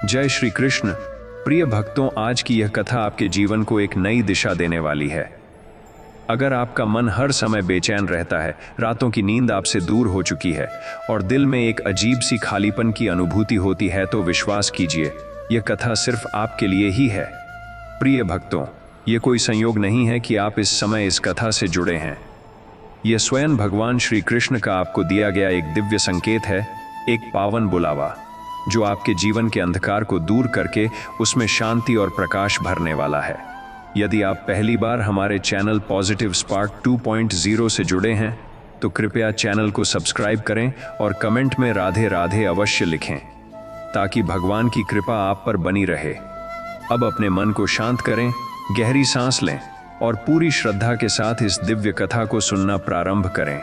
जय श्री कृष्ण। प्रिय भक्तों, आज की यह कथा आपके जीवन को एक नई दिशा देने वाली है। अगर आपका मन हर समय बेचैन रहता है, रातों की नींद आपसे दूर हो चुकी है और दिल में एक अजीब सी खालीपन की अनुभूति होती है, तो विश्वास कीजिए, यह कथा सिर्फ आपके लिए ही है। प्रिय भक्तों, ये कोई संयोग नहीं है कि आप इस समय इस कथा से जुड़े हैं। यह स्वयं भगवान श्री कृष्ण का आपको दिया गया एक दिव्य संकेत है, एक पावन बुलावा, जो आपके जीवन के अंधकार को दूर करके उसमें शांति और प्रकाश भरने वाला है। यदि आप पहली बार हमारे चैनल पॉजिटिव स्पार्क 2.0 से जुड़े हैं, तो कृपया चैनल को सब्सक्राइब करें और कमेंट में राधे राधे अवश्य लिखें, ताकि भगवान की कृपा आप पर बनी रहे। अब अपने मन को शांत करें, गहरी सांस लें और पूरी श्रद्धा के साथ इस दिव्य कथा को सुनना प्रारंभ करें,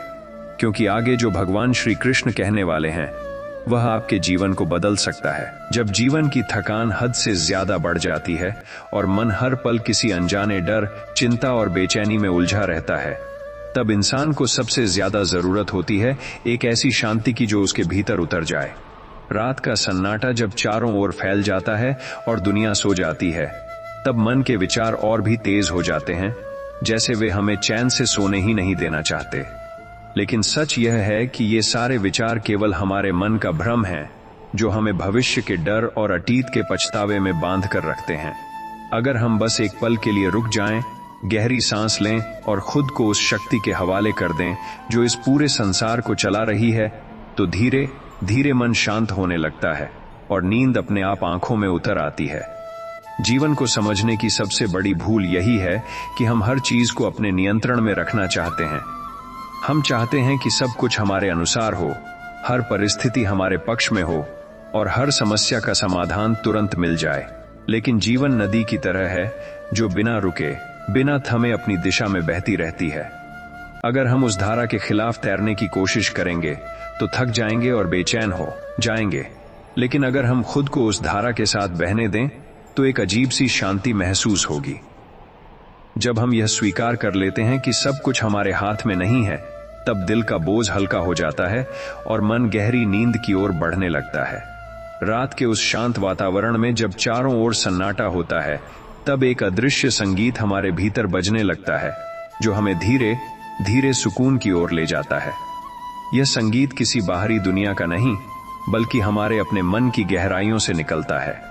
क्योंकि आगे जो भगवान श्री कृष्ण कहने वाले हैं वह आपके जीवन को बदल सकता है। जब जीवन की थकान हद से ज्यादा बढ़ जाती है और मन हर पल किसी अनजाने डर, चिंता और बेचैनी में उलझा रहता है, तब इंसान को सबसे ज्यादा जरूरत होती है एक ऐसी शांति की जो उसके भीतर उतर जाए। रात का सन्नाटा जब चारों ओर फैल जाता है और दुनिया सो जाती है, तब मन के विचार और भी तेज हो जाते हैं, जैसे वे हमें चैन से सोने ही नहीं देना चाहते। लेकिन सच यह है कि ये सारे विचार केवल हमारे मन का भ्रम है, जो हमें भविष्य के डर और अतीत के पछतावे में बांध कर रखते हैं। अगर हम बस एक पल के लिए रुक जाएं, गहरी सांस लें और खुद को उस शक्ति के हवाले कर दें जो इस पूरे संसार को चला रही है, तो धीरे धीरे मन शांत होने लगता है और नींद अपने आप आंखों में उतर आती है। जीवन को समझने की सबसे बड़ी भूल यही है कि हम हर चीज को अपने नियंत्रण में रखना चाहते हैं। हम चाहते हैं कि सब कुछ हमारे अनुसार हो, हर परिस्थिति हमारे पक्ष में हो और हर समस्या का समाधान तुरंत मिल जाए। लेकिन जीवन नदी की तरह है, जो बिना रुके, बिना थमे अपनी दिशा में बहती रहती है। अगर हम उस धारा के खिलाफ तैरने की कोशिश करेंगे तो थक जाएंगे और बेचैन हो जाएंगे। लेकिन अगर हम खुद को उस धारा के साथ बहने दें, तो एक अजीब सी शांति महसूस होगी। जब हम यह स्वीकार कर लेते हैं कि सब कुछ हमारे हाथ में नहीं है, तब दिल का बोझ हल्का हो जाता है और मन गहरी नींद की ओर बढ़ने लगता है। रात के उस शांत वातावरण में जब चारों ओर सन्नाटा होता है, तब एक अदृश्य संगीत हमारे भीतर बजने लगता है, जो हमें धीरे धीरे सुकून की ओर ले जाता है। यह संगीत किसी बाहरी दुनिया का नहीं, बल्कि हमारे अपने मन की गहराइयों से निकलता है।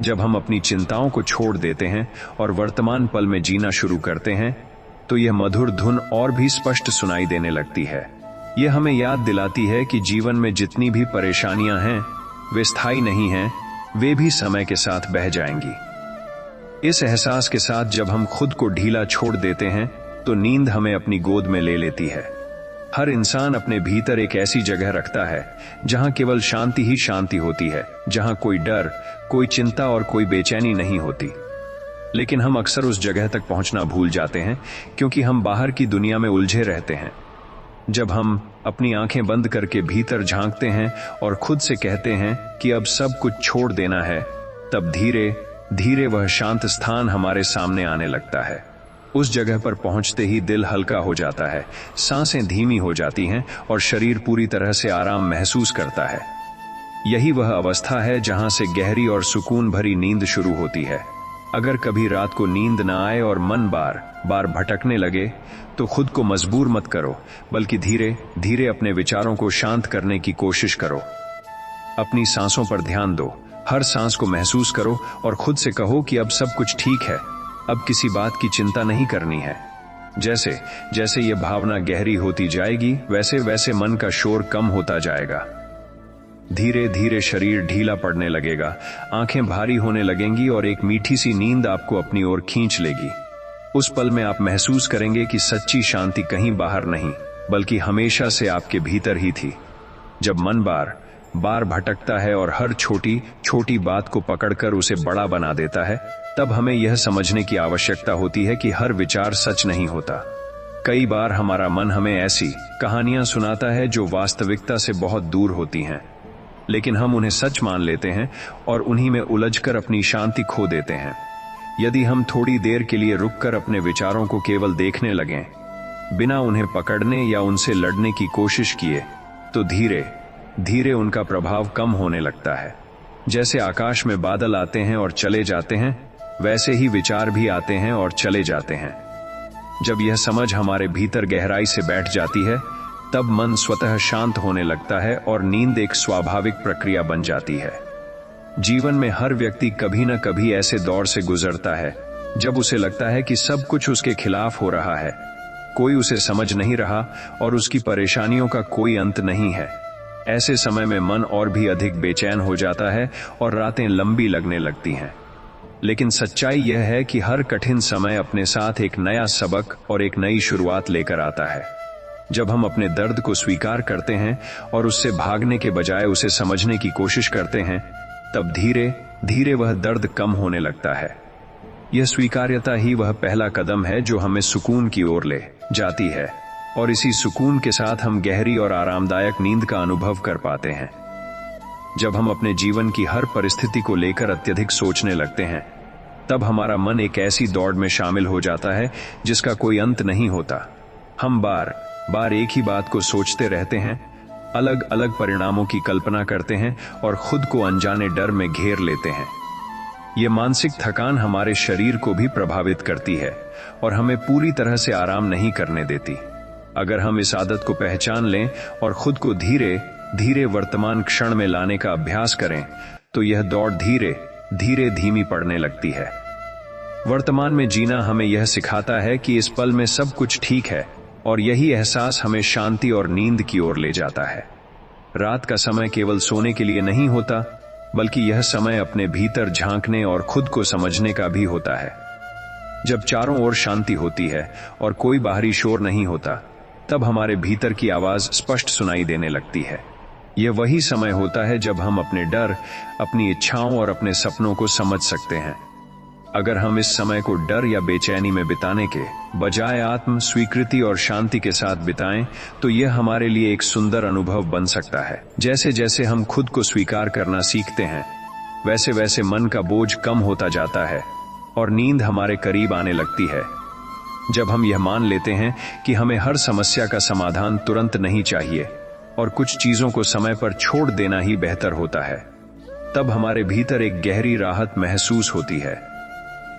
जब हम अपनी चिंताओं को छोड़ देते हैं और वर्तमान पल में जीना शुरू करते हैं, तो यह मधुर धुन और भी स्पष्ट सुनाई देने लगती है। यह हमें याद दिलाती है कि जीवन में जितनी भी परेशानियां हैं, वे स्थायी नहीं हैं, वे भी समय के साथ बह जाएंगी। इस एहसास के साथ जब हम खुद को ढीला छोड़ देते हैं, तो नींद हमें अपनी गोद में ले लेती है। हर इंसान अपने भीतर एक ऐसी जगह रखता है जहां केवल शांति ही शांति होती है, जहां कोई डर, कोई चिंता और कोई बेचैनी नहीं होती। लेकिन हम अक्सर उस जगह तक पहुंचना भूल जाते हैं, क्योंकि हम बाहर की दुनिया में उलझे रहते हैं। जब हम अपनी आंखें बंद करके भीतर झांकते हैं और खुद से कहते हैं कि अब सब कुछ छोड़ देना है, तब धीरे धीरे वह शांत स्थान हमारे सामने आने लगता है। उस जगह पर पहुंचते ही दिल हल्का हो जाता है, सांसें धीमी हो जाती हैं और शरीर पूरी तरह से आराम महसूस करता है। यही वह अवस्था है जहां से गहरी और सुकून भरी नींद शुरू होती है। अगर कभी रात को नींद न आए और मन बार बार भटकने लगे, तो खुद को मजबूर मत करो, बल्कि धीरे धीरे अपने विचारों को शांत करने की कोशिश करो। अपनी सांसों पर ध्यान दो, हर सांस को महसूस करो और खुद से कहो कि अब सब कुछ ठीक है, अब किसी बात की चिंता नहीं करनी है। जैसे जैसे ये भावना गहरी होती जाएगी, वैसे वैसे मन का शोर कम होता जाएगा। धीरे धीरे शरीर ढीला पड़ने लगेगा, आंखें भारी होने लगेंगी और एक मीठी सी नींद आपको अपनी ओर खींच लेगी। उस पल में आप महसूस करेंगे कि सच्ची शांति कहीं बाहर नहीं, बल्कि हमेशा से आपके भीतर ही थी। जब मन बार बार भटकता है और हर छोटी छोटी बात को पकड़कर उसे बड़ा बना देता है, तब हमें यह समझने की आवश्यकता होती है कि हर विचार सच नहीं होता। कई बार हमारा मन हमें ऐसी कहानियां सुनाता है जो वास्तविकता से बहुत दूर होती हैं, लेकिन हम उन्हें सच मान लेते हैं और उन्हीं में उलझकर अपनी शांति खो देते हैं। यदि हम थोड़ी देर के लिए रुककर अपने विचारों को केवल देखने लगें, बिना उन्हें पकड़ने या उनसे लड़ने की कोशिश किए, तो धीरे धीरे उनका प्रभाव कम होने लगता है। जैसे आकाश में बादल आते हैं और चले जाते हैं, वैसे ही विचार भी आते हैं और चले जाते हैं। जब यह समझ हमारे भीतर गहराई से बैठ जाती है, तब मन स्वतः शांत होने लगता है और नींद एक स्वाभाविक प्रक्रिया बन जाती है। जीवन में हर व्यक्ति कभी न कभी ऐसे दौर से गुजरता है जब उसे लगता है कि सब कुछ उसके खिलाफ हो रहा है, कोई उसे समझ नहीं रहा और उसकी परेशानियों का कोई अंत नहीं है। ऐसे समय में मन और भी अधिक बेचैन हो जाता है और रातें लंबी लगने लगती हैं। लेकिन सच्चाई यह है कि हर कठिन समय अपने साथ एक नया सबक और एक नई शुरुआत लेकर आता है। जब हम अपने दर्द को स्वीकार करते हैं और उससे भागने के बजाय उसे समझने की कोशिश करते हैं, तब धीरे धीरे वह दर्द कम होने लगता है। यह स्वीकार्यता ही वह पहला कदम है जो हमें सुकून की ओर ले जाती है, और इसी सुकून के साथ हम गहरी और आरामदायक नींद का अनुभव कर पाते हैं। जब हम अपने जीवन की हर परिस्थिति को लेकर अत्यधिक सोचने लगते हैं, तब हमारा मन एक ऐसी दौड़ में शामिल हो जाता है जिसका कोई अंत नहीं होता। हम बार बार एक ही बात को सोचते रहते हैं, अलग अलग परिणामों की कल्पना करते हैं और खुद को अनजाने डर में घेर लेते हैं। ये मानसिक थकान हमारे शरीर को भी प्रभावित करती है और हमें पूरी तरह से आराम नहीं करने देती। अगर हम इस आदत को पहचान लें और खुद को धीरे धीरे वर्तमान क्षण में लाने का अभ्यास करें, तो यह दौड़ धीरे धीरे धीमी पड़ने लगती है। वर्तमान में जीना हमें यह सिखाता है कि इस पल में सब कुछ ठीक है, और यही एहसास हमें शांति और नींद की ओर ले जाता है। रात का समय केवल सोने के लिए नहीं होता, बल्कि यह समय अपने भीतर झांकने और खुद को समझने का भी होता है। जब चारों ओर शांति होती है और कोई बाहरी शोर नहीं होता, तब हमारे भीतर की आवाज स्पष्ट सुनाई देने लगती है। यह वही समय होता है जब हम अपने डर, अपनी इच्छाओं और अपने सपनों को समझ सकते हैं। अगर हम इस समय को डर या बेचैनी में बिताने के बजाय आत्म स्वीकृति और शांति के साथ बिताएं, तो यह हमारे लिए एक सुंदर अनुभव बन सकता है। जैसे जैसे हम खुद को स्वीकार करना सीखते हैं, वैसे वैसे मन का बोझ कम होता जाता है और नींद हमारे करीब आने लगती है। जब हम यह मान लेते हैं कि हमें हर समस्या का समाधान तुरंत नहीं चाहिए और कुछ चीजों को समय पर छोड़ देना ही बेहतर होता है, तब हमारे भीतर एक गहरी राहत महसूस होती है।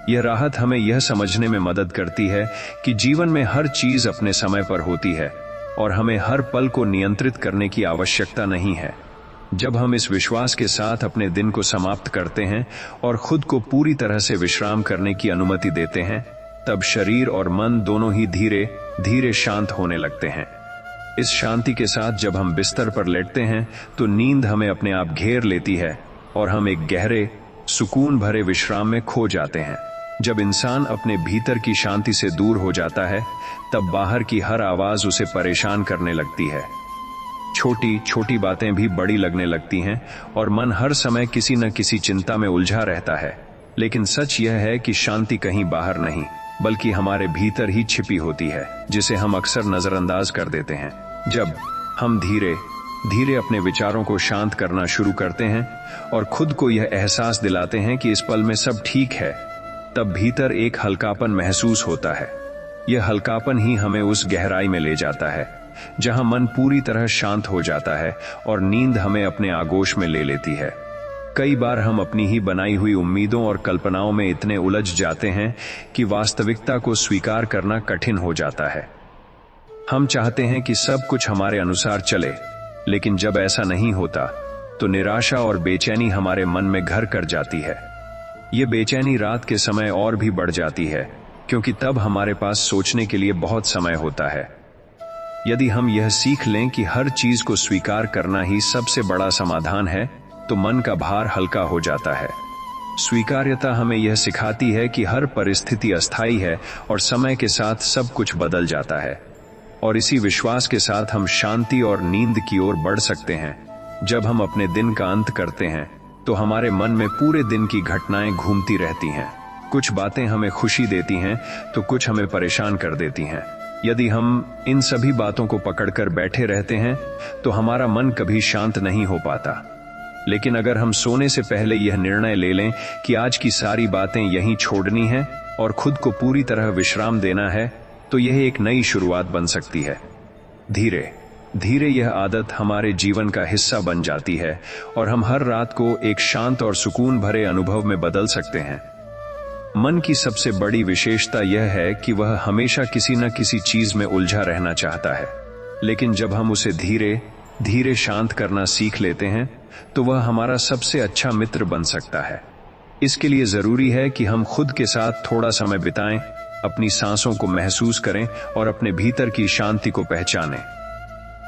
यह राहत हमें यह समझने में मदद करती है कि जीवन में हर चीज अपने समय पर होती है और हमें हर पल को नियंत्रित करने की आवश्यकता नहीं है। जब हम इस विश्वास के साथ अपने दिन को समाप्त करते हैं और खुद को पूरी तरह से विश्राम करने की अनुमति देते हैं, तब शरीर और मन दोनों ही धीरे धीरे शांत होने लगते हैं। इस शांति के साथ जब हम बिस्तर पर लेटते हैं, तो नींद हमें अपने आप घेर लेती है और हम एक गहरे सुकून भरे विश्राम में खो जाते हैं। जब इंसान अपने भीतर की शांति से दूर हो जाता है, तब बाहर की हर आवाज उसे परेशान करने लगती है। छोटी छोटी बातें भी बड़ी लगने लगती हैं और मन हर समय किसी न किसी चिंता में उलझा रहता है। लेकिन सच यह है कि शांति कहीं बाहर नहीं, बल्कि हमारे भीतर ही छिपी होती है, जिसे हम अक्सर नजरअंदाज कर देते हैं। जब हम धीरे धीरे अपने विचारों को शांत करना शुरू करते हैं और खुद को यह एहसास दिलाते हैं कि इस पल में सब ठीक है, तब भीतर एक हल्कापन महसूस होता है। यह हल्कापन ही हमें उस गहराई में ले जाता है जहां मन पूरी तरह शांत हो जाता है और नींद हमें अपने आगोश में ले लेती है। कई बार हम अपनी ही बनाई हुई उम्मीदों और कल्पनाओं में इतने उलझ जाते हैं कि वास्तविकता को स्वीकार करना कठिन हो जाता है। हम चाहते हैं कि सब कुछ हमारे अनुसार चले, लेकिन जब ऐसा नहीं होता, तो निराशा और बेचैनी हमारे मन में घर कर जाती है। ये बेचैनी रात के समय और भी बढ़ जाती है, क्योंकि तब हमारे पास सोचने के लिए बहुत समय होता है। यदि हम यह सीख लें कि हर चीज को स्वीकार करना ही सबसे बड़ा समाधान है, तो मन का भार हल्का हो जाता है। स्वीकार्यता हमें यह सिखाती है कि हर परिस्थिति अस्थायी है और समय के साथ सब कुछ बदल जाता है, और इसी विश्वास के साथ हम शांति और नींद की ओर बढ़ सकते हैं। जब हम अपने दिन का अंत करते हैं, तो हमारे मन में पूरे दिन की घटनाएं घूमती रहती हैं। कुछ बातें हमें खुशी देती हैं, तो कुछ हमें परेशान कर देती हैं। यदि हम इन सभी बातों को पकड़कर बैठे रहते हैं, तो हमारा मन कभी शांत नहीं हो पाता। लेकिन अगर हम सोने से पहले यह निर्णय ले लें कि आज की सारी बातें यहीं छोड़नी है और खुद को पूरी तरह विश्राम देना है, तो यह एक नई शुरुआत बन सकती है। धीरे धीरे यह आदत हमारे जीवन का हिस्सा बन जाती है और हम हर रात को एक शांत और सुकून भरे अनुभव में बदल सकते हैं। मन की सबसे बड़ी विशेषता यह है कि वह हमेशा किसी न किसी चीज में उलझा रहना चाहता है, लेकिन जब हम उसे धीरे धीरे शांत करना सीख लेते हैं तो वह हमारा सबसे अच्छा मित्र बन सकता है। इसके लिए जरूरी है कि हम खुद के साथ थोड़ा समय बिताएं, अपनी सांसों को महसूस करें और अपने भीतर की शांति को पहचानें।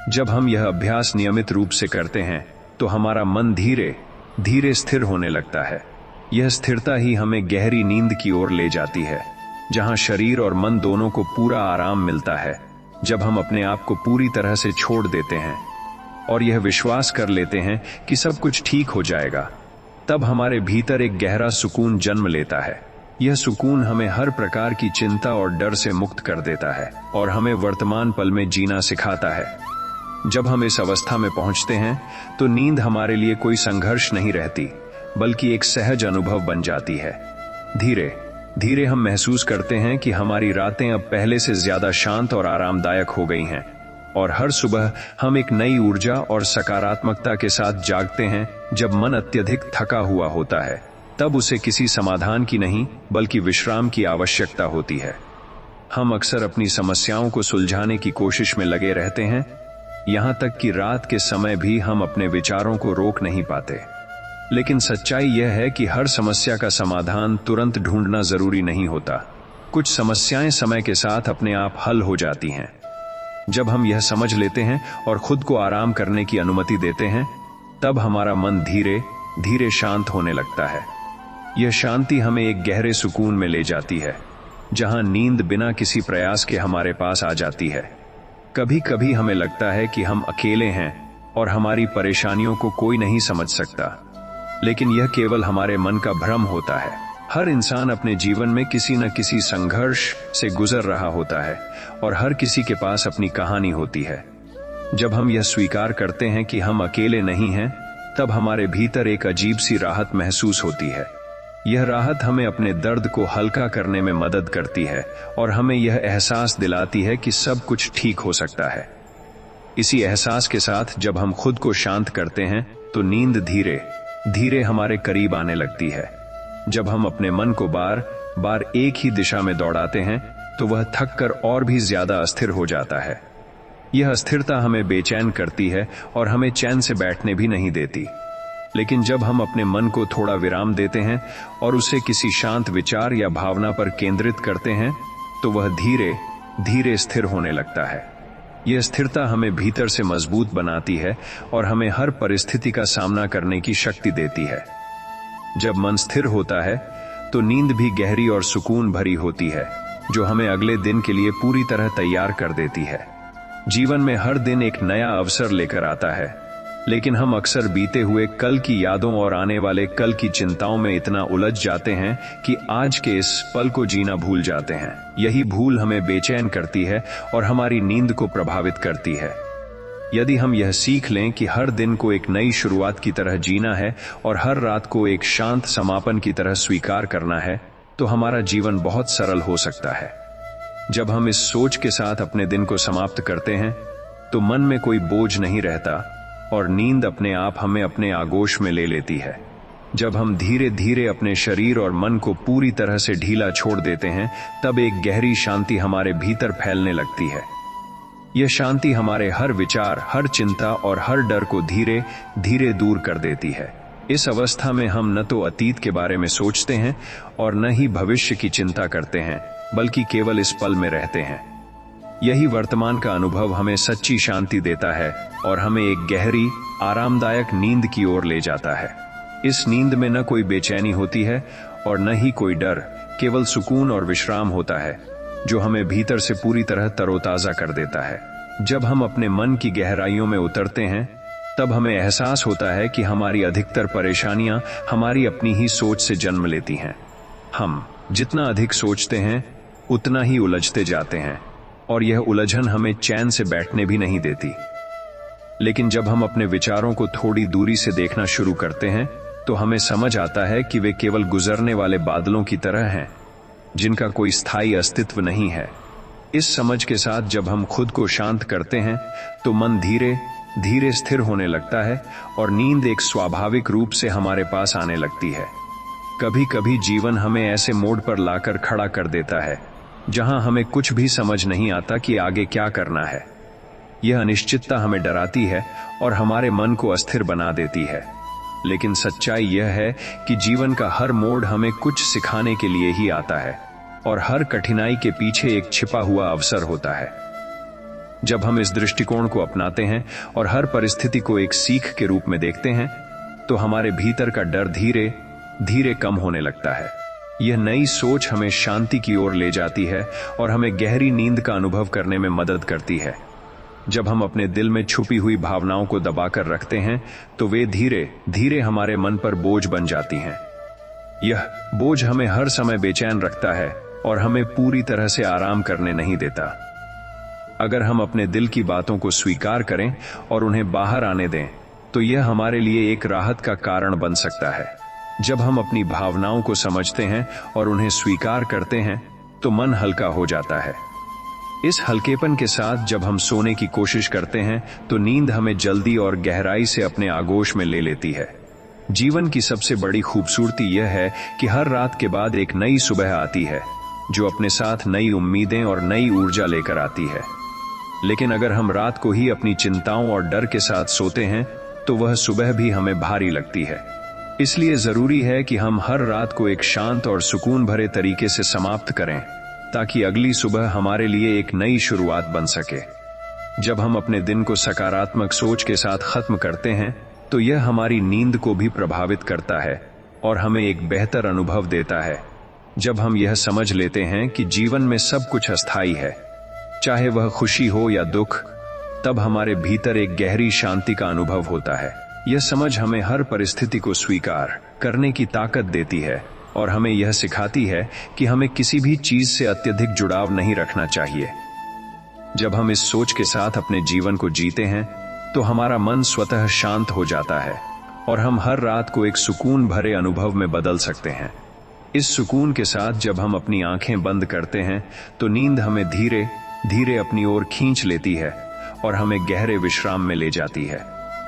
जब हम यह अभ्यास नियमित रूप से करते हैं तो हमारा मन धीरे धीरे स्थिर होने लगता है। यह स्थिरता ही हमें गहरी नींद की ओर ले जाती है, जहां शरीर और मन दोनों को पूरा आराम मिलता है। जब हम अपने आप को पूरी तरह से छोड़ देते हैं और यह विश्वास कर लेते हैं कि सब कुछ ठीक हो जाएगा, तब हमारे भीतर एक गहरा सुकून जन्म लेता है। यह सुकून हमें हर प्रकार की चिंता और डर से मुक्त कर देता है और हमें वर्तमान पल में जीना सिखाता है। जब हम इस अवस्था में पहुंचते हैं तो नींद हमारे लिए कोई संघर्ष नहीं रहती, बल्कि एक सहज अनुभव बन जाती है। धीरे धीरे हम महसूस करते हैं कि हमारी रातें अब पहले से ज्यादा शांत और आरामदायक हो गई हैं और हर सुबह हम एक नई ऊर्जा और सकारात्मकता के साथ जागते हैं। जब मन अत्यधिक थका हुआ होता है तब उसे किसी समाधान की नहीं बल्कि विश्राम की आवश्यकता होती है। हम अक्सर अपनी समस्याओं को सुलझाने की कोशिश में लगे रहते हैं, यहां तक कि रात के समय भी हम अपने विचारों को रोक नहीं पाते। लेकिन सच्चाई यह है कि हर समस्या का समाधान तुरंत ढूंढना जरूरी नहीं होता। कुछ समस्याएं समय के साथ अपने आप हल हो जाती हैं। जब हम यह समझ लेते हैं और खुद को आराम करने की अनुमति देते हैं, तब हमारा मन धीरे धीरे शांत होने लगता है। यह शांति हमें एक गहरे सुकून में ले जाती है, जहां नींद बिना किसी प्रयास के हमारे पास आ जाती है। कभी कभी हमें लगता है कि हम अकेले हैं और हमारी परेशानियों को कोई नहीं समझ सकता, लेकिन यह केवल हमारे मन का भ्रम होता है। हर इंसान अपने जीवन में किसी न किसी संघर्ष से गुजर रहा होता है और हर किसी के पास अपनी कहानी होती है। जब हम यह स्वीकार करते हैं कि हम अकेले नहीं हैं, तब हमारे भीतर एक अजीब सी राहत महसूस होती है। यह राहत हमें अपने दर्द को हल्का करने में मदद करती है और हमें यह एहसास दिलाती है कि सब कुछ ठीक हो सकता है। इसी एहसास के साथ जब हम खुद को शांत करते हैं तो नींद धीरे धीरे हमारे करीब आने लगती है। जब हम अपने मन को बार बार एक ही दिशा में दौड़ाते हैं तो वह थक कर और भी ज्यादा अस्थिर हो जाता है। यह अस्थिरता हमें बेचैन करती है और हमें चैन से बैठने भी नहीं देती। लेकिन जब हम अपने मन को थोड़ा विराम देते हैं और उसे किसी शांत विचार या भावना पर केंद्रित करते हैं तो वह धीरे धीरे स्थिर होने लगता है। यह स्थिरता हमें भीतर से मजबूत बनाती है और हमें हर परिस्थिति का सामना करने की शक्ति देती है। जब मन स्थिर होता है तो नींद भी गहरी और सुकून भरी होती है, जो हमें अगले दिन के लिए पूरी तरह तैयार कर देती है। जीवन में हर दिन एक नया अवसर लेकर आता है, लेकिन हम अक्सर बीते हुए कल की यादों और आने वाले कल की चिंताओं में इतना उलझ जाते हैं कि आज के इस पल को जीना भूल जाते हैं। यही भूल हमें बेचैन करती है और हमारी नींद को प्रभावित करती है। यदि हम यह सीख लें कि हर दिन को एक नई शुरुआत की तरह जीना है और हर रात को एक शांत समापन की तरह स्वीकार करना है, तो हमारा जीवन बहुत सरल हो सकता है। जब हम इस सोच के साथ अपने दिन को समाप्त करते हैं तो मन में कोई बोझ नहीं रहता और नींद अपने आप हमें अपने आगोश में ले लेती है। जब हम धीरे धीरे अपने शरीर और मन को पूरी तरह से ढीला छोड़ देते हैं, तब एक गहरी शांति हमारे भीतर फैलने लगती है। यह शांति हमारे हर विचार, हर चिंता और हर डर को धीरे धीरे दूर कर देती है। इस अवस्था में हम न तो अतीत के बारे में सोचते हैं और न ही भविष्य की चिंता करते हैं, बल्कि केवल इस पल में रहते हैं। यही वर्तमान का अनुभव हमें सच्ची शांति देता है और हमें एक गहरी, आरामदायक नींद की ओर ले जाता है। इस नींद में न कोई बेचैनी होती है और न ही कोई डर, केवल सुकून और विश्राम होता है, जो हमें भीतर से पूरी तरह तरोताजा कर देता है। जब हम अपने मन की गहराइयों में उतरते हैं, तब हमें एहसास होता है कि हमारी अधिकतर परेशानियां हमारी अपनी ही सोच से जन्म लेती हैं। हम जितना अधिक सोचते हैं, उतना ही उलझते जाते हैं और यह उलझन हमें चैन से बैठने भी नहीं देती। लेकिन जब हम अपने विचारों को थोड़ी दूरी से देखना शुरू करते हैं, तो हमें समझ आता है कि वे केवल गुजरने वाले बादलों की तरह हैं, जिनका कोई स्थायी अस्तित्व नहीं है। इस समझ के साथ जब हम खुद को शांत करते हैं तो मन धीरे धीरे स्थिर होने लगता है और नींद एक स्वाभाविक रूप से हमारे पास आने लगती है। कभी कभी जीवन हमें ऐसे मोड़ पर लाकर खड़ा कर देता है जहां हमें कुछ भी समझ नहीं आता कि आगे क्या करना है। यह अनिश्चितता हमें डराती है और हमारे मन को अस्थिर बना देती है। लेकिन सच्चाई यह है कि जीवन का हर मोड़ हमें कुछ सिखाने के लिए ही आता है और हर कठिनाई के पीछे एक छिपा हुआ अवसर होता है। जब हम इस दृष्टिकोण को अपनाते हैं और हर परिस्थिति को एक सीख के रूप में देखते हैं तो हमारे भीतर का डर धीरे धीरे कम होने लगता है। यह नई सोच हमें शांति की ओर ले जाती है और हमें गहरी नींद का अनुभव करने में मदद करती है। जब हम अपने दिल में छुपी हुई भावनाओं को दबाकर रखते हैं तो वे धीरे धीरे हमारे मन पर बोझ बन जाती हैं। यह बोझ हमें हर समय बेचैन रखता है और हमें पूरी तरह से आराम करने नहीं देता। अगर हम अपने दिल की बातों को स्वीकार करें और उन्हें बाहर आने दें तो यह हमारे लिए एक राहत का कारण बन सकता है। जब हम अपनी भावनाओं को समझते हैं और उन्हें स्वीकार करते हैं तो मन हल्का हो जाता है। इस हल्केपन के साथ जब हम सोने की कोशिश करते हैं तो नींद हमें जल्दी और गहराई से अपने आगोश में ले लेती है। जीवन की सबसे बड़ी खूबसूरती यह है कि हर रात के बाद एक नई सुबह आती है जो अपने साथ नई उम्मीदें और नई ऊर्जा लेकर आती है। लेकिन अगर हम रात को ही अपनी चिंताओं और डर के साथ सोते हैं तो वह सुबह भी हमें भारी लगती है। इसलिए जरूरी है कि हम हर रात को एक शांत और सुकून भरे तरीके से समाप्त करें ताकि अगली सुबह हमारे लिए एक नई शुरुआत बन सके। जब हम अपने दिन को सकारात्मक सोच के साथ खत्म करते हैं तो यह हमारी नींद को भी प्रभावित करता है और हमें एक बेहतर अनुभव देता है। जब हम यह समझ लेते हैं कि जीवन में सब कुछ अस्थायी है, चाहे वह खुशी हो या दुख, तब हमारे भीतर एक गहरी शांति का अनुभव होता है। यह समझ हमें हर परिस्थिति को स्वीकार करने की ताकत देती है और हमें यह सिखाती है कि हमें किसी भी चीज से अत्यधिक जुड़ाव नहीं रखना चाहिए। जब हम इस सोच के साथ अपने जीवन को जीते हैं तो हमारा मन स्वतः शांत हो जाता है और हम हर रात को एक सुकून भरे अनुभव में बदल सकते हैं। इस सुकून के साथ जब हम अपनी आंखें बंद करते हैं तो नींद हमें धीरे धीरे अपनी ओर खींच लेती है और हमें गहरे विश्राम में ले जाती है।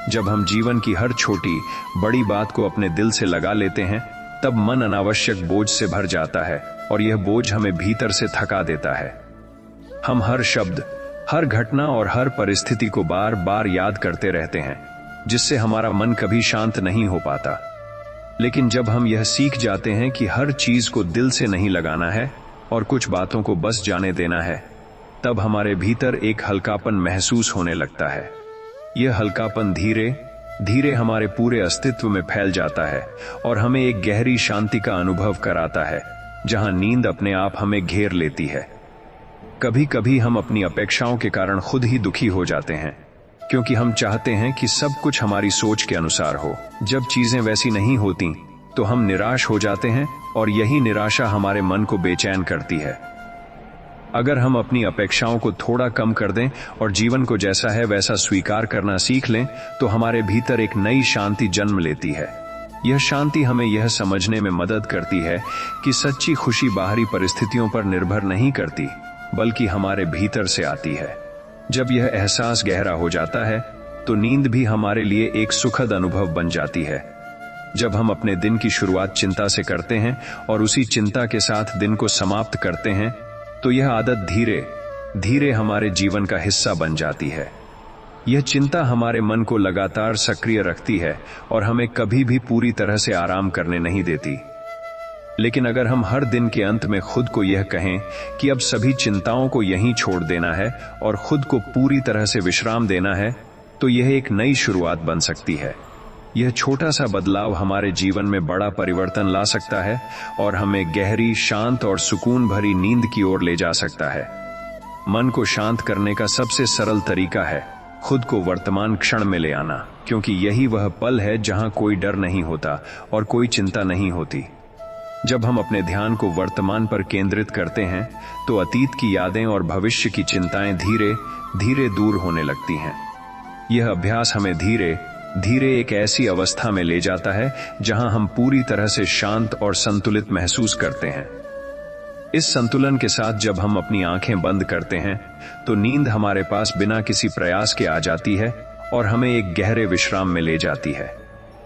जब हम जीवन की हर छोटी बड़ी बात को अपने दिल से लगा लेते हैं तब मन अनावश्यक बोझ से भर जाता है और यह बोझ हमें भीतर से थका देता है। हम हर शब्द, हर घटना और हर परिस्थिति को बार बार याद करते रहते हैं जिससे हमारा मन कभी शांत नहीं हो पाता। लेकिन जब हम यह सीख जाते हैं कि हर चीज को दिल से नहीं लगाना है और कुछ बातों को बस जाने देना है, तब हमारे भीतर एक हल्कापन महसूस होने लगता है। यह हल्कापन धीरे धीरे हमारे पूरे अस्तित्व में फैल जाता है और हमें एक गहरी शांति का अनुभव कराता है जहां नींद अपने आप हमें घेर लेती है। कभी कभी हम अपनी अपेक्षाओं के कारण खुद ही दुखी हो जाते हैं क्योंकि हम चाहते हैं कि सब कुछ हमारी सोच के अनुसार हो। जब चीजें वैसी नहीं होती तो हम निराश हो जाते हैं और यही निराशा हमारे मन को बेचैन करती है। अगर हम अपनी अपेक्षाओं को थोड़ा कम कर दें और जीवन को जैसा है वैसा स्वीकार करना सीख लें तो हमारे भीतर एक नई शांति जन्म लेती है। यह शांति हमें यह समझने में मदद करती है कि सच्ची खुशी बाहरी परिस्थितियों पर निर्भर नहीं करती बल्कि हमारे भीतर से आती है। जब यह एहसास गहरा हो जाता है तो नींद भी हमारे लिए एक सुखद अनुभव बन जाती है। जब हम अपने दिन की शुरुआत चिंता से करते हैं और उसी चिंता के साथ दिन को समाप्त करते हैं तो यह आदत धीरे धीरे हमारे जीवन का हिस्सा बन जाती है। यह चिंता हमारे मन को लगातार सक्रिय रखती है और हमें कभी भी पूरी तरह से आराम करने नहीं देती। लेकिन अगर हम हर दिन के अंत में खुद को यह कहें कि अब सभी चिंताओं को यहीं छोड़ देना है और खुद को पूरी तरह से विश्राम देना है, तो यह एक नई शुरुआत बन सकती है। यह छोटा सा बदलाव हमारे जीवन में बड़ा परिवर्तन ला सकता है और हमें गहरी, शांत और सुकून भरी नींद की ओर ले जा सकता है। मन को शांत करने का सबसे सरल तरीका है खुद को वर्तमान क्षण में ले आना, क्योंकि यही वह पल है जहां कोई डर नहीं होता और कोई चिंता नहीं होती। जब हम अपने ध्यान को वर्तमान पर केंद्रित करते हैं तो अतीत की यादें और भविष्य की चिंताएं धीरे धीरे दूर होने लगती हैं। यह अभ्यास हमें धीरे धीरे एक ऐसी अवस्था में ले जाता है जहां हम पूरी तरह से शांत और संतुलित महसूस करते हैं। इस संतुलन के साथ जब हम अपनी आंखें बंद करते हैं तो नींद हमारे पास बिना किसी प्रयास के आ जाती है और हमें एक गहरे विश्राम में ले जाती है।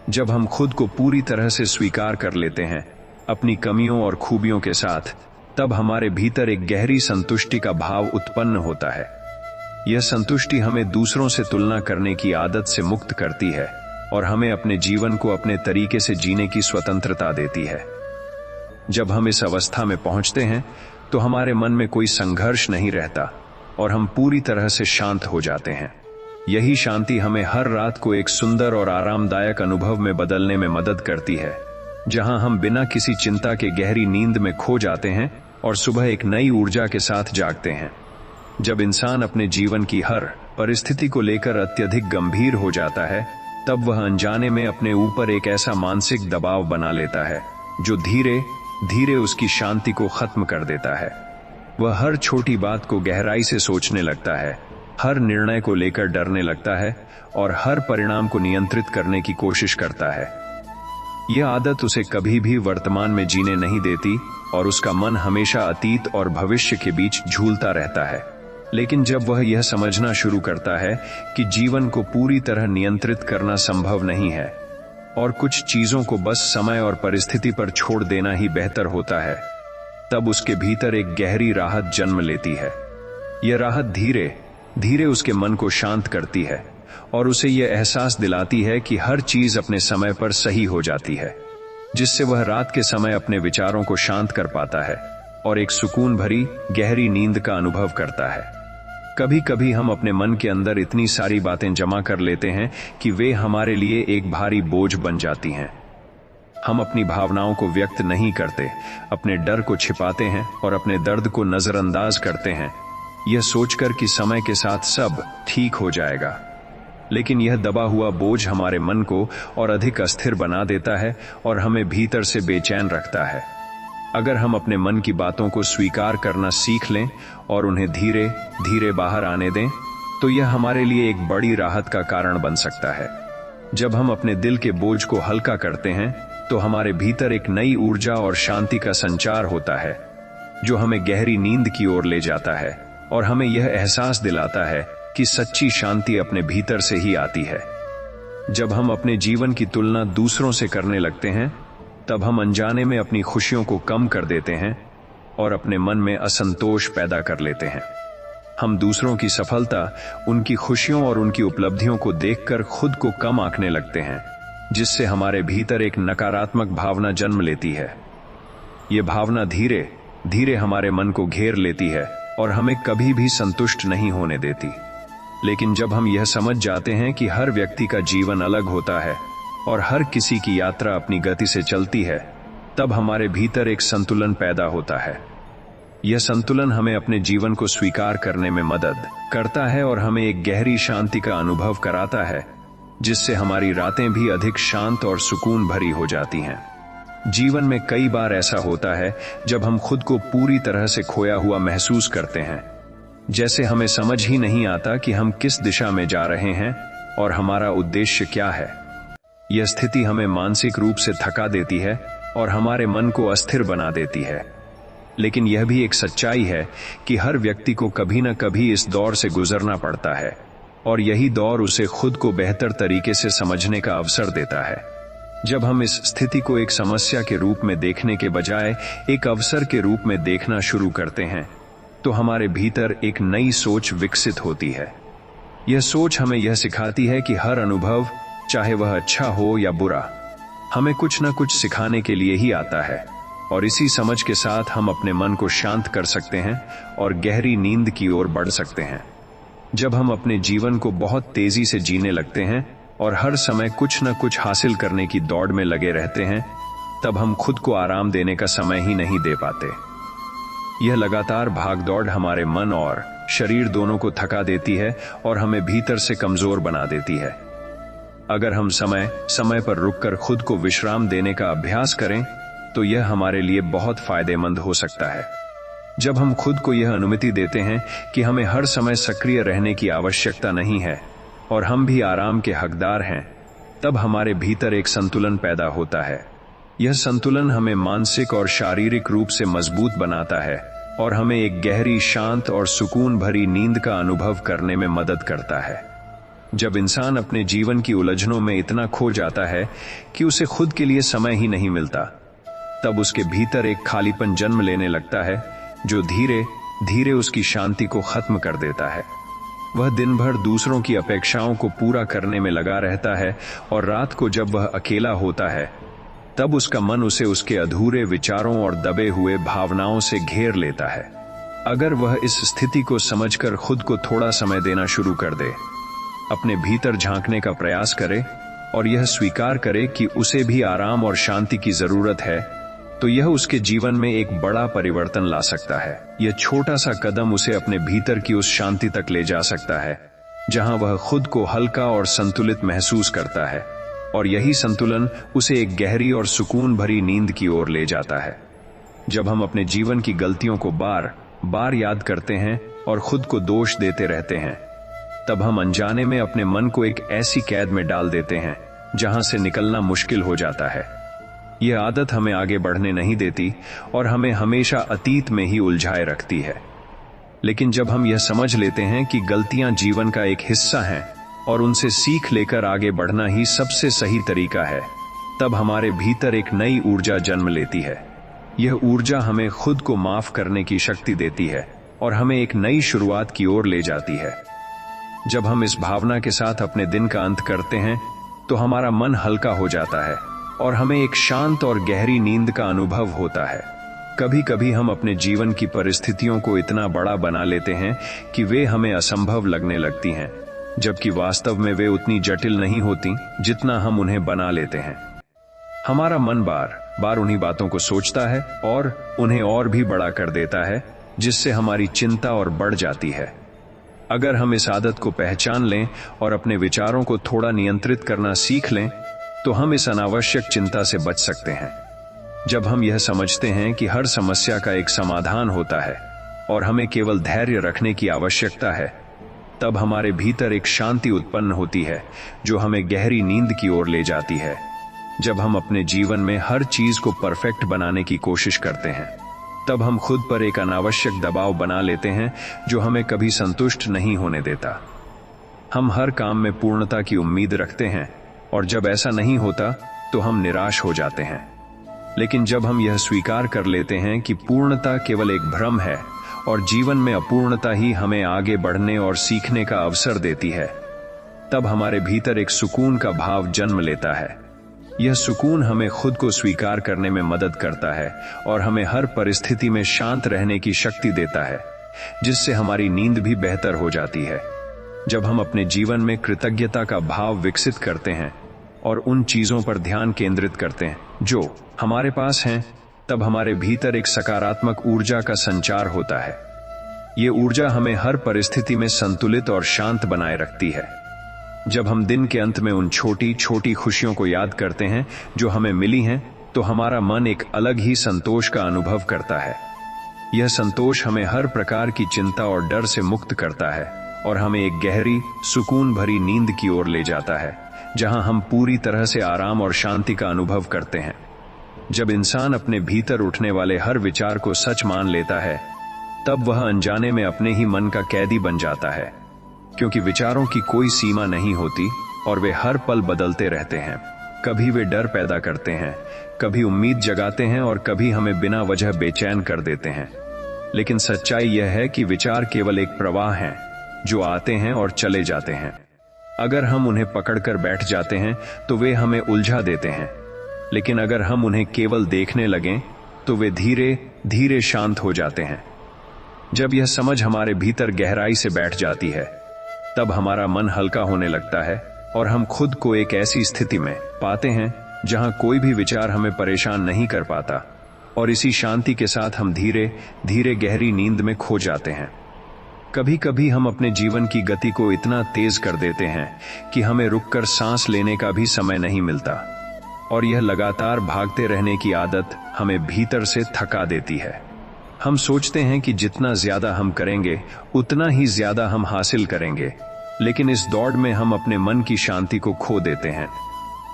जब हम खुद को पूरी तरह से स्वीकार कर लेते हैं अपनी कमियों और खूबियों के साथ, तब हमारे भीतर एक गहरी संतुष्टि का भाव उत्पन्न होता है। यह संतुष्टि हमें दूसरों से तुलना करने की आदत से मुक्त करती है और हमें अपने जीवन को अपने तरीके से जीने की स्वतंत्रता देती है। जब हम इस अवस्था में पहुंचते हैं तो हमारे मन में कोई संघर्ष नहीं रहता और हम पूरी तरह से शांत हो जाते हैं। यही शांति हमें हर रात को एक सुंदर और आरामदायक अनुभव में बदलने में मदद करती है, जहां हम बिना किसी चिंता के गहरी नींद में खो जाते हैं और सुबह एक नई ऊर्जा के साथ जागते हैं। जब इंसान अपने जीवन की हर परिस्थिति को लेकर अत्यधिक गंभीर हो जाता है, तब वह अनजाने में अपने ऊपर एक ऐसा मानसिक दबाव बना लेता है जो धीरे धीरे उसकी शांति को खत्म कर देता है। वह हर छोटी बात को गहराई से सोचने लगता है, हर निर्णय को लेकर डरने लगता है और हर परिणाम को नियंत्रित करने की कोशिश करता है। यह आदत उसे कभी भी वर्तमान में जीने नहीं देती और उसका मन हमेशा अतीत और भविष्य के बीच झूलता रहता है। लेकिन जब वह यह समझना शुरू करता है कि जीवन को पूरी तरह नियंत्रित करना संभव नहीं है और कुछ चीजों को बस समय और परिस्थिति पर छोड़ देना ही बेहतर होता है, तब उसके भीतर एक गहरी राहत जन्म लेती है। यह राहत धीरे धीरे उसके मन को शांत करती है और उसे यह एहसास दिलाती है कि हर चीज अपने समय पर सही हो जाती है, जिससे वह रात के समय अपने विचारों को शांत कर पाता है और एक सुकून भरी गहरी नींद का अनुभव करता है। कभी कभी हम अपने मन के अंदर इतनी सारी बातें जमा कर लेते हैं कि वे हमारे लिए एक भारी बोझ बन जाती हैं। हम अपनी भावनाओं को व्यक्त नहीं करते, अपने डर को छिपाते हैं और अपने दर्द को नजरअंदाज करते हैं, यह सोचकर कि समय के साथ सब ठीक हो जाएगा। लेकिन यह दबा हुआ बोझ हमारे मन को और अधिक अस्थिर बना देता है और हमें भीतर से बेचैन रखता है। अगर हम अपने मन की बातों को स्वीकार करना सीख लें और उन्हें धीरे धीरे बाहर आने दें, तो यह हमारे लिए एक बड़ी राहत का कारण बन सकता है। जब हम अपने दिल के बोझ को हल्का करते हैं तो हमारे भीतर एक नई ऊर्जा और शांति का संचार होता है, जो हमें गहरी नींद की ओर ले जाता है और हमें यह एहसास दिलाता है कि सच्ची शांति अपने भीतर से ही आती है। जब हम अपने जीवन की तुलना दूसरों से करने लगते हैं, तब हम अनजाने में अपनी खुशियों को कम कर देते हैं और अपने मन में असंतोष पैदा कर लेते हैं। हम दूसरों की सफलता, उनकी खुशियों और उनकी उपलब्धियों को देखकर खुद को कम आंकने लगते हैं, जिससे हमारे भीतर एक नकारात्मक भावना जन्म लेती है। ये भावना धीरे धीरे हमारे मन को घेर लेती है और हमें कभी भी संतुष्ट नहीं होने देती। लेकिन जब हम यह समझ जाते हैं कि हर व्यक्ति का जीवन अलग होता है और हर किसी की यात्रा अपनी गति से चलती है, तब हमारे भीतर एक संतुलन पैदा होता है। यह संतुलन हमें अपने जीवन को स्वीकार करने में मदद करता है और हमें एक गहरी शांति का अनुभव कराता है, जिससे हमारी रातें भी अधिक शांत और सुकून भरी हो जाती हैं। जीवन में कई बार ऐसा होता है जब हम खुद को पूरी तरह से खोया हुआ महसूस करते हैं, जैसे हमें समझ ही नहीं आता कि हम किस दिशा में जा रहे हैं और हमारा उद्देश्य क्या है। यह स्थिति हमें मानसिक रूप से थका देती है और हमारे मन को अस्थिर बना देती है। लेकिन यह भी एक सच्चाई है कि हर व्यक्ति को कभी न कभी इस दौर से गुजरना पड़ता है और यही दौर उसे खुद को बेहतर तरीके से समझने का अवसर देता है। जब हम इस स्थिति को एक समस्या के रूप में देखने के बजाय एक अवसर के रूप में देखना शुरू करते हैं, तो हमारे भीतर एक नई सोच विकसित होती है। यह सोच हमें यह सिखाती है कि हर अनुभव, चाहे वह अच्छा हो या बुरा, हमें कुछ न कुछ सिखाने के लिए ही आता है और इसी समझ के साथ हम अपने मन को शांत कर सकते हैं और गहरी नींद की ओर बढ़ सकते हैं। जब हम अपने जीवन को बहुत तेजी से जीने लगते हैं और हर समय कुछ न कुछ हासिल करने की दौड़ में लगे रहते हैं, तब हम खुद को आराम देने का समय ही नहीं दे पाते। यह लगातार भागदौड़ हमारे मन और शरीर दोनों को थका देती है और हमें भीतर से कमजोर बना देती है। अगर हम समय समय पर रुककर खुद को विश्राम देने का अभ्यास करें, तो यह हमारे लिए बहुत फायदेमंद हो सकता है। जब हम खुद को यह अनुमति देते हैं कि हमें हर समय सक्रिय रहने की आवश्यकता नहीं है और हम भी आराम के हकदार हैं, तब हमारे भीतर एक संतुलन पैदा होता है। यह संतुलन हमें मानसिक और शारीरिक रूप से मजबूत बनाता है और हमें एक गहरी, शांत और सुकून भरी नींद का अनुभव करने में मदद करता है। जब इंसान अपने जीवन की उलझनों में इतना खो जाता है कि उसे खुद के लिए समय ही नहीं मिलता, तब उसके भीतर एक खालीपन जन्म लेने लगता है जो धीरे धीरे उसकी शांति को खत्म कर देता है। वह दिन भर दूसरों की अपेक्षाओं को पूरा करने में लगा रहता है और रात को जब वह अकेला होता है तब उसका मन उसे उसके अधूरे विचारों और दबे हुए भावनाओं से घेर लेता है। अगर वह इस स्थिति को समझकर खुद को थोड़ा समय देना शुरू कर दे, अपने भीतर झांकने का प्रयास करे और यह स्वीकार करे कि उसे भी आराम और शांति की जरूरत है, तो यह उसके जीवन में एक बड़ा परिवर्तन ला सकता है। यह छोटा सा कदम उसे अपने भीतर की उस शांति तक ले जा सकता है जहां वह खुद को हल्का और संतुलित महसूस करता है, और यही संतुलन उसे एक गहरी और सुकून भरी नींद की ओर ले जाता है। जब हम अपने जीवन की गलतियों को बार बार याद करते हैं और खुद को दोष देते रहते हैं, तब हम अनजाने में अपने मन को एक ऐसी कैद में डाल देते हैं जहां से निकलना मुश्किल हो जाता है। यह आदत हमें आगे बढ़ने नहीं देती और हमें हमेशा अतीत में ही उलझाए रखती है। लेकिन जब हम यह समझ लेते हैं कि गलतियां जीवन का एक हिस्सा हैं और उनसे सीख लेकर आगे बढ़ना ही सबसे सही तरीका है, तब हमारे भीतर एक नई ऊर्जा जन्म लेती है। यह ऊर्जा हमें खुद को माफ करने की शक्ति देती है और हमें एक नई शुरुआत की ओर ले जाती है। जब हम इस भावना के साथ अपने दिन का अंत करते हैं तो हमारा मन हल्का हो जाता है और हमें एक शांत और गहरी नींद का अनुभव होता है। कभी कभी हम अपने जीवन की परिस्थितियों को इतना बड़ा बना लेते हैं कि वे हमें असंभव लगने लगती हैं, जबकि वास्तव में वे उतनी जटिल नहीं होती जितना हम उन्हें बना लेते हैं। हमारा मन बार बार उन्हीं बातों को सोचता है और उन्हें और भी बड़ा कर देता है, जिससे हमारी चिंता और बढ़ जाती है। अगर हम इस आदत को पहचान लें और अपने विचारों को थोड़ा नियंत्रित करना सीख लें, तो हम इस अनावश्यक चिंता से बच सकते हैं। जब हम यह समझते हैं कि हर समस्या का एक समाधान होता है और हमें केवल धैर्य रखने की आवश्यकता है, तब हमारे भीतर एक शांति उत्पन्न होती है जो हमें गहरी नींद की ओर ले जाती है। जब हम अपने जीवन में हर चीज को परफेक्ट बनाने की कोशिश करते हैं, तब हम खुद पर एक अनावश्यक दबाव बना लेते हैं जो हमें कभी संतुष्ट नहीं होने देता। हम हर काम में पूर्णता की उम्मीद रखते हैं और जब ऐसा नहीं होता तो हम निराश हो जाते हैं। लेकिन जब हम यह स्वीकार कर लेते हैं कि पूर्णता केवल एक भ्रम है और जीवन में अपूर्णता ही हमें आगे बढ़ने और सीखने का अवसर देती है, तब हमारे भीतर एक सुकून का भाव जन्म लेता है। यह सुकून हमें खुद को स्वीकार करने में मदद करता है और हमें हर परिस्थिति में शांत रहने की शक्ति देता है, जिससे हमारी नींद भी बेहतर हो जाती है। जब हम अपने जीवन में कृतज्ञता का भाव विकसित करते हैं और उन चीजों पर ध्यान केंद्रित करते हैं जो हमारे पास हैं, तब हमारे भीतर एक सकारात्मक ऊर्जा का संचार होता है। ये ऊर्जा हमें हर परिस्थिति में संतुलित और शांत बनाए रखती है। जब हम दिन के अंत में उन छोटी छोटी खुशियों को याद करते हैं जो हमें मिली हैं, तो हमारा मन एक अलग ही संतोष का अनुभव करता है। यह संतोष हमें हर प्रकार की चिंता और डर से मुक्त करता है और हमें एक गहरी, सुकून भरी नींद की ओर ले जाता है, जहां हम पूरी तरह से आराम और शांति का अनुभव करते हैं। जब इंसान अपने भीतर उठने वाले हर विचार को सच मान लेता है, तब वह अनजाने में अपने ही मन का कैदी बन जाता है, क्योंकि विचारों की कोई सीमा नहीं होती और वे हर पल बदलते रहते हैं। कभी वे डर पैदा करते हैं, कभी उम्मीद जगाते हैं और कभी हमें बिना वजह बेचैन कर देते हैं। लेकिन सच्चाई यह है कि विचार केवल एक प्रवाह हैं जो आते हैं और चले जाते हैं। अगर हम उन्हें पकड़कर बैठ जाते हैं तो वे हमें उलझा देते हैं, लेकिन अगर हम उन्हें केवल देखने लगें तो वे धीरे धीरे शांत हो जाते हैं। जब यह समझ हमारे भीतर गहराई से बैठ जाती है, तब हमारा मन हल्का होने लगता है और हम खुद को एक ऐसी स्थिति में पाते हैं जहां कोई भी विचार हमें परेशान नहीं कर पाता, और इसी शांति के साथ हम धीरे धीरे गहरी नींद में खो जाते हैं। कभी कभी हम अपने जीवन की गति को इतना तेज कर देते हैं कि हमें रुककर सांस लेने का भी समय नहीं मिलता, और यह लगातार भागते रहने की आदत हमें भीतर से थका देती है। हम सोचते हैं कि जितना ज्यादा हम करेंगे उतना ही ज्यादा हम हासिल करेंगे, लेकिन इस दौड़ में हम अपने मन की शांति को खो देते हैं।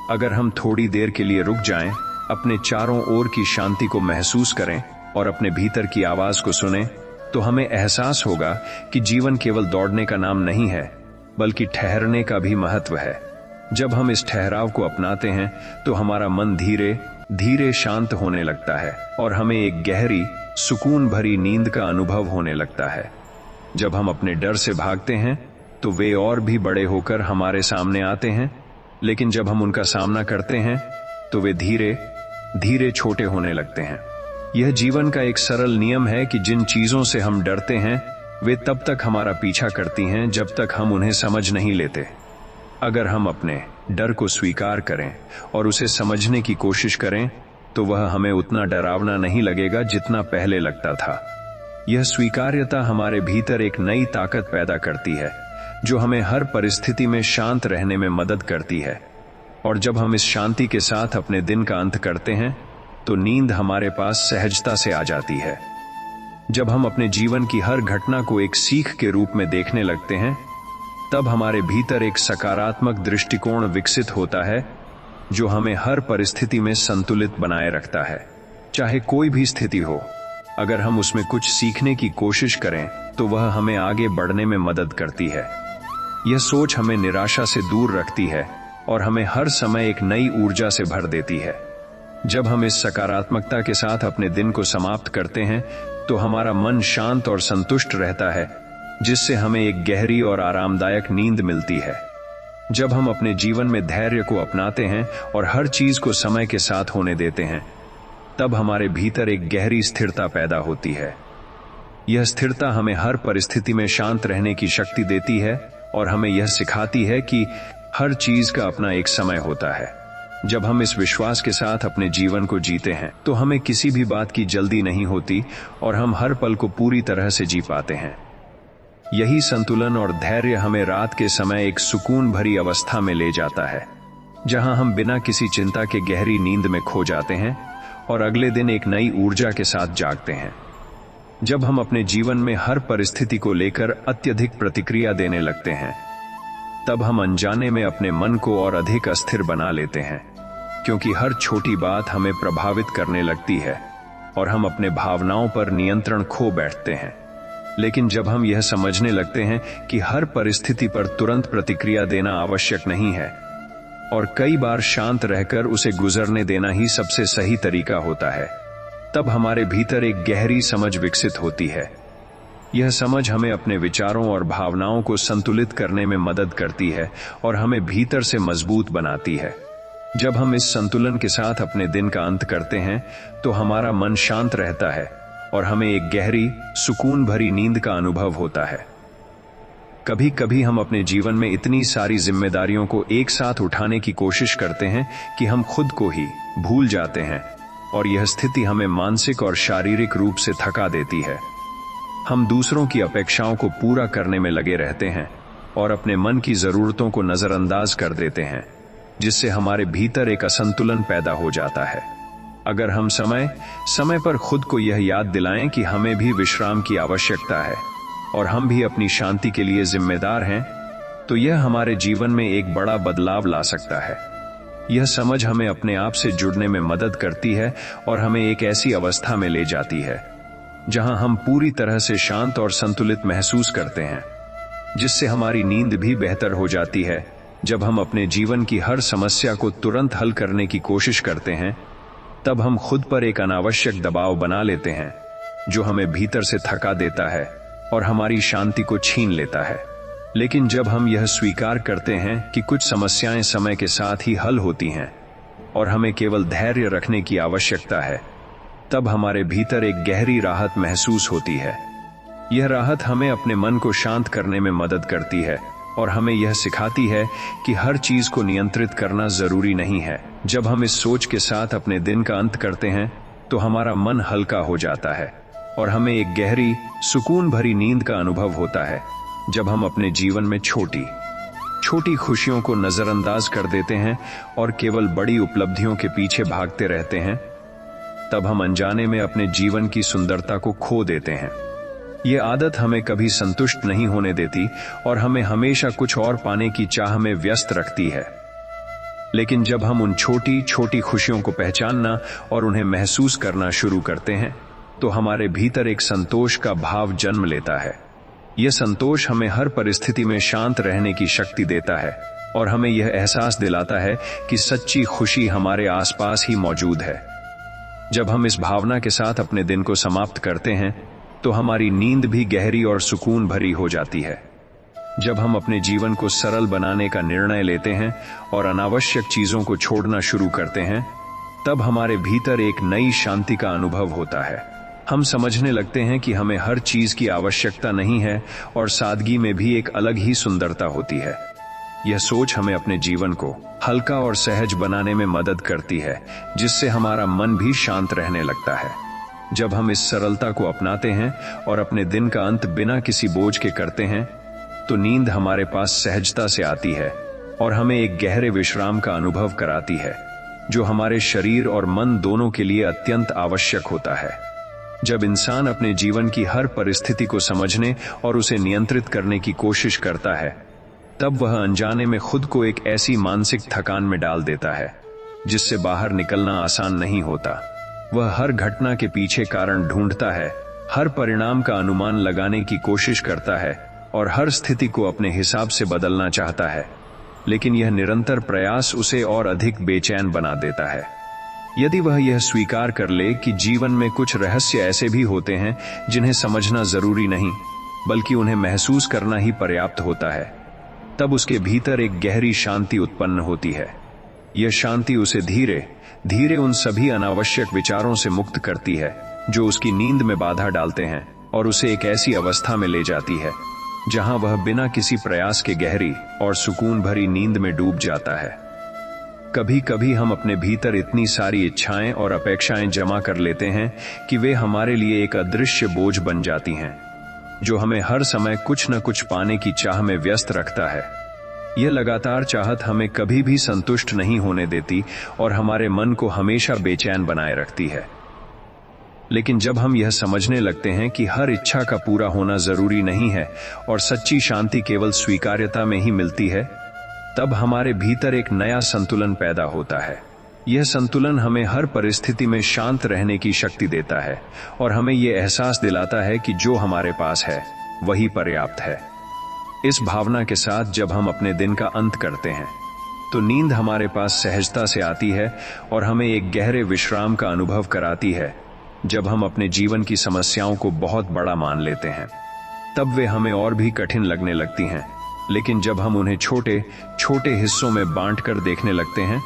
अगर हम थोड़ी देर के लिए रुक जाएं अपने चारों ओर की शांति को महसूस करें और अपने भीतर की आवाज को सुनें, तो हमें एहसास होगा कि जीवन केवल दौड़ने का नाम नहीं है, बल्कि ठहरने का भी महत्व है। जब हम इस ठहराव को अपनाते हैं तो हमारा मन धीरे धीरे शांत होने लगता है और हमें एक गहरी सुकून भरी नींद का अनुभव होने लगता है। जब हम अपने डर से भागते हैं तो वे और भी बड़े होकर हमारे सामने आते हैं, लेकिन जब हम उनका सामना करते हैं तो वे धीरे धीरे छोटे होने लगते हैं। यह जीवन का एक सरल नियम है कि जिन चीजों से हम डरते हैं वे तब तक हमारा पीछा करती हैं जब तक हम उन्हें समझ नहीं लेते। अगर हम अपने डर को स्वीकार करें और उसे समझने की कोशिश करें तो वह हमें उतना डरावना नहीं लगेगा जितना पहले लगता था। यह स्वीकार्यता हमारे भीतर एक नई ताकत पैदा करती है जो हमें हर परिस्थिति में शांत रहने में मदद करती है। और जब हम इस शांति के साथ अपने दिन का अंत करते हैं तो नींद हमारे पास सहजता से आ जाती है। जब हम अपने जीवन की हर घटना को एक सीख के रूप में देखने लगते हैं तब हमारे भीतर एक सकारात्मक दृष्टिकोण विकसित होता है जो हमें हर परिस्थिति में संतुलित बनाए रखता है। चाहे कोई भी स्थिति हो, अगर हम उसमें कुछ सीखने की कोशिश करें तो वह हमें आगे बढ़ने में मदद करती है। यह सोच हमें निराशा से दूर रखती है और हमें हर समय एक नई ऊर्जा से भर देती है। जब हम इस सकारात्मकता के साथ अपने दिन को समाप्त करते हैं तो हमारा मन शांत और संतुष्ट रहता है, जिससे हमें एक गहरी और आरामदायक नींद मिलती है। जब हम अपने जीवन में धैर्य को अपनाते हैं और हर चीज को समय के साथ होने देते हैं, तब हमारे भीतर एक गहरी स्थिरता पैदा होती है। यह स्थिरता हमें हर परिस्थिति में शांत रहने की शक्ति देती है और हमें यह सिखाती है कि हर चीज का अपना एक समय होता है। जब हम इस विश्वास के साथ अपने जीवन को जीते हैं तो हमें किसी भी बात की जल्दी नहीं होती और हम हर पल को पूरी तरह से जी पाते हैं। यही संतुलन और धैर्य हमें रात के समय एक सुकून भरी अवस्था में ले जाता है, जहां हम बिना किसी चिंता के गहरी नींद में खो जाते हैं और अगले दिन एक नई ऊर्जा के साथ जागते हैं। जब हम अपने जीवन में हर परिस्थिति को लेकर अत्यधिक प्रतिक्रिया देने लगते हैं, तब हम अनजाने में अपने मन को और अधिक अस्थिर बना लेते हैं, क्योंकि हर छोटी बात हमें प्रभावित करने लगती है और हम अपने भावनाओं पर नियंत्रण खो बैठते हैं। लेकिन जब हम यह समझने लगते हैं कि हर परिस्थिति पर तुरंत प्रतिक्रिया देना आवश्यक नहीं है और कई बार शांत रहकर उसे गुजरने देना ही सबसे सही तरीका होता है, तब हमारे भीतर एक गहरी समझ विकसित होती है। यह समझ हमें अपने विचारों और भावनाओं को संतुलित करने में मदद करती है और हमें भीतर से मजबूत बनाती है। जब हम इस संतुलन के साथ अपने दिन का अंत करते हैं तो हमारा मन शांत रहता है और हमें एक गहरी सुकून भरी नींद का अनुभव होता है। कभी कभी हम अपने जीवन में इतनी सारी जिम्मेदारियों को एक साथ उठाने की कोशिश करते हैं कि हम खुद को ही भूल जाते हैं और यह स्थिति हमें मानसिक और शारीरिक रूप से थका देती है। हम दूसरों की अपेक्षाओं को पूरा करने में लगे रहते हैं और अपने मन की जरूरतों को नजरअंदाज कर देते हैं, जिससे हमारे भीतर एक असंतुलन पैदा हो जाता है। अगर हम समय समय पर खुद को यह याद दिलाएं कि हमें भी विश्राम की आवश्यकता है और हम भी अपनी शांति के लिए जिम्मेदार हैं, तो यह हमारे जीवन में एक बड़ा बदलाव ला सकता है। यह समझ हमें अपने आप से जुड़ने में मदद करती है और हमें एक ऐसी अवस्था में ले जाती है जहां हम पूरी तरह से शांत और संतुलित महसूस करते हैं, जिससे हमारी नींद भी बेहतर हो जाती है। जब हम अपने जीवन की हर समस्या को तुरंत हल करने की कोशिश करते हैं, तब हम खुद पर एक अनावश्यक दबाव बना लेते हैं जो हमें भीतर से थका देता है और हमारी शांति को छीन लेता है। लेकिन जब हम यह स्वीकार करते हैं कि कुछ समस्याएं समय के साथ ही हल होती हैं और हमें केवल धैर्य रखने की आवश्यकता है, तब हमारे भीतर एक गहरी राहत महसूस होती है। यह राहत हमें अपने मन को शांत करने में मदद करती है और हमें यह सिखाती है कि हर चीज को नियंत्रित करना जरूरी नहीं है। जब हम इस सोच के साथ अपने दिन का अंत करते हैं तो हमारा मन हल्का हो जाता है और हमें एक गहरी सुकून भरी नींद का अनुभव होता है। जब हम अपने जीवन में छोटी छोटी खुशियों को नजरअंदाज कर देते हैं और केवल बड़ी उपलब्धियों के पीछे भागते रहते हैं, तब हम अनजाने में अपने जीवन की सुंदरता को खो देते हैं। ये आदत हमें कभी संतुष्ट नहीं होने देती और हमें हमेशा कुछ और पाने की चाह में व्यस्त रखती है। लेकिन जब हम उन छोटी छोटी खुशियों को पहचानना और उन्हें महसूस करना शुरू करते हैं तो हमारे भीतर एक संतोष का भाव जन्म लेता है। यह संतोष हमें हर परिस्थिति में शांत रहने की शक्ति देता है और हमें यह एहसास दिलाता है कि सच्ची खुशी हमारे आसपास ही मौजूद है। जब हम इस भावना के साथ अपने दिन को समाप्त करते हैं तो हमारी नींद भी गहरी और सुकून भरी हो जाती है। जब हम अपने जीवन को सरल बनाने का निर्णय लेते हैं और अनावश्यक चीजों को छोड़ना शुरू करते हैं, तब हमारे भीतर एक नई शांति का अनुभव होता है। हम समझने लगते हैं कि हमें हर चीज की आवश्यकता नहीं है और सादगी में भी एक अलग ही सुंदरता होती है। यह सोच हमें अपने जीवन को हल्का और सहज बनाने में मदद करती है, जिससे हमारा मन भी शांत रहने लगता है। जब हम इस सरलता को अपनाते हैं और अपने दिन का अंत बिना किसी बोझ के करते हैं तो नींद हमारे पास सहजता से आती है और हमें एक गहरे विश्राम का अनुभव कराती है, जो हमारे शरीर और मन दोनों के लिए अत्यंत आवश्यक होता है। जब इंसान अपने जीवन की हर परिस्थिति को समझने और उसे नियंत्रित करने की कोशिश करता है, तब वह अनजाने में खुद को एक ऐसी मानसिक थकान में डाल देता है जिससे बाहर निकलना आसान नहीं होता। वह हर घटना के पीछे कारण ढूंढता है, हर परिणाम का अनुमान लगाने की कोशिश करता है और हर स्थिति को अपने हिसाब से बदलना चाहता है, लेकिन यह निरंतर प्रयास उसे और अधिक बेचैन बना देता है। यदि वह यह स्वीकार कर ले कि जीवन में कुछ रहस्य ऐसे भी होते हैं जिन्हें समझना जरूरी नहीं, बल्कि उन्हें महसूस करना ही पर्याप्त होता है, तब उसके भीतर एक गहरी शांति उत्पन्न होती है। यह शांति उसे धीरे धीरे उन सभी अनावश्यक विचारों से मुक्त करती है जो उसकी नींद में बाधा डालते हैं और उसे एक ऐसी अवस्था में ले जाती है जहां वह बिना किसी प्रयास के गहरी और सुकून भरी नींद में डूब जाता है। कभी कभी हम अपने भीतर इतनी सारी इच्छाएं और अपेक्षाएं जमा कर लेते हैं कि वे हमारे लिए एक अदृश्य बोझ बन जाती हैं, जो हमें हर समय कुछ न कुछ पाने की चाह में व्यस्त रखता है। यह लगातार चाहत हमें कभी भी संतुष्ट नहीं होने देती और हमारे मन को हमेशा बेचैन बनाए रखती है। लेकिन जब हम यह समझने लगते हैं कि हर इच्छा का पूरा होना जरूरी नहीं है और सच्ची शांति केवल स्वीकार्यता में ही मिलती है, तब हमारे भीतर एक नया संतुलन पैदा होता है। यह संतुलन हमें हर परिस्थिति में शांत रहने की शक्ति देता है और हमें यह एहसास दिलाता है कि जो हमारे पास है वही पर्याप्त है। इस भावना के साथ जब हम अपने दिन का अंत करते हैं तो नींद हमारे पास सहजता से आती है और हमें एक गहरे विश्राम का अनुभव कराती है। जब हम अपने जीवन की समस्याओं को बहुत बड़ा मान लेते हैं, तब वे हमें और भी कठिन लगने लगती हैं, लेकिन जब हम उन्हें छोटे छोटे हिस्सों में बांटकर देखने लगते हैं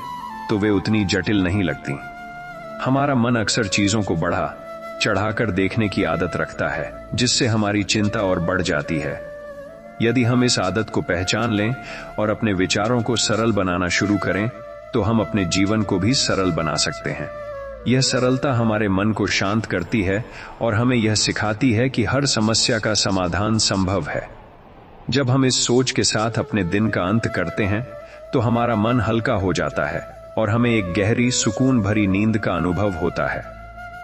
तो वे उतनी जटिल नहीं लगती। हमारा मन अक्सर चीजों को बढ़ा चढ़ाकर देखने की आदत रखता है, जिससे हमारी चिंता और बढ़ जाती है। यदि हम इस आदत को पहचान लें और अपने विचारों को सरल बनाना शुरू करें तो हम अपने जीवन को भी सरल बना सकते हैं। यह सरलता हमारे मन को शांत करती है और हमें यह सिखाती है कि हर समस्या का समाधान संभव है। जब हम इस सोच के साथ अपने दिन का अंत करते हैं तो हमारा मन हल्का हो जाता है और हमें एक गहरी सुकून भरी नींद का अनुभव होता है।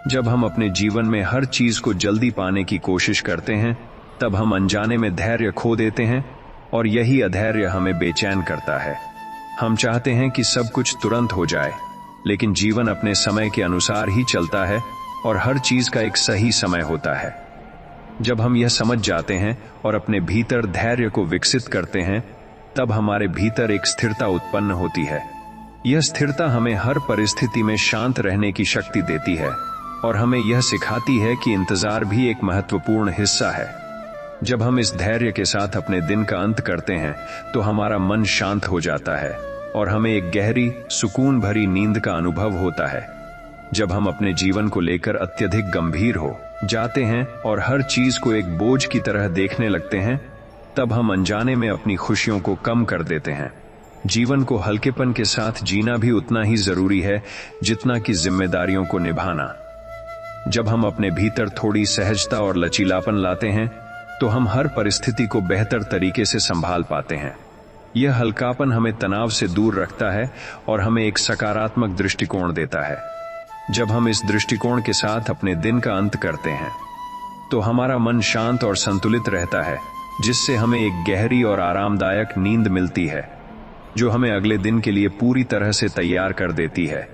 जब हम अपने जीवन में हर चीज को जल्दी पाने की कोशिश करते हैं, तब हम अनजाने में धैर्य खो देते हैं और यही अधैर्य हमें बेचैन करता है। हम चाहते हैं कि सब कुछ तुरंत हो जाए, लेकिन जीवन अपने समय के अनुसार ही चलता है और हर चीज का एक सही समय होता है। जब हम यह समझ जाते हैं और अपने भीतर धैर्य को विकसित करते हैं, तब हमारे भीतर एक स्थिरता उत्पन्न होती है। यह स्थिरता हमें हर परिस्थिति में शांत रहने की शक्ति देती है और हमें यह सिखाती है कि इंतजार भी एक महत्वपूर्ण हिस्सा है। जब हम इस धैर्य के साथ अपने दिन का अंत करते हैं तो हमारा मन शांत हो जाता है और हमें एक गहरी सुकून भरी नींद का अनुभव होता है। जब हम अपने जीवन को लेकर अत्यधिक गंभीर हो जाते हैं और हर चीज को एक बोझ की तरह देखने लगते हैं, तब हम अनजाने में अपनी खुशियों को कम कर देते हैं। जीवन को हल्केपन के साथ जीना भी उतना ही जरूरी है जितना कि जिम्मेदारियों को निभाना। जब हम अपने भीतर थोड़ी सहजता और लचीलापन लाते हैं तो हम हर परिस्थिति को बेहतर तरीके से संभाल पाते हैं। यह हल्कापन हमें तनाव से दूर रखता है और हमें एक सकारात्मक दृष्टिकोण देता है। जब हम इस दृष्टिकोण के साथ अपने दिन का अंत करते हैं तो हमारा मन शांत और संतुलित रहता है, जिससे हमें एक गहरी और आरामदायक नींद मिलती है। जो हमें अगले दिन के लिए पूरी तरह से तैयार कर देती है।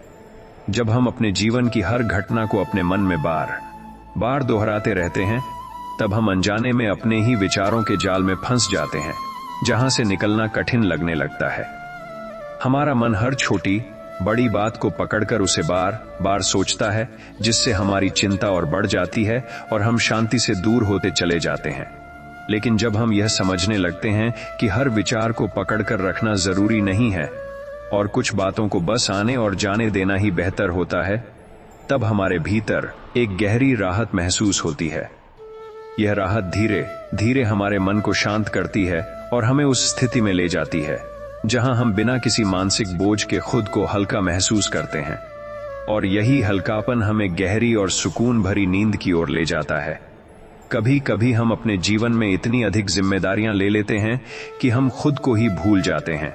जब हम अपने जीवन की हर घटना को अपने मन में बार बार दोहराते रहते हैं, तब हम अनजाने में अपने ही विचारों के जाल में फंस जाते हैं, जहां से निकलना कठिन लगने लगता है। हमारा मन हर छोटी बड़ी बात को पकड़कर उसे बार बार सोचता है, जिससे हमारी चिंता और बढ़ जाती है और हम शांति से दूर होते चले जाते हैं। लेकिन जब हम यह समझने लगते हैं कि हर विचार को पकड़कर रखना जरूरी नहीं है और कुछ बातों को बस आने और जाने देना ही बेहतर होता है, तब हमारे भीतर एक गहरी राहत महसूस होती है। यह राहत धीरे धीरे हमारे मन को शांत करती है और हमें उस स्थिति में ले जाती है जहां हम बिना किसी मानसिक बोझ के खुद को हल्का महसूस करते हैं, और यही हल्कापन हमें गहरी और सुकून भरी नींद की ओर ले जाता है। कभी कभी हम अपने जीवन में इतनी अधिक जिम्मेदारियां ले लेते हैं कि हम खुद को ही भूल जाते हैं,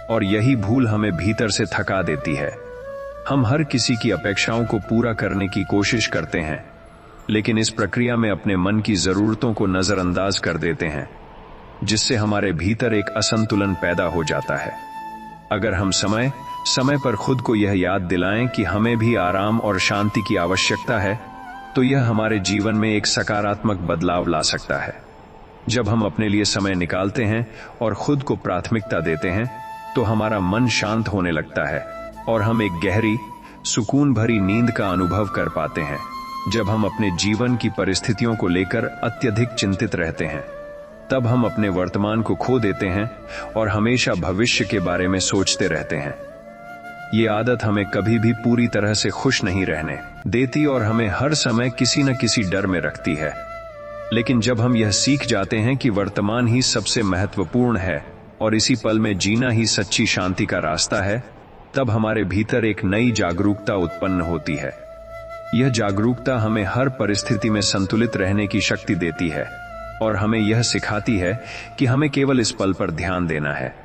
और यही भूल हमें भीतर से थका देती है। हम हर किसी की अपेक्षाओं को पूरा करने की कोशिश करते हैं, लेकिन इस प्रक्रिया में अपने मन की जरूरतों को नजरअंदाज कर देते हैं, जिससे हमारे भीतर एक असंतुलन पैदा हो जाता है। अगर हम समय समय पर खुद को यह याद दिलाएं कि हमें भी आराम और शांति की आवश्यकता है, तो यह हमारे जीवन में एक सकारात्मक बदलाव ला सकता है। जब हम अपने लिए समय निकालते हैं और खुद को प्राथमिकता देते हैं, तो हमारा मन शांत होने लगता है और हम एक गहरी सुकून भरी नींद का अनुभव कर पाते हैं। जब हम अपने जीवन की परिस्थितियों को लेकर अत्यधिक चिंतित रहते हैं, तब हम अपने वर्तमान को खो देते हैं और हमेशा भविष्य के बारे में सोचते रहते हैं। ये आदत हमें कभी भी पूरी तरह से खुश नहीं रहने देती और हमें हर समय किसी न किसी डर में रखती है। लेकिन जब हम यह सीख जाते हैं कि वर्तमान ही सबसे महत्वपूर्ण है और इसी पल में जीना ही सच्ची शांति का रास्ता है, तब हमारे भीतर एक नई जागरूकता उत्पन्न होती है। यह जागरूकता हमें हर परिस्थिति में संतुलित रहने की शक्ति देती है और हमें यह सिखाती है कि हमें केवल इस पल पर ध्यान देना है।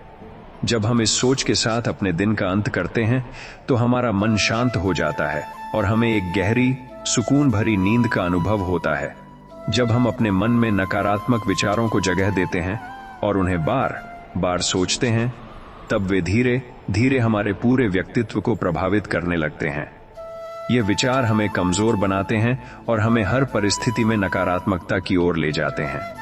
जब हम इस सोच के साथ अपने दिन का अंत करते हैं, तो हमारा मन शांत हो जाता है और हमें एक गहरी सुकून भरी नींद का अनुभव होता है। जब हम अपने मन में नकारात्मक विचारों को जगह देते हैं और उन्हें बार बार सोचते हैं, तब वे धीरे धीरे हमारे पूरे व्यक्तित्व को प्रभावित करने लगते हैं। ये विचार हमें कमजोर बनाते हैं और हमें हर परिस्थिति में नकारात्मकता की ओर ले जाते हैं।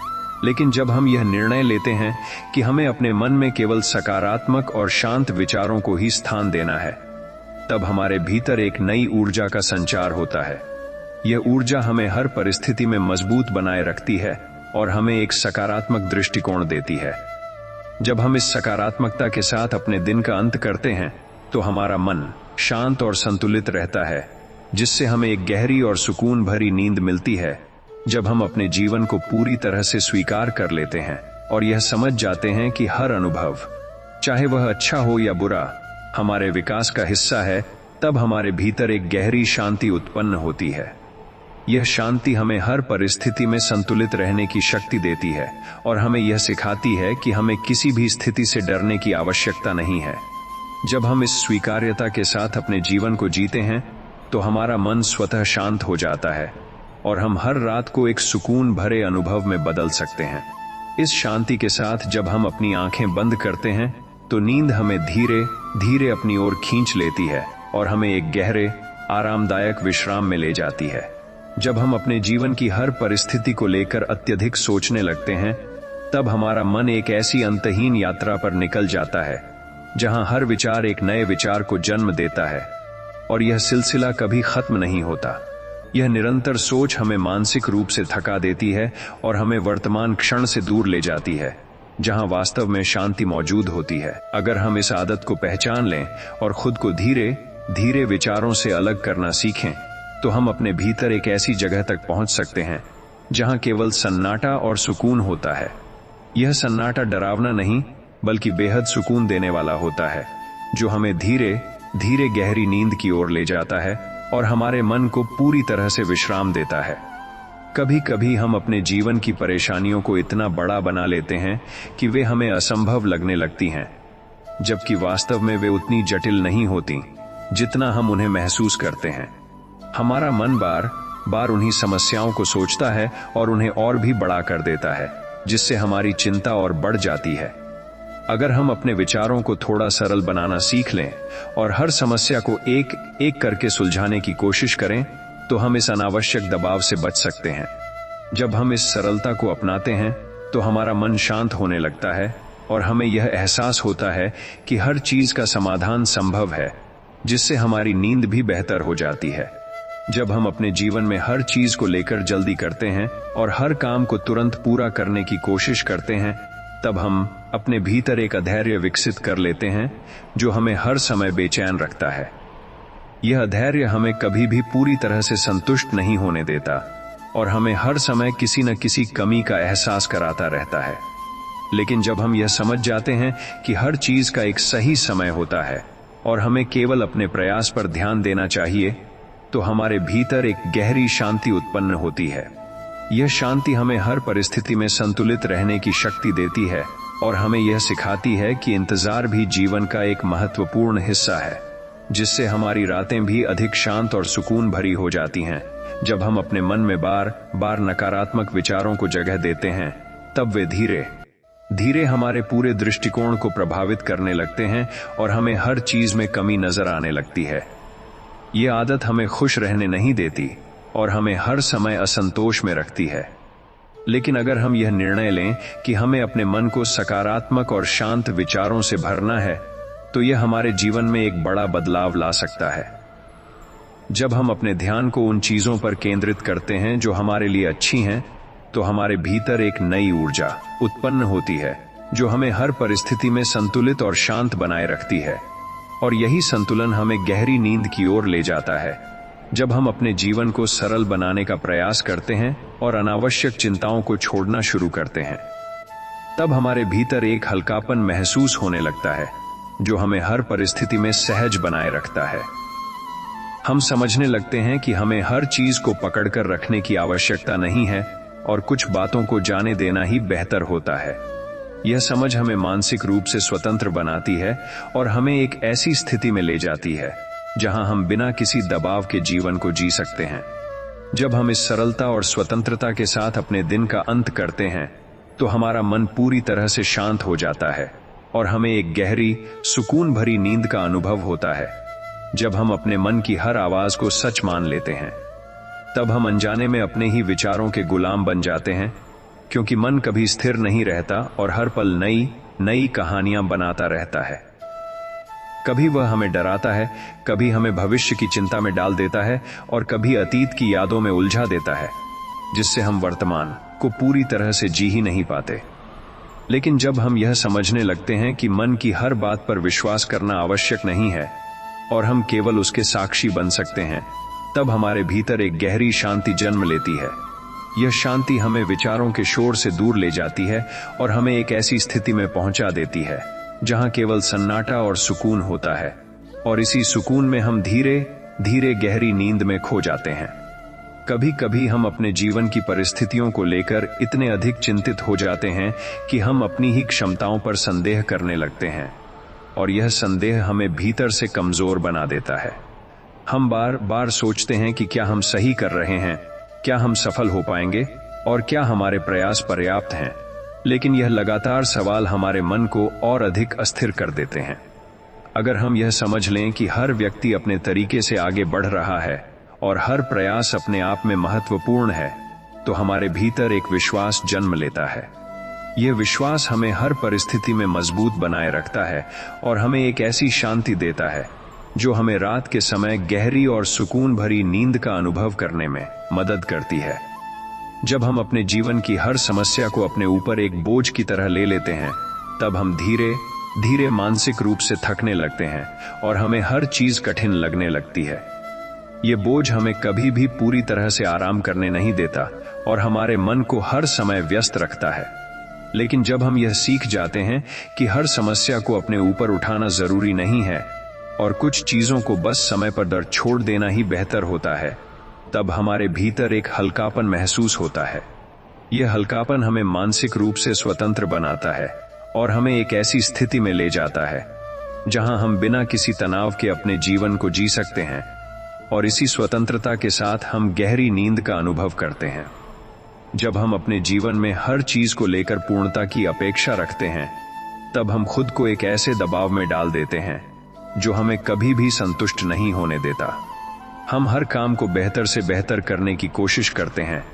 लेकिन जब हम यह निर्णय लेते हैं कि हमें अपने मन में केवल सकारात्मक और शांत विचारों को ही स्थान देना है, तब हमारे भीतर एक नई ऊर्जा का संचार होता है। यह ऊर्जा हमें हर परिस्थिति में मजबूत बनाए रखती है और हमें एक सकारात्मक दृष्टिकोण देती है। जब हम इस सकारात्मकता के साथ अपने दिन का अंत करते हैं, तो हमारा मन शांत और संतुलित रहता है, जिससे हमें एक गहरी और सुकून भरी नींद मिलती है। जब हम अपने जीवन को पूरी तरह से स्वीकार कर लेते हैं और यह समझ जाते हैं कि हर अनुभव, चाहे वह अच्छा हो या बुरा, हमारे विकास का हिस्सा है, तब हमारे भीतर एक गहरी शांति उत्पन्न होती है। यह शांति हमें हर परिस्थिति में संतुलित रहने की शक्ति देती है और हमें यह सिखाती है कि हमें किसी भी स्थिति से डरने की आवश्यकता नहीं है। जब हम इस स्वीकार्यता के साथ अपने जीवन को जीते हैं, तो हमारा मन स्वतः शांत हो जाता है और हम हर रात को एक सुकून भरे अनुभव में बदल सकते हैं। इस शांति के साथ जब हम अपनी आंखें बंद करते हैं, तो नींद हमें धीरे धीरे अपनी ओर खींच लेती है और हमें एक गहरे आरामदायक विश्राम में ले जाती है। जब हम अपने जीवन की हर परिस्थिति को लेकर अत्यधिक सोचने लगते हैं, तब हमारा मन एक ऐसी अंतहीन यात्रा पर निकल जाता है, जहां हर विचार एक नए विचार को जन्म देता है और यह सिलसिला कभी खत्म नहीं होता। यह निरंतर सोच हमें मानसिक रूप से थका देती है और हमें वर्तमान क्षण से दूर ले जाती है, जहां वास्तव में शांति मौजूद होती है। अगर हम इस आदत को पहचान लें और खुद को धीरे धीरे विचारों से अलग करना सीखें, तो हम अपने भीतर एक ऐसी जगह तक पहुंच सकते हैं जहां केवल सन्नाटा और सुकून होता है। यह सन्नाटा डरावना नहीं, बल्कि बेहद सुकून देने वाला होता है, जो हमें धीरे धीरे गहरी नींद की ओर ले जाता है और हमारे मन को पूरी तरह से विश्राम देता है। कभी कभी हम अपने जीवन की परेशानियों को इतना बड़ा बना लेते हैं कि वे हमें असंभव लगने लगती हैं, जबकि वास्तव में वे उतनी जटिल नहीं होती जितना हम उन्हें महसूस करते हैं। हमारा मन बार बार उन्हीं समस्याओं को सोचता है और उन्हें और भी बड़ा कर देता है, जिससे हमारी चिंता और बढ़ जाती है। अगर हम अपने विचारों को थोड़ा सरल बनाना सीख लें और हर समस्या को एक एक करके सुलझाने की कोशिश करें, तो हम इस अनावश्यक दबाव से बच सकते हैं। जब हम इस सरलता को अपनाते हैं तो हमारा मन शांत होने लगता है और हमें यह एहसास होता है कि हर चीज का समाधान संभव है, जिससे हमारी नींद भी बेहतर हो जाती है। जब हम अपने जीवन में हर चीज को लेकर जल्दी करते हैं और हर काम को तुरंत पूरा करने की कोशिश करते हैं, तब हम अपने भीतर एक अधैर्य विकसित कर लेते हैं जो हमें हर समय बेचैन रखता है। यह अधैर्य हमें कभी भी पूरी तरह से संतुष्ट नहीं होने देता और हमें हर समय किसी न किसी कमी का एहसास कराता रहता है। लेकिन जब हम यह समझ जाते हैं कि हर चीज का एक सही समय होता है और हमें केवल अपने प्रयास पर ध्यान देना चाहिए, तो हमारे भीतर एक गहरी शांति उत्पन्न होती है। यह शांति हमें हर परिस्थिति में संतुलित रहने की शक्ति देती है और हमें यह सिखाती है कि इंतजार भी जीवन का एक महत्वपूर्ण हिस्सा है, जिससे हमारी रातें भी अधिक शांत और सुकून भरी हो जाती हैं। जब हम अपने मन में बार बार नकारात्मक विचारों को जगह देते हैं, तब वे धीरे धीरे हमारे पूरे दृष्टिकोण को प्रभावित करने लगते हैं और हमें हर चीज में कमी नजर आने लगती है। ये आदत हमें खुश रहने नहीं देती और हमें हर समय असंतोष में रखती है। लेकिन अगर हम यह निर्णय लें कि हमें अपने मन को सकारात्मक और शांत विचारों से भरना है, तो यह हमारे जीवन में एक बड़ा बदलाव ला सकता है। जब हम अपने ध्यान को उन चीजों पर केंद्रित करते हैं जो हमारे लिए अच्छी हैं, तो हमारे भीतर एक नई ऊर्जा उत्पन्न होती है जो हमें हर परिस्थिति में संतुलित और शांत बनाए रखती है। और यही संतुलन हमें गहरी नींद की ओर ले जाता है। जब हम अपने जीवन को सरल बनाने का प्रयास करते हैं और अनावश्यक चिंताओं को छोड़ना शुरू करते हैं, तब हमारे भीतर एक हल्कापन महसूस होने लगता है जो हमें हर परिस्थिति में सहज बनाए रखता है। हम समझने लगते हैं कि हमें हर चीज को पकड़कर रखने की आवश्यकता नहीं है और कुछ बातों को जाने देना ही बेहतर होता है। यह समझ हमें मानसिक रूप से स्वतंत्र बनाती है और हमें एक ऐसी स्थिति में ले जाती है जहां हम बिना किसी दबाव के जीवन को जी सकते हैं। जब हम इस सरलता और स्वतंत्रता के साथ अपने दिन का अंत करते हैं, तो हमारा मन पूरी तरह से शांत हो जाता है और हमें एक गहरी, सुकून भरी नींद का अनुभव होता है। जब हम अपने मन की हर आवाज को सच मान लेते हैं, तब हम अनजाने में अपने ही विचारों के गुलाम बन जाते हैं, क्योंकि मन कभी स्थिर नहीं रहता और हर पल नई नई कहानियां बनाता रहता है। कभी वह हमें डराता है, कभी हमें भविष्य की चिंता में डाल देता है और कभी अतीत की यादों में उलझा देता है, जिससे हम वर्तमान को पूरी तरह से जी ही नहीं पाते। लेकिन जब हम यह समझने लगते हैं कि मन की हर बात पर विश्वास करना आवश्यक नहीं है और हम केवल उसके साक्षी बन सकते हैं, तब हमारे भीतर एक गहरी शांति जन्म लेती है। यह शांति हमें विचारों के शोर से दूर ले जाती है और हमें एक ऐसी स्थिति में पहुंचा देती है जहां केवल सन्नाटा और सुकून होता है, और इसी सुकून में हम धीरे धीरे गहरी नींद में खो जाते हैं। कभी कभी हम अपने जीवन की परिस्थितियों को लेकर इतने अधिक चिंतित हो जाते हैं कि हम अपनी ही क्षमताओं पर संदेह करने लगते हैं, और यह संदेह हमें भीतर से कमजोर बना देता है। हम बार बार सोचते हैं कि क्या हम सही कर रहे हैं, क्या हम सफल हो पाएंगे और क्या हमारे प्रयास पर्याप्त हैं। लेकिन यह लगातार सवाल हमारे मन को और अधिक अस्थिर कर देते हैं। अगर हम यह समझ लें कि हर व्यक्ति अपने तरीके से आगे बढ़ रहा है और हर प्रयास अपने आप में महत्वपूर्ण है, तो हमारे भीतर एक विश्वास जन्म लेता है। यह विश्वास हमें हर परिस्थिति में मजबूत बनाए रखता है और हमें एक ऐसी शांति देता है जो हमें रात के समय गहरी और सुकून भरी नींद का अनुभव करने में मदद करती है। जब हम अपने जीवन की हर समस्या को अपने ऊपर एक बोझ की तरह ले लेते हैं, तब हम धीरे धीरे मानसिक रूप से थकने लगते हैं और हमें हर चीज कठिन लगने लगती है। ये बोझ हमें कभी भी पूरी तरह से आराम करने नहीं देता और हमारे मन को हर समय व्यस्त रखता है। लेकिन जब हम यह सीख जाते हैं कि हर समस्या को अपने ऊपर उठाना जरूरी नहीं है और कुछ चीजों को बस समय पर दर छोड़ देना ही बेहतर होता है, तब हमारे भीतर एक हल्कापन महसूस होता है। यह हल्कापन हमें मानसिक रूप से स्वतंत्र बनाता है और हमें एक ऐसी स्थिति में ले जाता है जहां हम बिना किसी तनाव के अपने जीवन को जी सकते हैं, और इसी स्वतंत्रता के साथ हम गहरी नींद का अनुभव करते हैं। जब हम अपने जीवन में हर चीज को लेकर पूर्णता की अपेक्षा रखते हैं, तब हम खुद को एक ऐसे दबाव में डाल देते हैं जो हमें कभी भी संतुष्ट नहीं होने देता। हम हर काम को बेहतर से बेहतर करने की कोशिश करते हैं,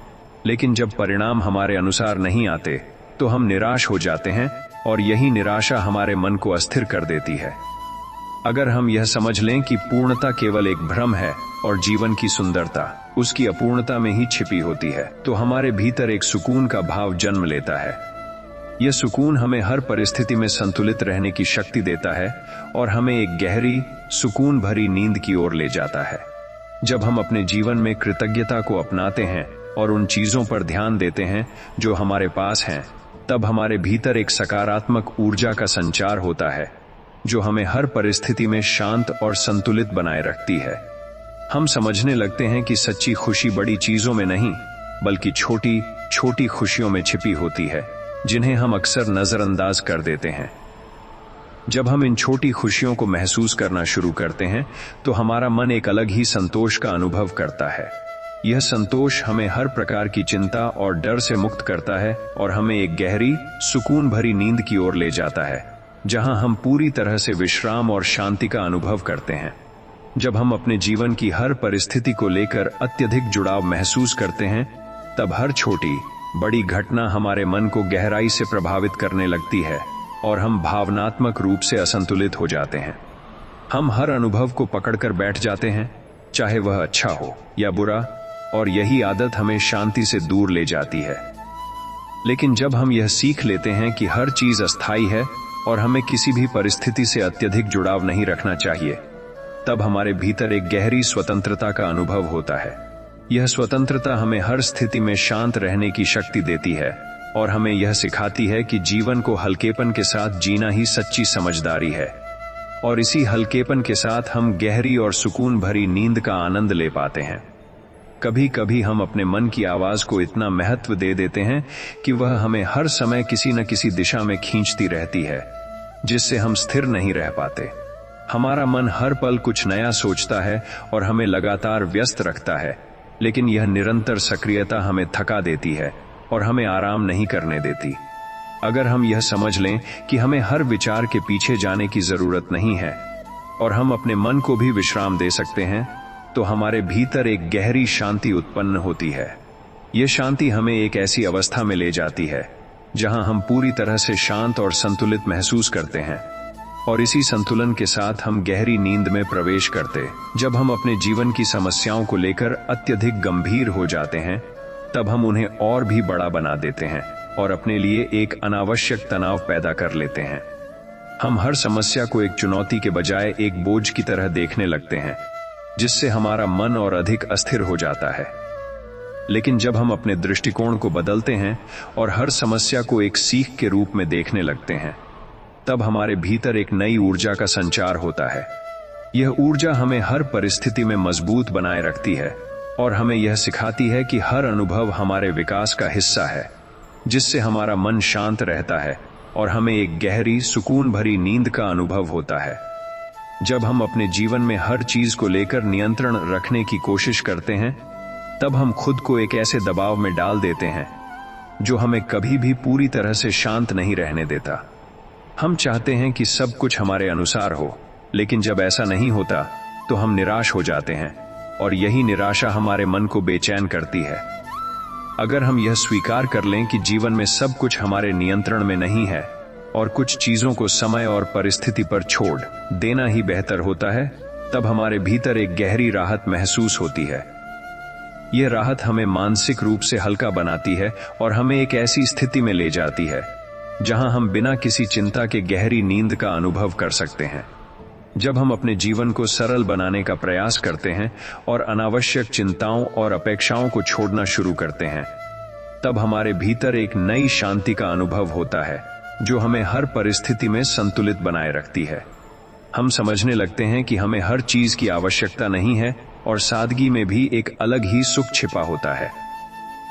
लेकिन जब परिणाम हमारे अनुसार नहीं आते तो हम निराश हो जाते हैं और यही निराशा हमारे मन को अस्थिर कर देती है। अगर हम यह समझ लें कि पूर्णता केवल एक भ्रम है और जीवन की सुंदरता उसकी अपूर्णता में ही छिपी होती है, तो हमारे भीतर एक सुकून का भाव जन्म लेता है। यह सुकून हमें हर परिस्थिति में संतुलित रहने की शक्ति देता है और हमें एक गहरी, सुकून भरी नींद की ओर ले जाता है। जब हम अपने जीवन में कृतज्ञता को अपनाते हैं और उन चीजों पर ध्यान देते हैं जो हमारे पास हैं, तब हमारे भीतर एक सकारात्मक ऊर्जा का संचार होता है जो हमें हर परिस्थिति में शांत और संतुलित बनाए रखती है। हम समझने लगते हैं कि सच्ची खुशी बड़ी चीजों में नहीं, बल्कि छोटी छोटी खुशियों में छिपी होती है, जिन्हें हम अक्सर नजरअंदाज कर देते हैं। जब हम इन छोटी खुशियों को महसूस करना शुरू करते हैं, तो हमारा मन एक अलग ही संतोष का अनुभव करता है। यह संतोष हमें हर प्रकार की चिंता और डर से मुक्त करता है और हमें एक गहरी, सुकून भरी नींद की ओर ले जाता है, जहां हम पूरी तरह से विश्राम और शांति का अनुभव करते हैं। जब हम अपने जीवन की हर परिस्थिति को लेकर अत्यधिक जुड़ाव महसूस करते हैं, तब हर छोटी बड़ी घटना हमारे मन को गहराई से प्रभावित करने लगती है और हम भावनात्मक रूप से असंतुलित हो जाते हैं। हम हर अनुभव को पकड़कर बैठ जाते हैं, चाहे वह अच्छा हो या बुरा, और यही आदत हमें शांति से दूर ले जाती है। लेकिन जब हम यह सीख लेते हैं कि हर चीज अस्थायी है और हमें किसी भी परिस्थिति से अत्यधिक जुड़ाव नहीं रखना चाहिए, तब हमारे भीतर एक गहरी स्वतंत्रता का अनुभव होता है। यह स्वतंत्रता हमें हर स्थिति में शांत रहने की शक्ति देती है और हमें यह सिखाती है कि जीवन को हल्केपन के साथ जीना ही सच्ची समझदारी है। और इसी हल्केपन के साथ हम गहरी और सुकून भरी नींद का आनंद ले पाते हैं। कभी कभी हम अपने मन की आवाज को इतना महत्व दे देते हैं कि वह हमें हर समय किसी न किसी दिशा में खींचती रहती है, जिससे हम स्थिर नहीं रह पाते। हमारा मन हर पल कुछ नया सोचता है और हमें लगातार व्यस्त रखता है, लेकिन यह निरंतर सक्रियता हमें थका देती है और हमें आराम नहीं करने देती। अगर हम यह समझ लें कि हमें हर विचार के पीछे जाने की जरूरत नहीं है और हम अपने मन को भी विश्राम दे सकते हैं, तो हमारे भीतर एक गहरी शांति उत्पन्न होती है। यह शांति हमें एक ऐसी अवस्था में ले जाती है जहां हम पूरी तरह से शांत और संतुलित महसूस करते हैं, और इसी संतुलन के साथ हम गहरी नींद में प्रवेश करते। जब हम अपने जीवन की समस्याओं को लेकर अत्यधिक गंभीर हो जाते हैं, तब हम उन्हें और भी बड़ा बना देते हैं और अपने लिए एक अनावश्यक तनाव पैदा कर लेते हैं। हम हर समस्या को एक चुनौती के बजाय एक बोझ की तरह देखने लगते हैं, जिससे हमारा मन और अधिक अस्थिर हो जाता है। लेकिन जब हम अपने दृष्टिकोण को बदलते हैं और हर समस्या को एक सीख के रूप में देखने लगते हैं, तब हमारे भीतर एक नई ऊर्जा का संचार होता है। यह ऊर्जा हमें हर परिस्थिति में मजबूत बनाए रखती है और हमें यह सिखाती है कि हर अनुभव हमारे विकास का हिस्सा है, जिससे हमारा मन शांत रहता है और हमें एक गहरी, सुकून भरी नींद का अनुभव होता है। जब हम अपने जीवन में हर चीज को लेकर नियंत्रण रखने की कोशिश करते हैं, तब हम खुद को एक ऐसे दबाव में डाल देते हैं जो हमें कभी भी पूरी तरह से शांत नहीं रहने देता। हम चाहते हैं कि सब कुछ हमारे अनुसार हो, लेकिन जब ऐसा नहीं होता तो हम निराश हो जाते हैं और यही निराशा हमारे मन को बेचैन करती है। अगर हम यह स्वीकार कर लें कि जीवन में सब कुछ हमारे नियंत्रण में नहीं है और कुछ चीजों को समय और परिस्थिति पर छोड़ देना ही बेहतर होता है, तब हमारे भीतर एक गहरी राहत महसूस होती है। यह राहत हमें मानसिक रूप से हल्का बनाती है और हमें एक ऐसी स्थिति में ले जाती है जहां हम बिना किसी चिंता के गहरी नींद का अनुभव कर सकते हैं। जब हम अपने जीवन को सरल बनाने का प्रयास करते हैं और अनावश्यक चिंताओं और अपेक्षाओं को छोड़ना शुरू करते हैं, तब हमारे भीतर एक नई शांति का अनुभव होता है जो हमें हर परिस्थिति में संतुलित बनाए रखती है। हम समझने लगते हैं कि हमें हर चीज की आवश्यकता नहीं है और सादगी में भी एक अलग ही सुख छिपा होता है।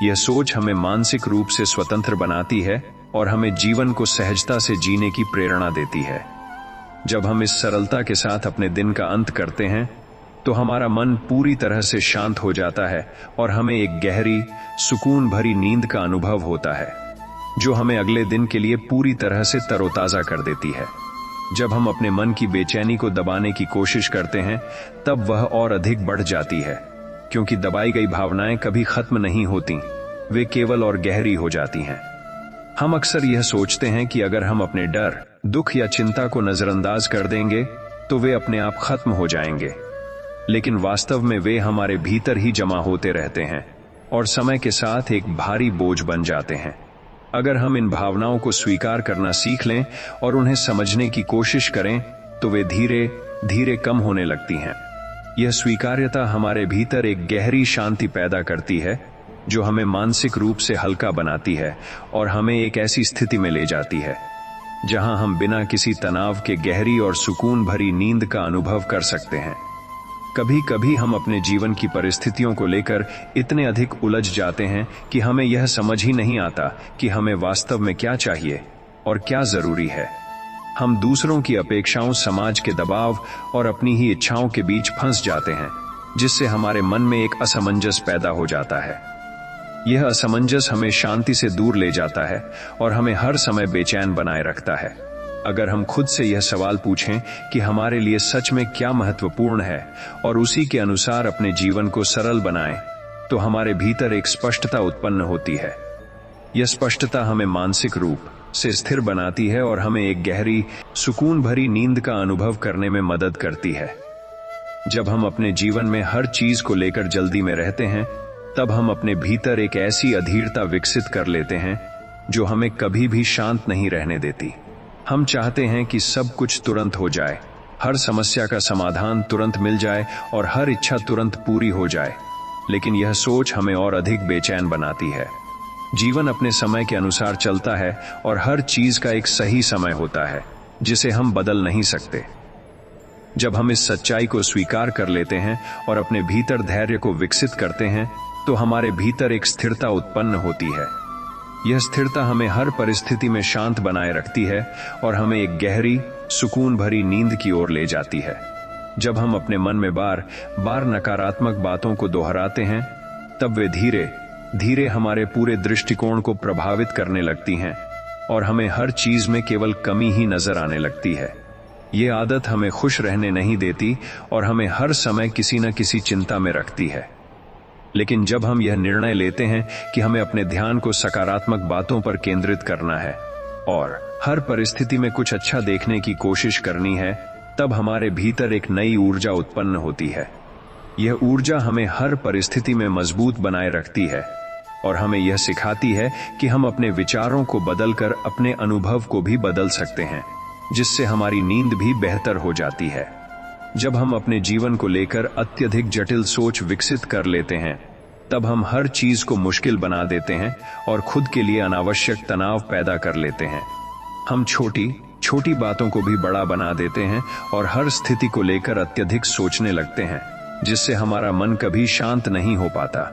यह सोच हमें मानसिक रूप से स्वतंत्र बनाती है और हमें जीवन को सहजता से जीने की प्रेरणा देती है। जब हम इस सरलता के साथ अपने दिन का अंत करते हैं, तो हमारा मन पूरी तरह से शांत हो जाता है और हमें एक गहरी, सुकून भरी नींद का अनुभव होता है। जो हमें अगले दिन के लिए पूरी तरह से तरोताजा कर देती है। जब हम अपने मन की बेचैनी को दबाने की कोशिश करते हैं, तब वह और अधिक बढ़ जाती है, क्योंकि दबाई गई भावनाएं कभी खत्म नहीं होती, वे केवल और गहरी हो जाती हैं। हम अक्सर यह सोचते हैं कि अगर हम अपने डर, दुख या चिंता को नजरअंदाज कर देंगे तो वे अपने आप खत्म हो जाएंगे, लेकिन वास्तव में वे हमारे भीतर ही जमा होते रहते हैं और समय के साथ एक भारी बोझ बन जाते हैं। अगर हम इन भावनाओं को स्वीकार करना सीख लें और उन्हें समझने की कोशिश करें, तो वे धीरे धीरे कम होने लगती हैं। यह स्वीकार्यता हमारे भीतर एक गहरी शांति पैदा करती है, जो हमें मानसिक रूप से हल्का बनाती है और हमें एक ऐसी स्थिति में ले जाती है जहां हम बिना किसी तनाव के गहरी और सुकून भरी नींद का अनुभव कर सकते हैं। कभी कभी हम अपने जीवन की परिस्थितियों को लेकर इतने अधिक उलझ जाते हैं कि हमें यह समझ ही नहीं आता कि हमें वास्तव में क्या चाहिए और क्या जरूरी है। हम दूसरों की अपेक्षाओं, समाज के दबाव और अपनी ही इच्छाओं के बीच फंस जाते हैं, जिससे हमारे मन में एक असमंजस पैदा हो जाता है। यह असमंजस हमें शांति से दूर ले जाता है और हमें हर समय बेचैन बनाए रखता है। अगर हम खुद से यह सवाल पूछें कि हमारे लिए सच में क्या महत्वपूर्ण है और उसी के अनुसार अपने जीवन को सरल बनाएं, तो हमारे भीतर एक स्पष्टता उत्पन्न होती है। यह स्पष्टता हमें मानसिक रूप से स्थिर बनाती है और हमें एक गहरी, सुकून भरी नींद का अनुभव करने में मदद करती है। जब हम अपने जीवन में हर चीज को लेकर जल्दी में रहते हैं, तब हम अपने भीतर एक ऐसी अधीरता विकसित कर लेते हैं जो हमें कभी भी शांत नहीं रहने देती। हम चाहते हैं कि सब कुछ तुरंत हो जाए, हर समस्या का समाधान तुरंत मिल जाए और हर इच्छा तुरंत पूरी हो जाए, लेकिन यह सोच हमें और अधिक बेचैन बनाती है। जीवन अपने समय के अनुसार चलता है और हर चीज का एक सही समय होता है, जिसे हम बदल नहीं सकते। जब हम इस सच्चाई को स्वीकार कर लेते हैं और अपने भीतर धैर्य को विकसित करते हैं, तो हमारे भीतर एक स्थिरता उत्पन्न होती है। यह स्थिरता हमें हर परिस्थिति में शांत बनाए रखती है और हमें एक गहरी, सुकून भरी नींद की ओर ले जाती है। जब हम अपने मन में बार बार नकारात्मक बातों को दोहराते हैं, तब वे धीरे धीरे हमारे पूरे दृष्टिकोण को प्रभावित करने लगती हैं और हमें हर चीज में केवल कमी ही नजर आने लगती है। ये आदत हमें खुश रहने नहीं देती और हमें हर समय किसी न किसी चिंता में रखती है। लेकिन जब हम यह निर्णय लेते हैं कि हमें अपने ध्यान को सकारात्मक बातों पर केंद्रित करना है और हर परिस्थिति में कुछ अच्छा देखने की कोशिश करनी है, तब हमारे भीतर एक नई ऊर्जा उत्पन्न होती है। यह ऊर्जा हमें हर परिस्थिति में मजबूत बनाए रखती है और हमें यह सिखाती है कि हम अपने विचारों को बदलकर अपने अनुभव को भी बदल सकते हैं, जिससे हमारी नींद भी बेहतर हो जाती है। जब हम अपने जीवन को लेकर अत्यधिक जटिल सोच विकसित कर लेते हैं, तब हम हर चीज को मुश्किल बना देते हैं और खुद के लिए अनावश्यक तनाव पैदा कर लेते हैं। हम छोटी छोटी बातों को भी बड़ा बना देते हैं और हर स्थिति को लेकर अत्यधिक सोचने लगते हैं, जिससे हमारा मन कभी शांत नहीं हो पाता।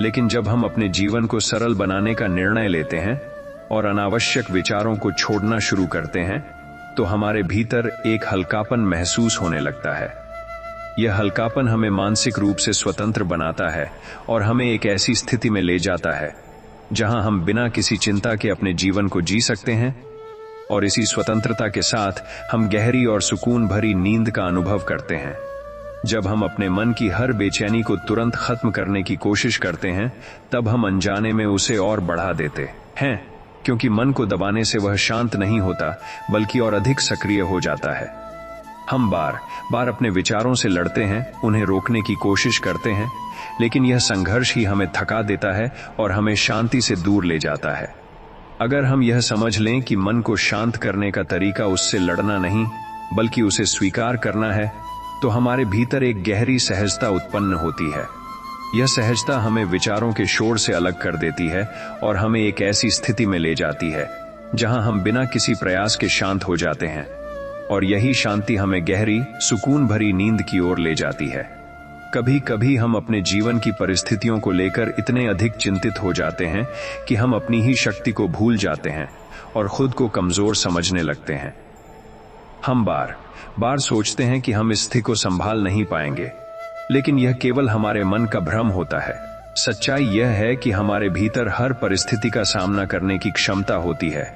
लेकिन जब हम अपने जीवन को सरल बनाने का निर्णय लेते हैं और अनावश्यक विचारों को छोड़ना शुरू करते हैं, तो हमारे भीतर एक हल्कापन महसूस होने लगता है। यह हल्कापन हमें मानसिक रूप से स्वतंत्र बनाता है और हमें एक ऐसी स्थिति में ले जाता है जहां हम बिना किसी चिंता के अपने जीवन को जी सकते हैं और इसी स्वतंत्रता के साथ हम गहरी और सुकून भरी नींद का अनुभव करते हैं। जब हम अपने मन की हर बेचैनी को तुरंत खत्म करने की कोशिश करते हैं, तब हम अनजाने में उसे और बढ़ा देते हैं, क्योंकि मन को दबाने से वह शांत नहीं होता, बल्कि और अधिक सक्रिय हो जाता है। हम बार बार अपने विचारों से लड़ते हैं, उन्हें रोकने की कोशिश करते हैं, लेकिन यह संघर्ष ही हमें थका देता है और हमें शांति से दूर ले जाता है। अगर हम यह समझ लें कि मन को शांत करने का तरीका उससे लड़ना नहीं, बल्कि उसे स्वीकार करना है, तो हमारे भीतर एक गहरी सहजता उत्पन्न होती है। यह सहजता हमें विचारों के शोर से अलग कर देती है और हमें एक ऐसी स्थिति में ले जाती है जहां हम बिना किसी प्रयास के शांत हो जाते हैं, और यही शांति हमें गहरी, सुकून भरी नींद की ओर ले जाती है। कभी कभी हम अपने जीवन की परिस्थितियों को लेकर इतने अधिक चिंतित हो जाते हैं कि हम अपनी ही शक्ति को भूल जाते हैं और खुद को कमजोर समझने लगते हैं। हम बार बार सोचते हैं कि हम इस स्थिति को संभाल नहीं पाएंगे, लेकिन यह केवल हमारे मन का भ्रम होता है। सच्चाई यह है कि हमारे भीतर हर परिस्थिति का सामना करने की क्षमता होती है,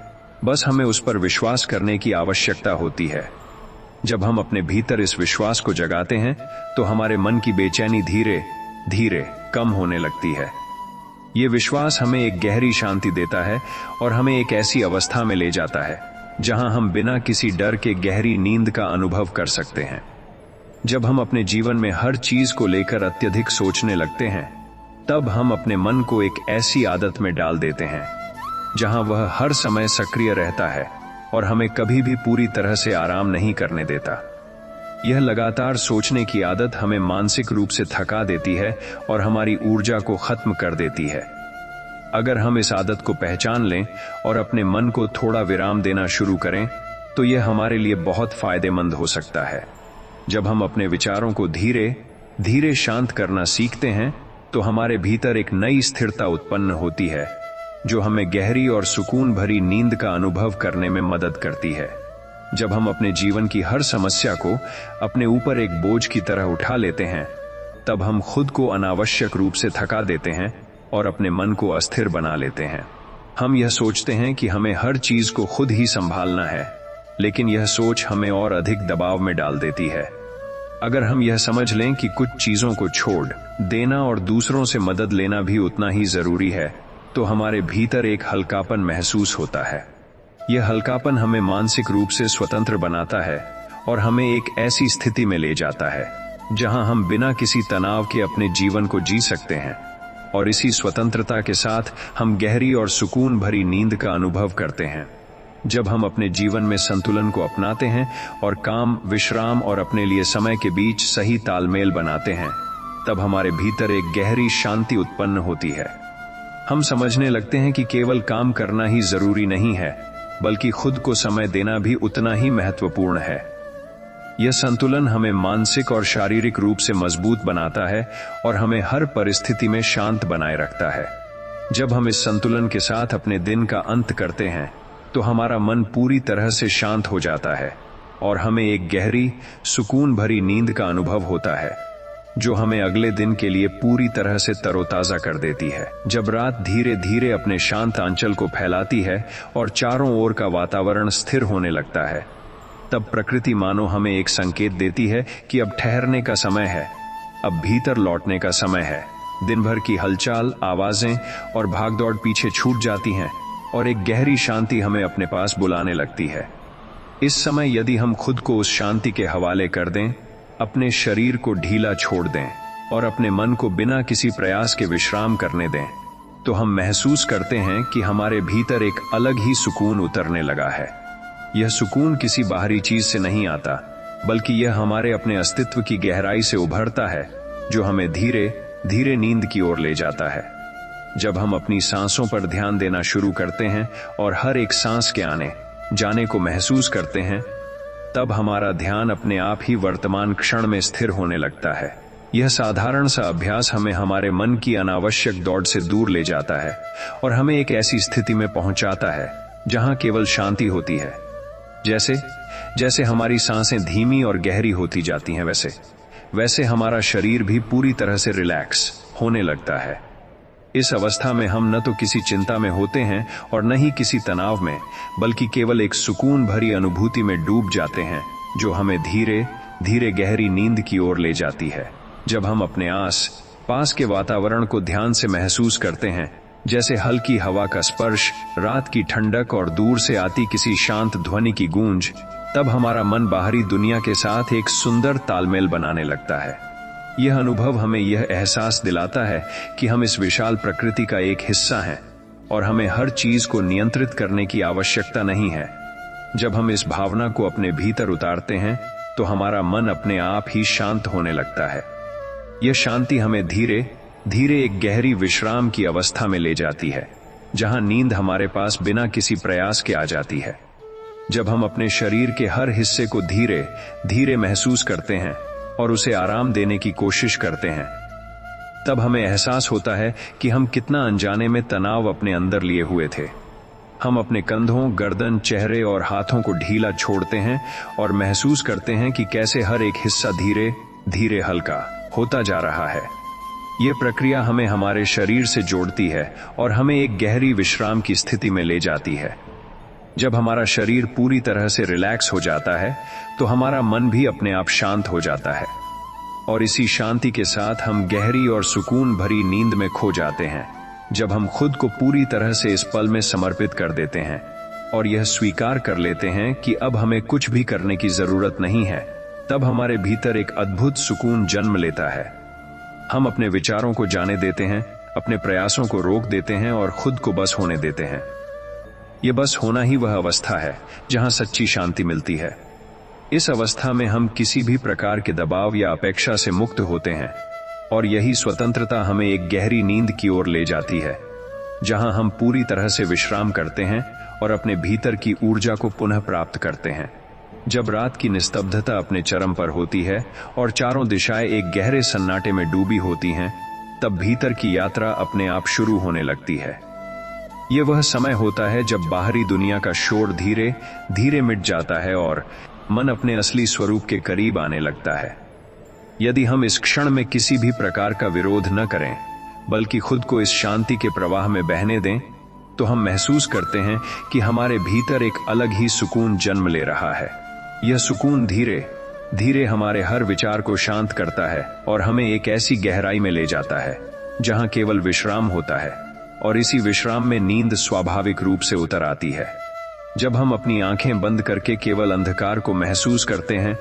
बस हमें उस पर विश्वास करने की आवश्यकता होती है। जब हम अपने भीतर इस विश्वास को जगाते हैं तो हमारे मन की बेचैनी धीरे धीरे कम होने लगती है। ये विश्वास हमें एक गहरी शांति देता है और हमें एक ऐसी अवस्था में ले जाता है जहां हम बिना किसी डर के गहरी नींद का अनुभव कर सकते हैं। जब हम अपने जीवन में हर चीज को लेकर अत्यधिक सोचने लगते हैं, तब हम अपने मन को एक ऐसी आदत में डाल देते हैं जहां वह हर समय सक्रिय रहता है और हमें कभी भी पूरी तरह से आराम नहीं करने देता। यह लगातार सोचने की आदत हमें मानसिक रूप से थका देती है और हमारी ऊर्जा को खत्म कर देती है। अगर हम इस आदत को पहचान लें और अपने मन को थोड़ा विराम देना शुरू करें, तो यह हमारे लिए बहुत फायदेमंद हो सकता है। जब हम अपने विचारों को धीरे धीरे शांत करना सीखते हैं, तो हमारे भीतर एक नई स्थिरता उत्पन्न होती है जो हमें गहरी और सुकून भरी नींद का अनुभव करने में मदद करती है। जब हम अपने जीवन की हर समस्या को अपने ऊपर एक बोझ की तरह उठा लेते हैं, तब हम खुद को अनावश्यक रूप से थका देते हैं और अपने मन को अस्थिर बना लेते हैं। हम यह सोचते हैं कि हमें हर चीज को खुद ही संभालना है, लेकिन यह सोच हमें और अधिक दबाव में डाल देती है। अगर हम यह समझ लें कि कुछ चीजों को छोड़ देना और दूसरों से मदद लेना भी उतना ही जरूरी है, तो हमारे भीतर एक हल्कापन महसूस होता है। यह हल्कापन हमें मानसिक रूप से स्वतंत्र बनाता है और हमें एक ऐसी स्थिति में ले जाता है जहां हम बिना किसी तनाव के अपने जीवन को जी सकते हैं, और इसी स्वतंत्रता के साथ हम गहरी और सुकून भरी नींद का अनुभव करते हैं। जब हम अपने जीवन में संतुलन को अपनाते हैं और काम, विश्राम और अपने लिए समय के बीच सही तालमेल बनाते हैं, तब हमारे भीतर एक गहरी शांति उत्पन्न होती है। हम समझने लगते हैं कि केवल काम करना ही जरूरी नहीं है, बल्कि खुद को समय देना भी उतना ही महत्वपूर्ण है। यह संतुलन हमें मानसिक और शारीरिक रूप से मजबूत बनाता है और हमें हर परिस्थिति में शांत बनाए रखता है। जब हम इस संतुलन के साथ अपने दिन का अंत करते हैं, तो हमारा मन पूरी तरह से शांत हो जाता है और हमें एक गहरी, सुकून भरी नींद का अनुभव होता है, जो हमें अगले दिन के लिए पूरी तरह से तरोताजा कर देती है। जब रात धीरे धीरे अपने शांत आंचल को फैलाती है और चारों ओर का वातावरण स्थिर होने लगता है, तब प्रकृति मानो हमें एक संकेत देती है कि अब ठहरने का समय है, अब भीतर लौटने का समय है। दिन भर की हलचल, आवाजें और भागदौड़ पीछे छूट जाती हैं और एक गहरी शांति हमें अपने पास बुलाने लगती है। इस समय यदि हम खुद को उस शांति के हवाले कर दें, अपने शरीर को ढीला छोड़ दें और अपने मन को बिना किसी प्रयास के विश्राम करने दें, तो हम महसूस करते हैं कि हमारे भीतर एक अलग ही सुकून उतरने लगा है। यह सुकून किसी बाहरी चीज से नहीं आता, बल्कि यह हमारे अपने अस्तित्व की गहराई से उभरता है, जो हमें धीरे धीरे नींद की ओर ले जाता है। जब हम अपनी सांसों पर ध्यान देना शुरू करते हैं और हर एक सांस के आने जाने को महसूस करते हैं, तब हमारा ध्यान अपने आप ही वर्तमान क्षण में स्थिर होने लगता है। यह साधारण सा अभ्यास हमें हमारे मन की अनावश्यक दौड़ से दूर ले जाता है और हमें एक ऐसी स्थिति में पहुंचाता है जहां केवल शांति होती है। जैसे जैसे हमारी सांसें धीमी और गहरी होती जाती हैं, वैसे हमारा शरीर भी पूरी तरह से रिलैक्स होने लगता है। इस अवस्था में हम न तो किसी चिंता में होते हैं और न ही किसी तनाव में, बल्कि केवल एक सुकून भरी अनुभूति में डूब जाते हैं, जो हमें धीरे धीरे गहरी नींद की ओर ले जाती है। जब हम अपने आस पास के वातावरण को ध्यान से महसूस करते हैं, जैसे हल्की हवा का स्पर्श, रात की ठंडक और दूर से आती किसी शांत ध्वनि की गूंज, तब हमारा मन बाहरी दुनिया के साथ एक सुंदर तालमेल बनाने लगता है। यह अनुभव हमें यह एहसास दिलाता है कि हम इस विशाल प्रकृति का एक हिस्सा हैं और हमें हर चीज को नियंत्रित करने की आवश्यकता नहीं है। जब हम इस भावना को अपने भीतर उतारते हैं, तो हमारा मन अपने आप ही शांत होने लगता है। यह शांति हमें धीरे धीरे एक गहरी विश्राम की अवस्था में ले जाती है, जहां नींद हमारे पास बिना किसी प्रयास के आ जाती है। जब हम अपने शरीर के हर हिस्से को धीरे धीरे महसूस करते हैं और उसे आराम देने की कोशिश करते हैं, तब हमें एहसास होता है कि हम कितना अनजाने में तनाव अपने अंदर लिए हुए थे। हम अपने कंधों, गर्दन, चेहरे और हाथों को ढीला छोड़ते हैं और महसूस करते हैं कि कैसे हर एक हिस्सा धीरे धीरे हल्का होता जा रहा है। ये प्रक्रिया हमें हमारे शरीर से जोड़ती है और हमें एक गहरी विश्राम की स्थिति में ले जाती है। जब हमारा शरीर पूरी तरह से रिलैक्स हो जाता है तो हमारा मन भी अपने आप शांत हो जाता है, और इसी शांति के साथ हम गहरी और सुकून भरी नींद में खो जाते हैं। जब हम खुद को पूरी तरह से इस पल में समर्पित कर देते हैं और यह स्वीकार कर लेते हैं कि अब हमें कुछ भी करने की जरूरत नहीं है, तब हमारे भीतर एक अद्भुत सुकून जन्म लेता है। हम अपने विचारों को जाने देते हैं, अपने प्रयासों को रोक देते हैं और खुद को बस होने देते हैं। यह बस होना ही वह अवस्था है जहां सच्ची शांति मिलती है। इस अवस्था में हम किसी भी प्रकार के दबाव या अपेक्षा से मुक्त होते हैं, और यही स्वतंत्रता हमें एक गहरी नींद की ओर ले जाती है, जहां हम पूरी तरह से विश्राम करते हैं और अपने भीतर की ऊर्जा को पुनः प्राप्त करते हैं। जब रात की निस्तब्धता अपने चरम पर होती है और चारों दिशाएं एक गहरे सन्नाटे में डूबी होती हैं, तब भीतर की यात्रा अपने आप शुरू होने लगती है। यह वह समय होता है जब बाहरी दुनिया का शोर धीरे धीरे मिट जाता है और मन अपने असली स्वरूप के करीब आने लगता है। यदि हम इस क्षण में किसी भी प्रकार का विरोध न करें, बल्कि खुद को इस शांति के प्रवाह में बहने दें, तो हम महसूस करते हैं कि हमारे भीतर एक अलग ही सुकून जन्म ले रहा है। यह सुकून धीरे धीरे हमारे हर विचार को शांत करता है और हमें एक ऐसी गहराई में ले जाता है जहां केवल विश्राम होता है, और इसी विश्राम में नींद स्वाभाविक रूप से उतर आती है। जब हम अपनी आंखें बंद करके केवल अंधकार को महसूस करते हैं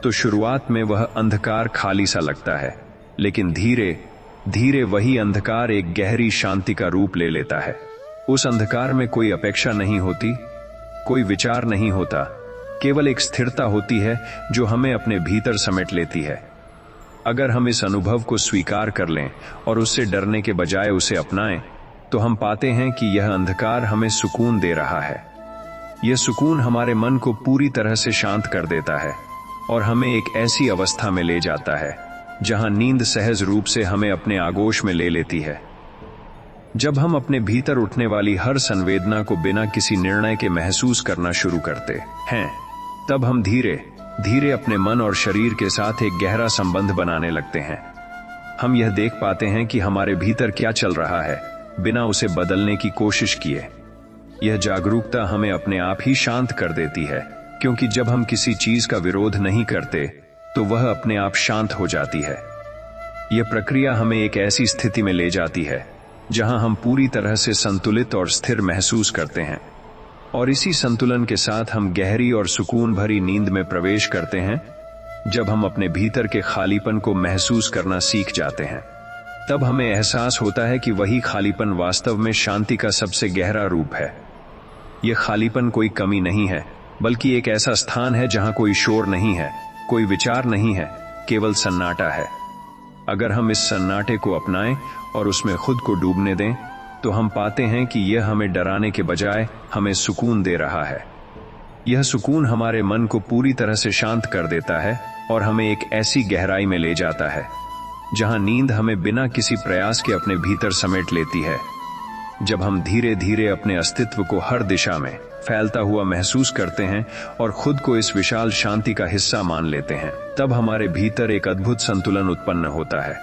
तो शुरुआत में वह अंधकार खाली सा लगता है, लेकिन धीरे धीरे वही अंधकार एक गहरी शांति का रूप ले लेता है। उस अंधकार में कोई अपेक्षा नहीं होती, कोई विचार नहीं होता, केवल एक स्थिरता होती है जो हमें अपने भीतर समेट लेती है। अगर हम इस अनुभव को स्वीकार कर लें और उससे डरने के बजाय उसे अपनाएं, तो हम पाते हैं कि यह अंधकार हमें सुकून दे रहा है। यह सुकून हमारे मन को पूरी तरह से शांत कर देता है और हमें एक ऐसी अवस्था में ले जाता है जहां नींद सहज रूप से हमें अपने आगोश में ले लेती है। जब हम अपने भीतर उठने वाली हर संवेदना को बिना किसी निर्णय के महसूस करना शुरू करते हैं, तब हम धीरे धीरे अपने मन और शरीर के साथ एक गहरा संबंध बनाने लगते हैं। हम यह देख पाते हैं कि हमारे भीतर क्या चल रहा है, बिना उसे बदलने की कोशिश किए। यह जागरूकता हमें अपने आप ही शांत कर देती है, क्योंकि जब हम किसी चीज का विरोध नहीं करते तो वह अपने आप शांत हो जाती है। यह प्रक्रिया हमें एक ऐसी स्थिति में ले जाती है जहां हम पूरी तरह से संतुलित और स्थिर महसूस करते हैं, और इसी संतुलन के साथ हम गहरी और सुकून भरी नींद में प्रवेश करते हैं। जब हम अपने भीतर के खालीपन को महसूस करना सीख जाते हैं, तब हमें एहसास होता है कि वही खालीपन वास्तव में शांति का सबसे गहरा रूप है। यह खालीपन कोई कमी नहीं है, बल्कि एक ऐसा स्थान है जहां कोई शोर नहीं है, कोई विचार नहीं है, केवल सन्नाटा है। अगर हम इस सन्नाटे को अपनाएं और उसमें खुद को डूबने दें, तो हम पाते हैं कि यह हमें डराने के बजाय हमें सुकून दे रहा है। यह सुकून हमारे मन को पूरी तरह से शांत कर देता है और हमें एक ऐसी गहराई में ले जाता है जहां नींद हमें बिना किसी प्रयास के अपने भीतर समेट लेती है। जब हम धीरे धीरे अपने अस्तित्व को हर दिशा में फैलता हुआ महसूस करते हैं और खुद को इस विशाल शांति का हिस्सा मान लेते हैं, तब हमारे भीतर एक अद्भुत संतुलन उत्पन्न होता है।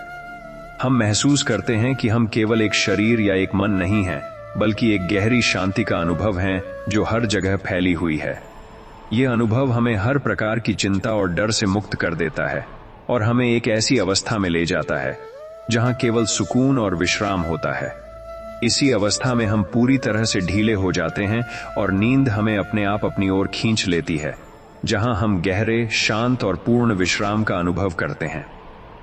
हम महसूस करते हैं कि हम केवल एक शरीर या एक मन नहीं हैं, बल्कि एक गहरी शांति का अनुभव है जो हर जगह फैली हुई है। यह अनुभव हमें हर प्रकार की चिंता और डर से मुक्त कर देता है और हमें एक ऐसी अवस्था में ले जाता है जहां केवल सुकून और विश्राम होता है। इसी अवस्था में हम पूरी तरह से ढीले हो जाते हैं और नींद हमें अपने आप अपनी ओर खींच लेती है, जहां हम गहरे, शांत और पूर्ण विश्राम का अनुभव करते हैं।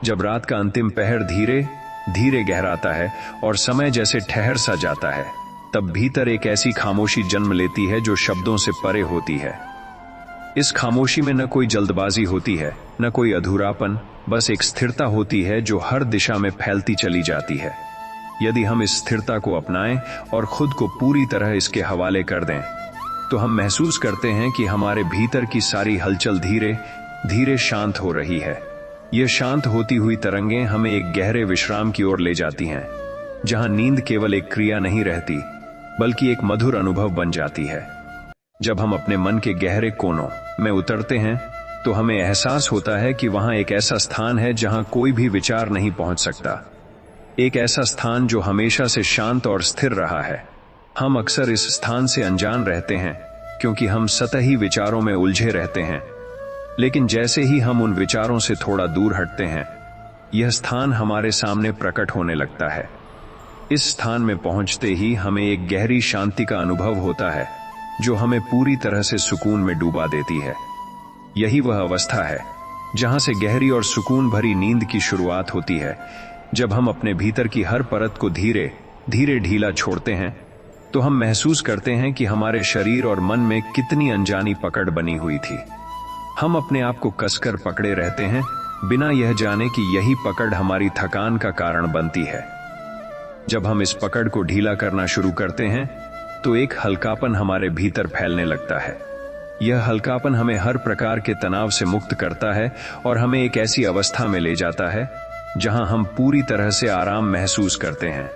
जब रात का अंतिम पहर धीरे धीरे गहराता है और समय जैसे ठहर सा जाता है, तब भीतर एक ऐसी खामोशी जन्म लेती है जो शब्दों से परे होती है। इस खामोशी में न कोई जल्दबाजी होती है, न कोई अधूरापन, बस एक स्थिरता होती है जो हर दिशा में फैलती चली जाती है। यदि हम इस स्थिरता को अपनाएं और खुद को पूरी तरह इसके हवाले कर दें, तो हम महसूस करते हैं कि हमारे भीतर की सारी हलचल धीरे धीरे शांत हो रही है। यह शांत होती हुई तरंगें हमें एक गहरे विश्राम की ओर ले जाती हैं, जहां नींद केवल एक क्रिया नहीं रहती, बल्कि एक मधुर अनुभव बन जाती है। जब हम अपने मन के गहरे कोनों में उतरते हैं, तो हमें एहसास होता है कि वहां एक ऐसा स्थान है जहां कोई भी विचार नहीं पहुंच सकता। एक ऐसा स्थान जो हमेशा से शांत और स्थिर रहा है। हम अक्सर इस स्थान से अनजान रहते हैं क्योंकि हम सतही विचारों में उलझे रहते हैं, लेकिन जैसे ही हम उन विचारों से थोड़ा दूर हटते हैं, यह स्थान हमारे सामने प्रकट होने लगता है। इस स्थान में पहुंचते ही हमें एक गहरी शांति का अनुभव होता है जो हमें पूरी तरह से सुकून में डूबा देती है। यही वह अवस्था है जहां से गहरी और सुकून भरी नींद की शुरुआत होती है। जब हम अपने भीतर की हर परत को धीरे धीरे ढीला छोड़ते हैं तो हम महसूस करते हैं कि हमारे शरीर और मन में कितनी अनजानी पकड़ बनी हुई थी। हम अपने आप को कसकर पकड़े रहते हैं बिना यह जाने कि यही पकड़ हमारी थकान का कारण बनती है। जब हम इस पकड़ को ढीला करना शुरू करते हैं तो एक हल्कापन हमारे भीतर फैलने लगता है। यह हल्कापन हमें हर प्रकार के तनाव से मुक्त करता है और हमें एक ऐसी अवस्था में ले जाता है जहां हम पूरी तरह से आराम महसूस करते हैं।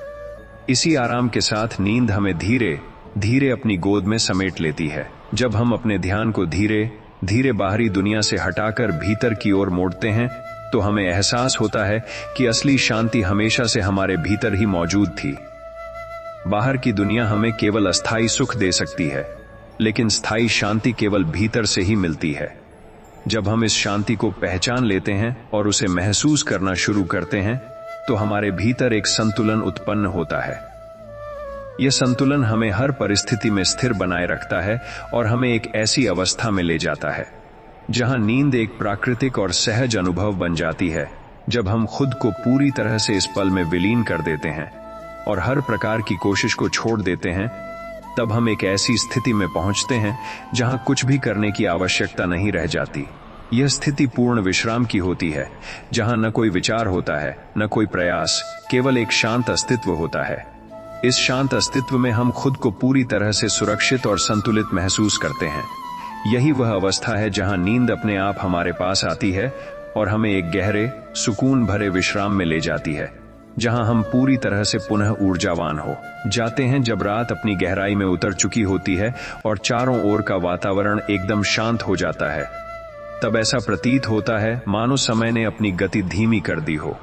इसी आराम के साथ नींद हमें धीरे धीरे अपनी गोद में समेट लेती है। जब हम अपने ध्यान को धीरे धीरे बाहरी दुनिया से हटाकर भीतर की ओर मोड़ते हैं तो हमें एहसास होता है कि असली शांति हमेशा से हमारे भीतर ही मौजूद थी। बाहर की दुनिया हमें केवल अस्थायी सुख दे सकती है, लेकिन स्थायी शांति केवल भीतर से ही मिलती है। जब हम इस शांति को पहचान लेते हैं और उसे महसूस करना शुरू करते हैं तो हमारे भीतर एक संतुलन उत्पन्न होता है। यह संतुलन हमें हर परिस्थिति में स्थिर बनाए रखता है और हमें एक ऐसी अवस्था में ले जाता है जहां नींद एक प्राकृतिक और सहज अनुभव बन जाती है। जब हम खुद को पूरी तरह से इस पल में विलीन कर देते हैं और हर प्रकार की कोशिश को छोड़ देते हैं, तब हम एक ऐसी स्थिति में पहुंचते हैं जहां कुछ भी करने की आवश्यकता नहीं रह जाती। यह स्थिति पूर्ण विश्राम की होती है, जहां न कोई विचार होता है, न कोई प्रयास, केवल एक शांत अस्तित्व होता है। इस शांत अस्तित्व में हम खुद को पूरी तरह से सुरक्षित और संतुलित महसूस करते हैं। यही वह अवस्था है जहां नींद अपने आप हमारे पास आती है और हमें एक गहरे, सुकून भरे विश्राम में ले जाती है, जहां हम पूरी तरह से पुनः ऊर्जावान हो जाते हैं। जब रात अपनी गहराई में उतर चुकी होती है और चारों ओर का वातावरण एकदम शांत हो जाता है, तब ऐसा प्रतीत होता है मानो समय ने अपनी गति धीमी कर दी हो।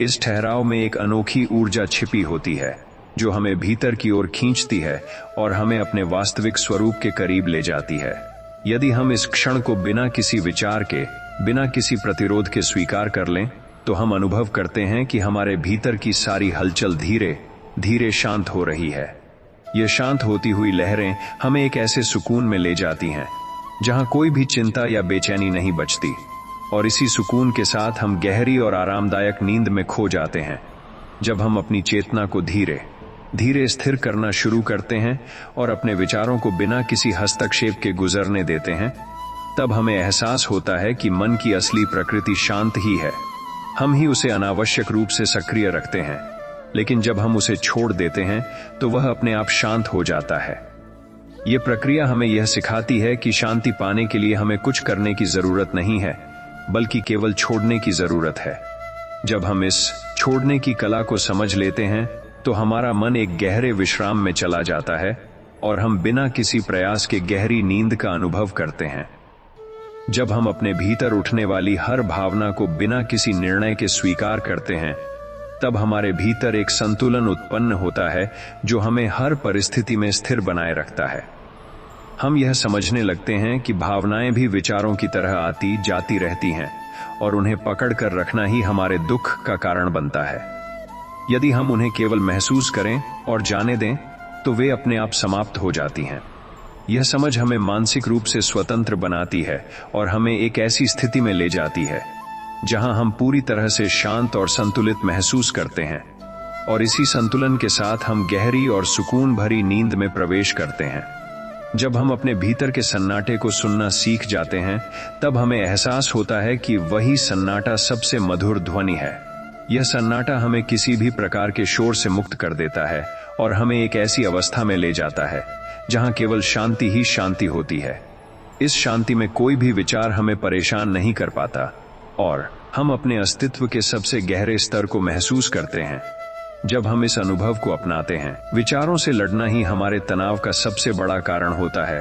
इस ठहराव में एक अनोखी ऊर्जा छिपी होती है जो हमें भीतर की ओर खींचती है और हमें अपने वास्तविक स्वरूप के करीब ले जाती है। यदि हम इस क्षण को बिना किसी विचार के, बिना किसी प्रतिरोध के स्वीकार कर लें, तो हम अनुभव करते हैं कि हमारे भीतर की सारी हलचल धीरे धीरे शांत हो रही है। ये शांत होती हुई लहरें हमें एक ऐसे सुकून में ले जाती हैं जहां कोई भी चिंता या बेचैनी नहीं बचती, और इसी सुकून के साथ हम गहरी और आरामदायक नींद में खो जाते हैं। जब हम अपनी चेतना को धीरे धीरे स्थिर करना शुरू करते हैं और अपने विचारों को बिना किसी हस्तक्षेप के गुजरने देते हैं, तब हमें एहसास होता है कि मन की असली प्रकृति शांत ही है। हम ही उसे अनावश्यक रूप से सक्रिय रखते हैं, लेकिन जब हम उसे छोड़ देते हैं तो वह अपने आप शांत हो जाता है। यह प्रक्रिया हमें यह सिखाती है कि शांति पाने के लिए हमें कुछ करने की जरूरत नहीं है, बल्कि केवल छोड़ने की जरूरत है। जब हम इस छोड़ने की कला को समझ लेते हैं तो हमारा मन एक गहरे विश्राम में चला जाता है और हम बिना किसी प्रयास के गहरी नींद का अनुभव करते हैं। जब हम अपने भीतर उठने वाली हर भावना को बिना किसी निर्णय के स्वीकार करते हैं, तब हमारे भीतर एक संतुलन उत्पन्न होता है जो हमें हर परिस्थिति में स्थिर बनाए रखता है। हम यह समझने लगते हैं कि भावनाएं भी विचारों की तरह आती जाती रहती हैं और उन्हें पकड़ कर रखना ही हमारे दुख का कारण बनता है। यदि हम उन्हें केवल महसूस करें और जाने दें तो वे अपने आप समाप्त हो जाती हैं। यह समझ हमें मानसिक रूप से स्वतंत्र बनाती है और हमें एक ऐसी स्थिति में ले जाती है जहां हम पूरी तरह से शांत और संतुलित महसूस करते हैं, और इसी संतुलन के साथ हम गहरी और सुकून भरी नींद में प्रवेश करते हैं। जब हम अपने भीतर के सन्नाटे को सुनना सीख जाते हैं, तब हमें एहसास होता है कि वही सन्नाटा सबसे मधुर ध्वनि है। यह सन्नाटा हमें किसी भी प्रकार के शोर से मुक्त कर देता है और हमें एक ऐसी अवस्था में ले जाता है जहां केवल शांति ही शांति होती है। इस शांति में कोई भी विचार हमें परेशान नहीं कर पाता और हम अपने अस्तित्व के सबसे गहरे स्तर को महसूस करते हैं। जब हम इस अनुभव को अपनाते हैं, विचारों से लड़ना ही हमारे तनाव का सबसे बड़ा कारण होता है,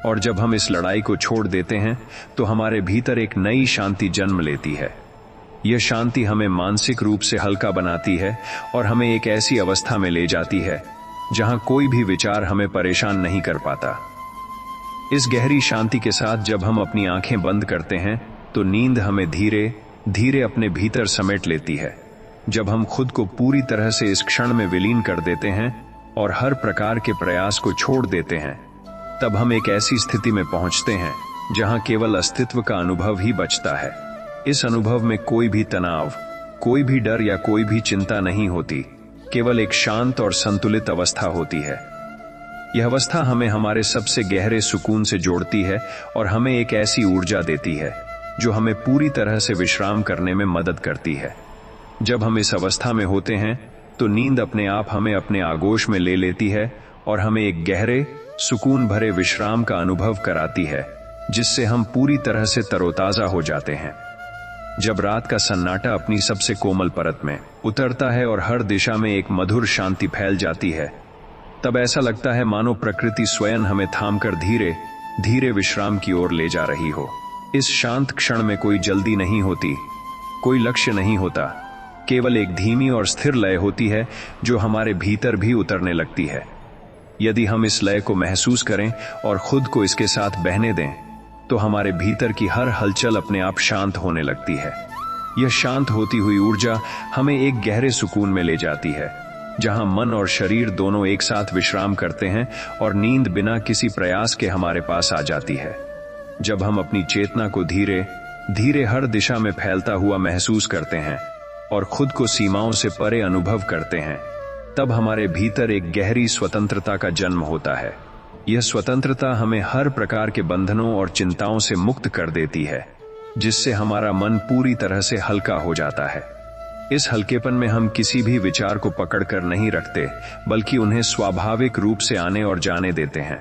और जब हम इस लड़ाई को छोड़ देते हैं तो हमारे भीतर एक नई शांति जन्म लेती है। यह शांति हमें मानसिक रूप से हल्का बनाती है और हमें एक ऐसी अवस्था में ले जाती है जहां कोई भी विचार हमें परेशान नहीं कर पाता। इस गहरी शांति के साथ जब हम अपनी आंखें बंद करते हैं तो नींद हमें धीरे धीरे अपने भीतर समेट लेती है। जब हम खुद को पूरी तरह से इस क्षण में विलीन कर देते हैं और हर प्रकार के प्रयास को छोड़ देते हैं, तब हम एक ऐसी स्थिति में पहुंचते हैं जहां केवल अस्तित्व का अनुभव ही बचता है। इस अनुभव में कोई भी तनाव, कोई भी डर या कोई भी चिंता नहीं होती, केवल एक शांत और संतुलित अवस्था होती है। यह अवस्था हमें हमारे सबसे गहरे सुकून से जोड़ती है और हमें एक ऐसी ऊर्जा देती है जो हमें पूरी तरह से विश्राम करने में मदद करती है। जब हम इस अवस्था में होते हैं तो नींद अपने आप हमें अपने आगोश में ले लेती है और हमें एक गहरे सुकून भरे विश्राम का अनुभव कराती है, जिससे हम पूरी तरह से तरोताजा हो जाते हैं। जब रात का सन्नाटा अपनी सबसे कोमल परत में उतरता है और हर दिशा में एक मधुर शांति फैल जाती है, तब ऐसा लगता है मानो प्रकृति स्वयं हमें थामकर धीरे धीरे विश्राम की ओर ले जा रही हो। इस शांत क्षण में कोई जल्दी नहीं होती, कोई लक्ष्य नहीं होता, केवल एक धीमी और स्थिर लय होती है जो हमारे भीतर भी उतरने लगती है। यदि हम इस लय को महसूस करें और खुद को इसके साथ बहने दें, तो हमारे भीतर की हर हलचल अपने आप शांत होने लगती है। यह शांत होती हुई ऊर्जा हमें एक गहरे सुकून में ले जाती है, जहां मन और शरीर दोनों एक साथ विश्राम करते हैं और नींद बिना किसी प्रयास के हमारे पास आ जाती है। जब हम अपनी चेतना को धीरे धीरे हर दिशा में फैलता हुआ महसूस करते हैं और खुद को सीमाओं से परे अनुभव करते हैं, तब हमारे भीतर एक गहरी स्वतंत्रता का जन्म होता है। यह स्वतंत्रता हमें हर प्रकार के बंधनों और चिंताओं से मुक्त कर देती है, जिससे हमारा मन पूरी तरह से हल्का हो जाता है। इस हल्केपन में हम किसी भी विचार को पकड़कर नहीं रखते, बल्कि उन्हें स्वाभाविक रूप से आने और जाने देते हैं।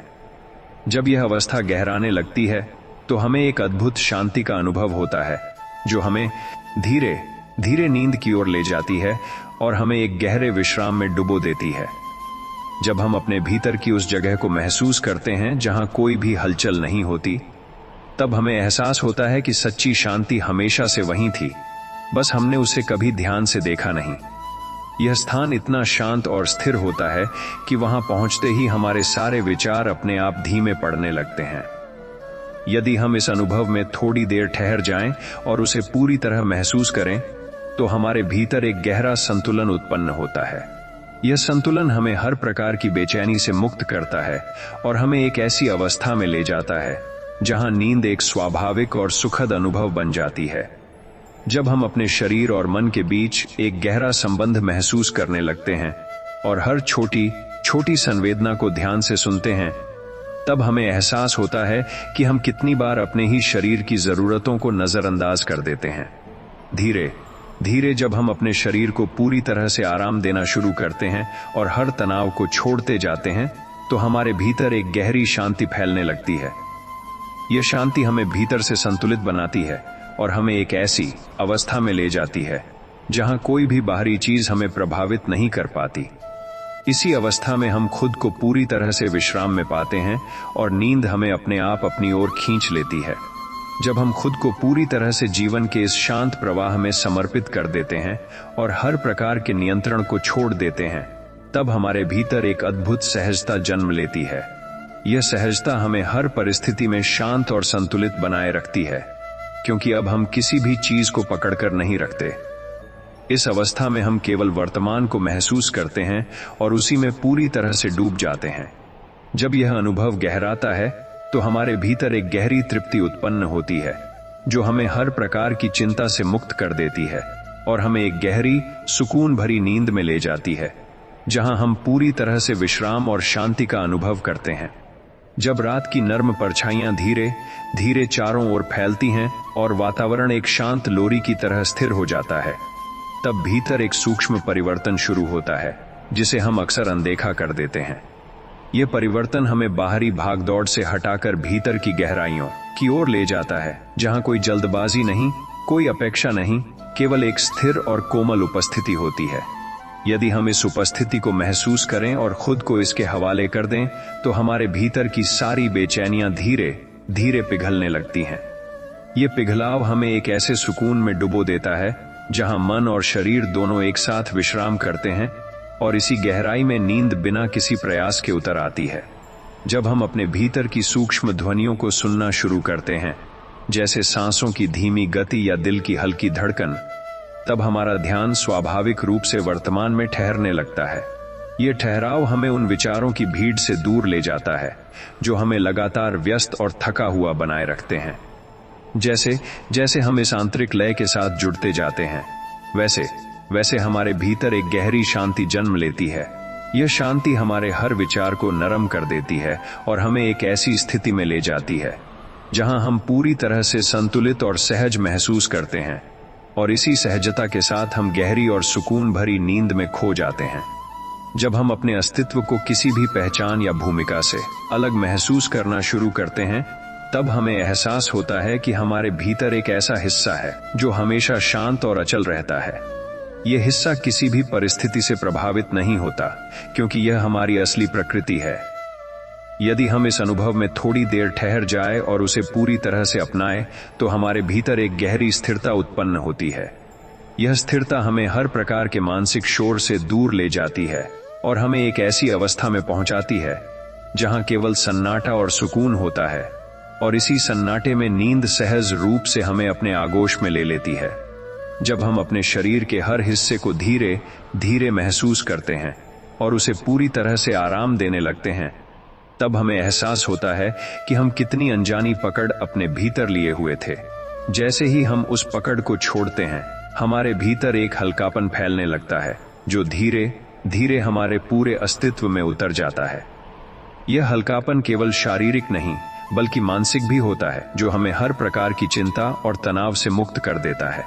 जब यह अवस्था गहराने लगती है तो हमें एक अद्भुत शांति का अनुभव होता है, जो हमें धीरे धीरे नींद की ओर ले जाती है और हमें एक गहरे विश्राम में डुबो देती है। जब हम अपने भीतर की उस जगह को महसूस करते हैं जहां कोई भी हलचल नहीं होती, तब हमें एहसास होता है कि सच्ची शांति हमेशा से वहीं थी, बस हमने उसे कभी ध्यान से देखा नहीं। यह स्थान इतना शांत और स्थिर होता है कि वहां पहुंचते ही हमारे सारे विचार अपने आप धीमे पड़ने लगते हैं। यदि हम इस अनुभव में थोड़ी देर ठहर जाएं और उसे पूरी तरह महसूस करें, तो हमारे भीतर एक गहरा संतुलन उत्पन्न होता है। यह संतुलन हमें हर प्रकार की बेचैनी से मुक्त करता है और हमें एक ऐसी अवस्था में ले जाता है जहां नींद एक स्वाभाविक और सुखद अनुभव बन जाती है। जब हम अपने शरीर और मन के बीच एक गहरा संबंध महसूस करने लगते हैं और हर छोटी छोटी संवेदना को ध्यान से सुनते हैं, तब हमें एहसास होता है कि हम कितनी बार अपने ही शरीर की जरूरतों को नजरअंदाज कर देते हैं। धीरे धीरे जब हम अपने शरीर को पूरी तरह से आराम देना शुरू करते हैं और हर तनाव को छोड़ते जाते हैं, तो हमारे भीतर एक गहरी शांति फैलने लगती है। यह शांति हमें भीतर से संतुलित बनाती है और हमें एक ऐसी अवस्था में ले जाती है जहां कोई भी बाहरी चीज हमें प्रभावित नहीं कर पाती। इसी अवस्था में हम खुद को पूरी तरह से विश्राम में पाते हैं और नींद हमें अपने आप अपनी ओर खींच लेती है। जब हम खुद को पूरी तरह से जीवन के इस शांत प्रवाह में समर्पित कर देते हैं और हर प्रकार के नियंत्रण को छोड़ देते हैं, तब हमारे भीतर एक अद्भुत सहजता जन्म लेती है। यह सहजता हमें हर परिस्थिति में शांत और संतुलित बनाए रखती है, क्योंकि अब हम किसी भी चीज को पकड़कर नहीं रखते। इस अवस्था में हम केवल वर्तमान को महसूस करते हैं और उसी में पूरी तरह से डूब जाते हैं। जब यह अनुभव गहराता है तो हमारे भीतर एक गहरी तृप्ति उत्पन्न होती है, जो हमें हर प्रकार की चिंता से मुक्त कर देती है और हमें एक गहरी सुकून भरी नींद में ले जाती है, जहां हम पूरी तरह से विश्राम और शांति का अनुभव करते हैं। जब रात की नर्म परछाइयां धीरे धीरे चारों ओर फैलती हैं और वातावरण एक शांत लोरी की तरह स्थिर हो जाता है, तब भीतर एक सूक्ष्म परिवर्तन शुरू होता है, जिसे हम अक्सर अनदेखा कर देते हैं। यह परिवर्तन हमें बाहरी भागदौड़ से हटाकर भीतर की गहराइयों की ओर ले जाता है, जहां कोई जल्दबाजी नहीं, कोई अपेक्षा नहीं, केवल एक स्थिर और कोमल उपस्थिति होती है। यदि हम इस उपस्थिति को महसूस करें और खुद को इसके हवाले कर दें, तो हमारे भीतर की सारी बेचैनियां धीरे धीरे पिघलने लगती हैं। ये पिघलाव हमें एक ऐसे सुकून में डुबो देता है जहां मन और शरीर दोनों एक साथ विश्राम करते हैं और इसी गहराई में नींद बिना किसी प्रयास के उतर आती है। जब हम अपने भीतर की सूक्ष्म ध्वनियों को सुनना शुरू करते हैं, जैसे सांसों की धीमी गति या दिल की हल्की धड़कन, तब हमारा ध्यान स्वाभाविक रूप से वर्तमान में ठहरने लगता है। ये ठहराव हमें उन विचारों की भीड़ से दूर ले जाता है जो हमें लगातार व्यस्त और थका हुआ बनाए रखते हैं। जैसे जैसे हम इस आंतरिक लय के साथ जुड़ते जाते हैं, वैसे वैसे हमारे भीतर एक गहरी शांति जन्म लेती है। यह शांति हमारे हर विचार को नरम कर देती है और हमें एक ऐसी स्थिति में ले जाती है जहां हम पूरी तरह से संतुलित और सहज महसूस करते हैं, और इसी सहजता के साथ हम गहरी और सुकून भरी नींद में खो जाते हैं। जब हम अपने अस्तित्व को किसी भी पहचान या भूमिका से अलग महसूस करना शुरू करते हैं, तब हमें एहसास होता है कि हमारे भीतर एक ऐसा हिस्सा है जो हमेशा शांत और अचल रहता है। यह हिस्सा किसी भी परिस्थिति से प्रभावित नहीं होता, क्योंकि यह हमारी असली प्रकृति है। यदि हम इस अनुभव में थोड़ी देर ठहर जाए और उसे पूरी तरह से अपनाएं, तो हमारे भीतर एक गहरी स्थिरता उत्पन्न होती है। यह स्थिरता हमें हर प्रकार के मानसिक शोर से दूर ले जाती है और हमें एक ऐसी अवस्था में पहुंचाती है जहां केवल सन्नाटा और सुकून होता है, और इसी सन्नाटे में नींद सहज रूप से हमें अपने आगोश में ले लेती है। जब हम अपने शरीर के हर हिस्से को धीरे धीरे महसूस करते हैं और उसे पूरी तरह से आराम देने लगते हैं, तब हमें एहसास होता है कि हम कितनी अनजानी पकड़ अपने भीतर लिए हुए थे। जैसे ही हम उस पकड़ को छोड़ते हैं, हमारे भीतर एक हल्कापन फैलने लगता है जो धीरे धीरे हमारे पूरे अस्तित्व में उतर जाता है। यह हल्कापन केवल शारीरिक नहीं बल्कि मानसिक भी होता है, जो हमें हर प्रकार की चिंता और तनाव से मुक्त कर देता है।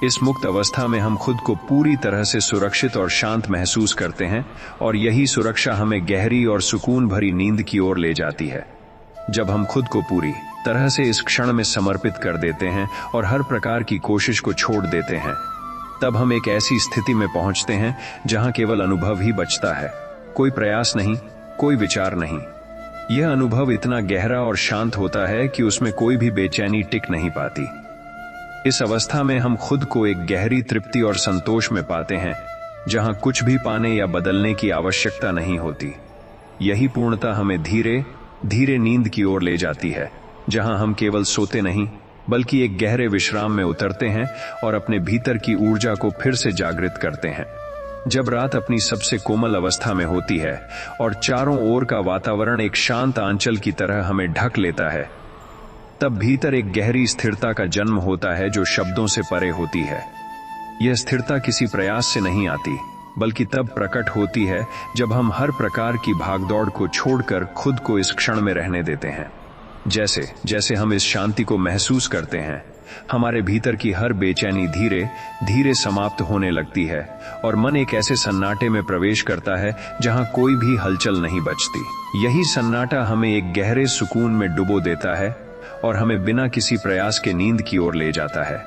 इस मुक्त अवस्था में हम खुद को पूरी तरह से सुरक्षित और शांत महसूस करते हैं, और यही सुरक्षा हमें गहरी और सुकून भरी नींद की ओर ले जाती है। जब हम खुद को पूरी तरह से इस क्षण में समर्पित कर देते हैं और हर प्रकार की कोशिश को छोड़ देते हैं, तब हम एक ऐसी स्थिति में पहुंचते हैं जहां केवल अनुभव ही बचता है, कोई प्रयास नहीं, कोई विचार नहीं। यह अनुभव इतना गहरा और शांत होता है कि उसमें कोई भी बेचैनी टिक नहीं पाती। इस अवस्था में हम खुद को एक गहरी तृप्ति और संतोष में पाते हैं, जहां कुछ भी पाने या बदलने की आवश्यकता नहीं होती। यही पूर्णता हमें धीरे धीरे नींद की ओर ले जाती है, जहां हम केवल सोते नहीं बल्कि एक गहरे विश्राम में उतरते हैं और अपने भीतर की ऊर्जा को फिर से जागृत करते हैं। जब रात अपनी सबसे कोमल अवस्था में होती है और चारों ओर का वातावरण एक शांत आंचल की तरह हमें ढक लेता है, तब भीतर एक गहरी स्थिरता का जन्म होता है जो शब्दों से परे होती है। यह स्थिरता किसी प्रयास से नहीं आती, बल्कि तब प्रकट होती है जब हम हर प्रकार की भागदौड़ को छोड़कर खुद को इस क्षण में रहने देते हैं। जैसे जैसे हम इस शांति को महसूस करते हैं, हमारे भीतर की हर बेचैनी धीरे धीरे समाप्त होने लगती है और मन एक ऐसे सन्नाटे में प्रवेश करता है जहां कोई भी हलचल नहीं बचती। यही सन्नाटा हमें एक गहरे सुकून में डुबो देता है और हमें बिना किसी प्रयास के नींद की ओर ले जाता है।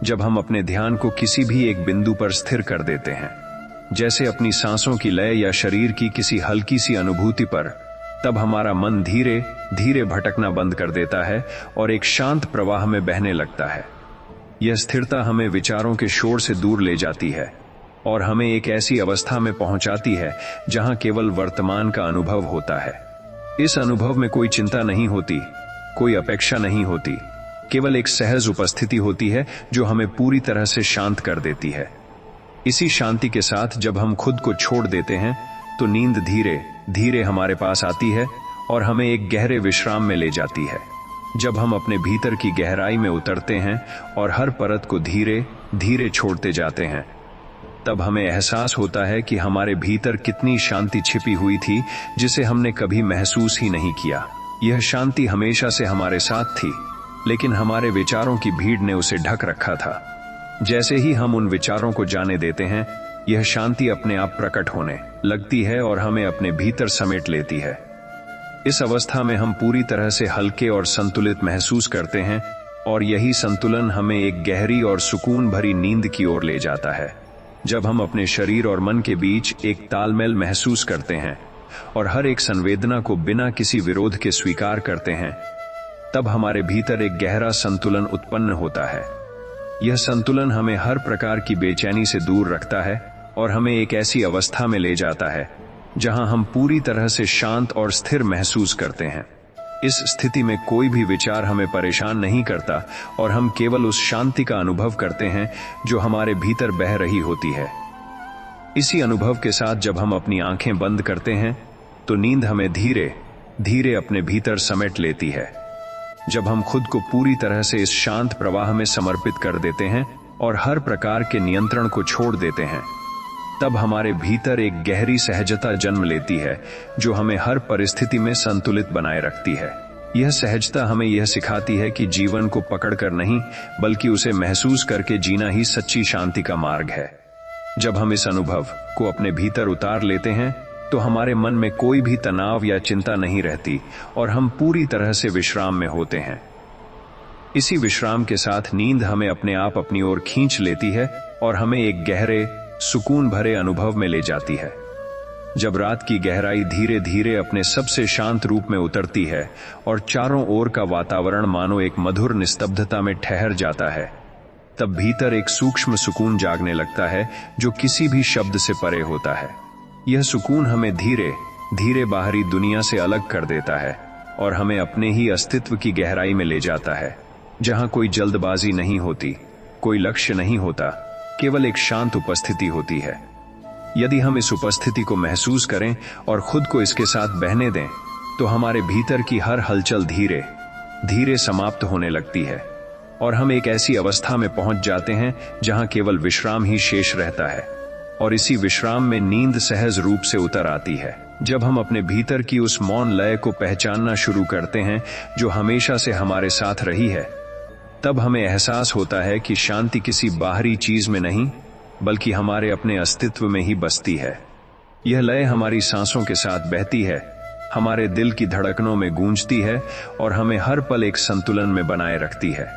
जब हम अपने ध्यान को किसी भी एक बिंदु पर स्थिर कर देते हैं, जैसे अपनी सांसों की लय या शरीर की किसी हल्की सी अनुभूति पर, तब हमारा मन धीरे धीरे भटकना बंद कर देता है और एक शांत प्रवाह में बहने लगता है। यह स्थिरता हमें विचारों के शोर से दूर ले जाती है और हमें एक ऐसी अवस्था में पहुंचाती है जहां केवल वर्तमान का अनुभव होता है। इस अनुभव में कोई चिंता नहीं होती, कोई अपेक्षा नहीं होती, केवल एक सहज उपस्थिति होती है जो हमें पूरी तरह से शांत कर देती है। इसी शांति के साथ जब हम खुद को छोड़ देते हैं, तो नींद धीरे धीरे हमारे पास आती है और हमें एक गहरे विश्राम में ले जाती है। जब हम अपने भीतर की गहराई में उतरते हैं और हर परत को धीरे धीरे छोड़ते जाते हैं, तब हमें एहसास होता है कि हमारे भीतर कितनी शांति छिपी हुई थी जिसे हमने कभी महसूस ही नहीं किया। यह शांति हमेशा से हमारे साथ थी, लेकिन हमारे विचारों की भीड़ ने उसे ढक रखा था। जैसे ही हम उन विचारों को जाने देते हैं, यह शांति अपने आप प्रकट होने लगती है और हमें अपने भीतर समेट लेती है। इस अवस्था में हम पूरी तरह से हल्के और संतुलित महसूस करते हैं और यही संतुलन हमें एक गहरी और सुकून भरी नींद की ओर ले जाता है। जब हम अपने शरीर और मन के बीच एक तालमेल महसूस करते हैं और हर एक संवेदना को बिना किसी विरोध के स्वीकार करते हैं, तब हमारे भीतर एक गहरा संतुलन उत्पन्न होता है। यह संतुलन हमें हर प्रकार की बेचैनी से दूर रखता है और हमें एक ऐसी अवस्था में ले जाता है जहां हम पूरी तरह से शांत और स्थिर महसूस करते हैं। इस स्थिति में कोई भी विचार हमें परेशान नहीं करता और हम केवल उस शांति का अनुभव करते हैं जो हमारे भीतर बह रही होती है। इसी अनुभव के साथ जब हम अपनी आंखें बंद करते हैं तो नींद हमें धीरे धीरे अपने भीतर समेट लेती है। जब हम खुद को पूरी तरह से इस शांत प्रवाह में समर्पित कर देते हैं और हर प्रकार के नियंत्रण को छोड़ देते हैं, तब हमारे भीतर एक गहरी सहजता जन्म लेती है जो हमें हर परिस्थिति में संतुलित बनाए रखती है। यह सहजता हमें यह सिखाती है कि जीवन को पकड़कर नहीं बल्कि उसे महसूस करके जीना ही सच्ची शांति का मार्ग है। जब हम इस अनुभव को अपने भीतर उतार लेते हैं तो हमारे मन में कोई भी तनाव या चिंता नहीं रहती और हम पूरी तरह से विश्राम में होते हैं। इसी विश्राम के साथ नींद हमें अपने आप अपनी ओर खींच लेती है और हमें एक गहरे सुकून भरे अनुभव में ले जाती है। जब रात की गहराई धीरे धीरे अपने सबसे शांत रूप में उतरती है और चारों ओर का वातावरण मानो एक मधुर निस्तब्धता में ठहर जाता है, तब भीतर एक सूक्ष्म सुकून जागने लगता है जो किसी भी शब्द से परे होता है। यह सुकून हमें धीरे धीरे बाहरी दुनिया से अलग कर देता है और हमें अपने ही अस्तित्व की गहराई में ले जाता है, जहां कोई जल्दबाजी नहीं होती, कोई लक्ष्य नहीं होता, केवल एक शांत उपस्थिति होती है। यदि हम इस उपस्थिति को महसूस करें और खुद को इसके साथ बहने दें, तो हमारे भीतर की हर हलचल धीरे धीरे समाप्त होने लगती है और हम एक ऐसी अवस्था में पहुंच जाते हैं जहां केवल विश्राम ही शेष रहता है। और इसी विश्राम में नींद सहज रूप से उतर आती है। जब हम अपने भीतर की उस मौन लय को पहचानना शुरू करते हैं जो हमेशा से हमारे साथ रही है, तब हमें एहसास होता है कि शांति किसी बाहरी चीज में नहीं बल्कि हमारे अपने अस्तित्व में ही बसती है। यह लय हमारी सांसों के साथ बहती है, हमारे दिल की धड़कनों में गूंजती है और हमें हर पल एक संतुलन में बनाए रखती है।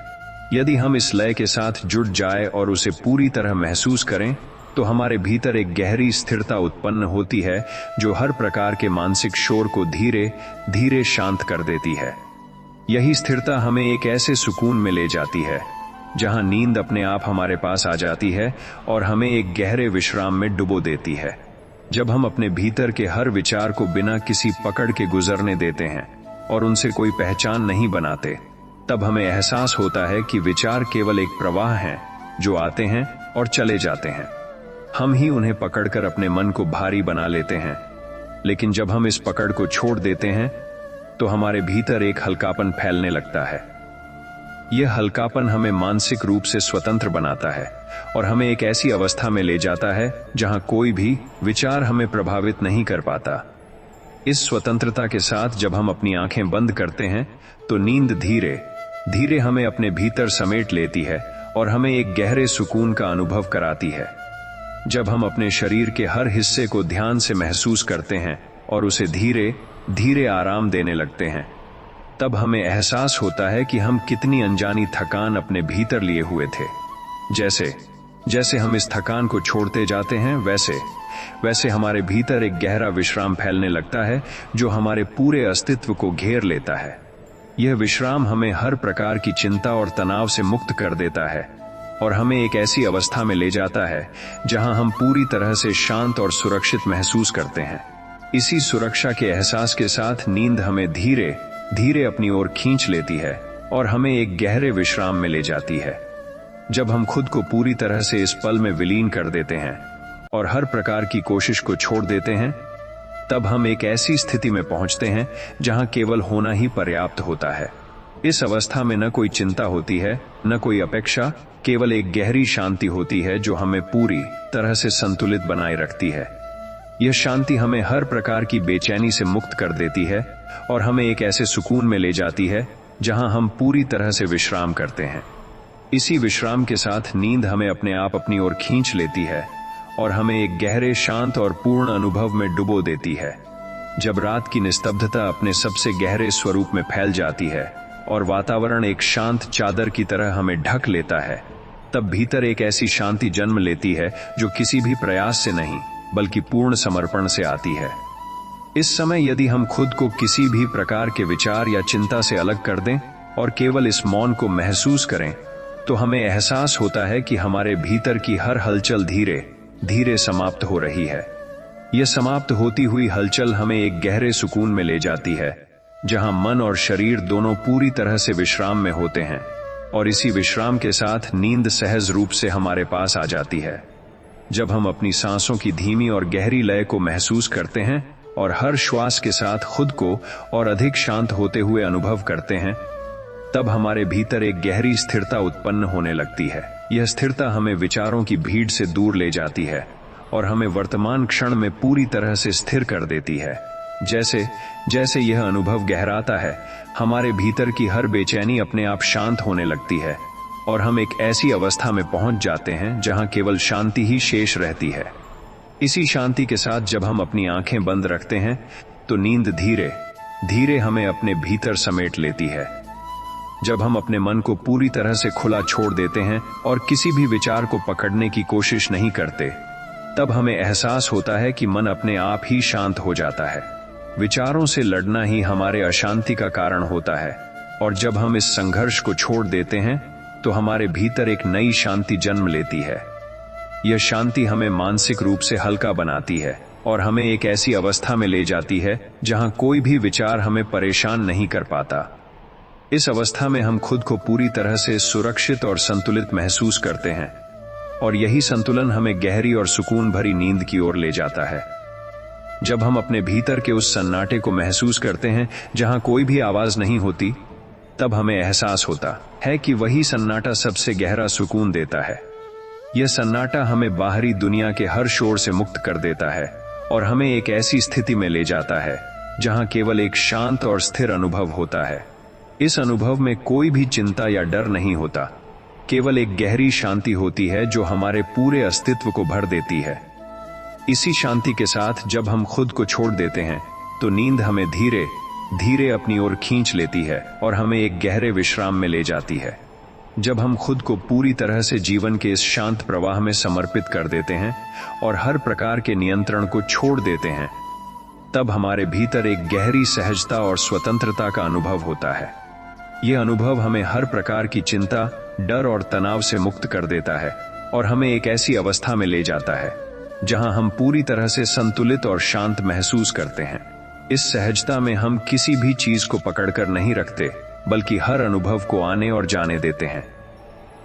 यदि हम इस लय के साथ जुड़ जाए और उसे पूरी तरह महसूस करें तो हमारे भीतर एक गहरी स्थिरता उत्पन्न होती है जो हर प्रकार के मानसिक शोर को धीरे धीरे शांत कर देती है। यही स्थिरता हमें एक ऐसे सुकून में ले जाती है जहां नींद अपने आप हमारे पास आ जाती है और हमें एक गहरे विश्राम में डुबो देती है। जब हम अपने भीतर के हर विचार को बिना किसी पकड़ के गुजरने देते हैं और उनसे कोई पहचान नहीं बनाते, तब हमें एहसास होता है कि विचार केवल एक प्रवाह हैं जो आते हैं और चले जाते हैं। हम ही उन्हें पकड़कर अपने मन को भारी बना लेते हैं, लेकिन जब हम इस पकड़ को छोड़ देते हैं तो हमारे भीतर एक हल्कापन फैलने लगता है। यह हल्कापन हमें मानसिक रूप से स्वतंत्र बनाता है और हमें एक ऐसी अवस्था में ले जाता है जहां कोई भी विचार हमें प्रभावित नहीं कर पाता। इस स्वतंत्रता के साथ जब हम अपनी आंखें बंद करते हैं तो नींद धीरे धीरे हमें अपने भीतर समेट लेती है और हमें एक गहरे सुकून का अनुभव कराती है। जब हम अपने शरीर के हर हिस्से को ध्यान से महसूस करते हैं और उसे धीरे धीरे आराम देने लगते हैं, तब हमें एहसास होता है कि हम कितनी अनजानी थकान अपने भीतर लिए हुए थे। जैसे जैसे हम इस थकान को छोड़ते जाते हैं, वैसे वैसे हमारे भीतर एक गहरा विश्राम फैलने लगता है जो हमारे पूरे अस्तित्व को घेर लेता है। यह विश्राम हमें हर प्रकार की चिंता और तनाव से मुक्त कर देता है और हमें एक ऐसी अवस्था में ले जाता है जहां हम पूरी तरह से शांत और सुरक्षित महसूस करते हैं। इसी सुरक्षा के एहसास के साथ नींद हमें धीरे धीरे अपनी ओर खींच लेती है और हमें एक गहरे विश्राम में ले जाती है। जब हम खुद को पूरी तरह से इस पल में विलीन कर देते हैं और हर प्रकार की कोशिश को छोड़ देते हैं, तब हम एक ऐसी स्थिति में पहुंचते हैं जहां केवल होना ही पर्याप्त होता है। इस अवस्था में न कोई चिंता होती है, न कोई अपेक्षा, केवल एक गहरी शांति होती है जो हमें पूरी तरह से संतुलित बनाए रखती है। यह शांति हमें हर प्रकार की बेचैनी से मुक्त कर देती है और हमें एक ऐसे सुकून में ले जाती है जहां हम पूरी तरह से विश्राम करते हैं। इसी विश्राम के साथ नींद हमें अपने आप अपनी ओर खींच लेती है और हमें एक गहरे, शांत और पूर्ण अनुभव में डुबो देती है। जब रात की निस्तब्धता अपने सबसे गहरे स्वरूप में फैल जाती है और वातावरण एक शांत चादर की तरह हमें ढक लेता है, तब भीतर एक ऐसी शांति जन्म लेती है जो किसी भी प्रयास से नहीं बल्कि पूर्ण समर्पण से आती है। इस समय यदि हम खुद को किसी भी प्रकार के विचार या चिंता से अलग कर दें और केवल इस मौन को महसूस करें, तो हमें एहसास होता है कि हमारे भीतर की हर हलचल धीरे धीरे समाप्त हो रही है। यह समाप्त होती हुई हलचल हमें एक गहरे सुकून में ले जाती है, जहां मन और शरीर दोनों पूरी तरह से विश्राम में होते हैं, और इसी विश्राम के साथ नींद सहज रूप से हमारे पास आ जाती है। जब हम अपनी सांसों की धीमी और गहरी लय को महसूस करते हैं और हर श्वास के साथ खुद को और अधिक शांत होते हुए अनुभव करते हैं, तब हमारे भीतर एक गहरी स्थिरता उत्पन्न होने लगती है। यह स्थिरता हमें विचारों की भीड़ से दूर ले जाती है और हमें वर्तमान क्षण में पूरी तरह से स्थिर कर देती है। जैसे जैसे यह अनुभव गहराता है, हमारे भीतर की हर बेचैनी अपने आप शांत होने लगती है और हम एक ऐसी अवस्था में पहुंच जाते हैं जहां केवल शांति ही शेष रहती है। इसी शांति के साथ जब हम अपनी आंखें बंद रखते हैं तो नींद धीरे धीरे हमें अपने भीतर समेट लेती है। जब हम अपने मन को पूरी तरह से खुला छोड़ देते हैं और किसी भी विचार को पकड़ने की कोशिश नहीं करते, तब हमें एहसास होता है कि मन अपने आप ही शांत हो जाता है। विचारों से लड़ना ही हमारे अशांति का कारण होता है, और जब हम इस संघर्ष को छोड़ देते हैं तो हमारे भीतर एक नई शांति जन्म लेती है। यह शांति हमें मानसिक रूप से हल्का बनाती है और हमें एक ऐसी अवस्था में ले जाती है जहां कोई भी विचार हमें परेशान नहीं कर पाता। इस अवस्था में हम खुद को पूरी तरह से सुरक्षित और संतुलित महसूस करते हैं, और यही संतुलन हमें गहरी और सुकून भरी नींद की ओर ले जाता है। जब हम अपने भीतर के उस सन्नाटे को महसूस करते हैं जहां कोई भी आवाज नहीं होती, तब हमें एहसास होता है कि वही सन्नाटा सबसे गहरा सुकून देता है। यह सन्नाटा हमें बाहरी दुनिया के हर शोर से मुक्त कर देता है और हमें एक ऐसी स्थिति में ले जाता है जहां केवल एक शांत और स्थिर अनुभव होता है। इस अनुभव में कोई भी चिंता या डर नहीं होता, केवल एक गहरी शांति होती है जो हमारे पूरे अस्तित्व को भर देती है। इसी शांति के साथ जब हम खुद को छोड़ देते हैं तो नींद हमें धीरे धीरे अपनी ओर खींच लेती है और हमें एक गहरे विश्राम में ले जाती है। जब हम खुद को पूरी तरह से जीवन के इस शांत प्रवाह में समर्पित कर देते हैं और हर प्रकार के नियंत्रण को छोड़ देते हैं, तब हमारे भीतर एक गहरी सहजता और स्वतंत्रता का अनुभव होता है। यह अनुभव हमें हर प्रकार की चिंता, डर और तनाव से मुक्त कर देता है और हमें एक ऐसी अवस्था में ले जाता है जहां हम पूरी तरह से संतुलित और शांत महसूस करते हैं। इस सहजता में हम किसी भी चीज को पकड़कर नहीं रखते, बल्कि हर अनुभव को आने और जाने देते हैं।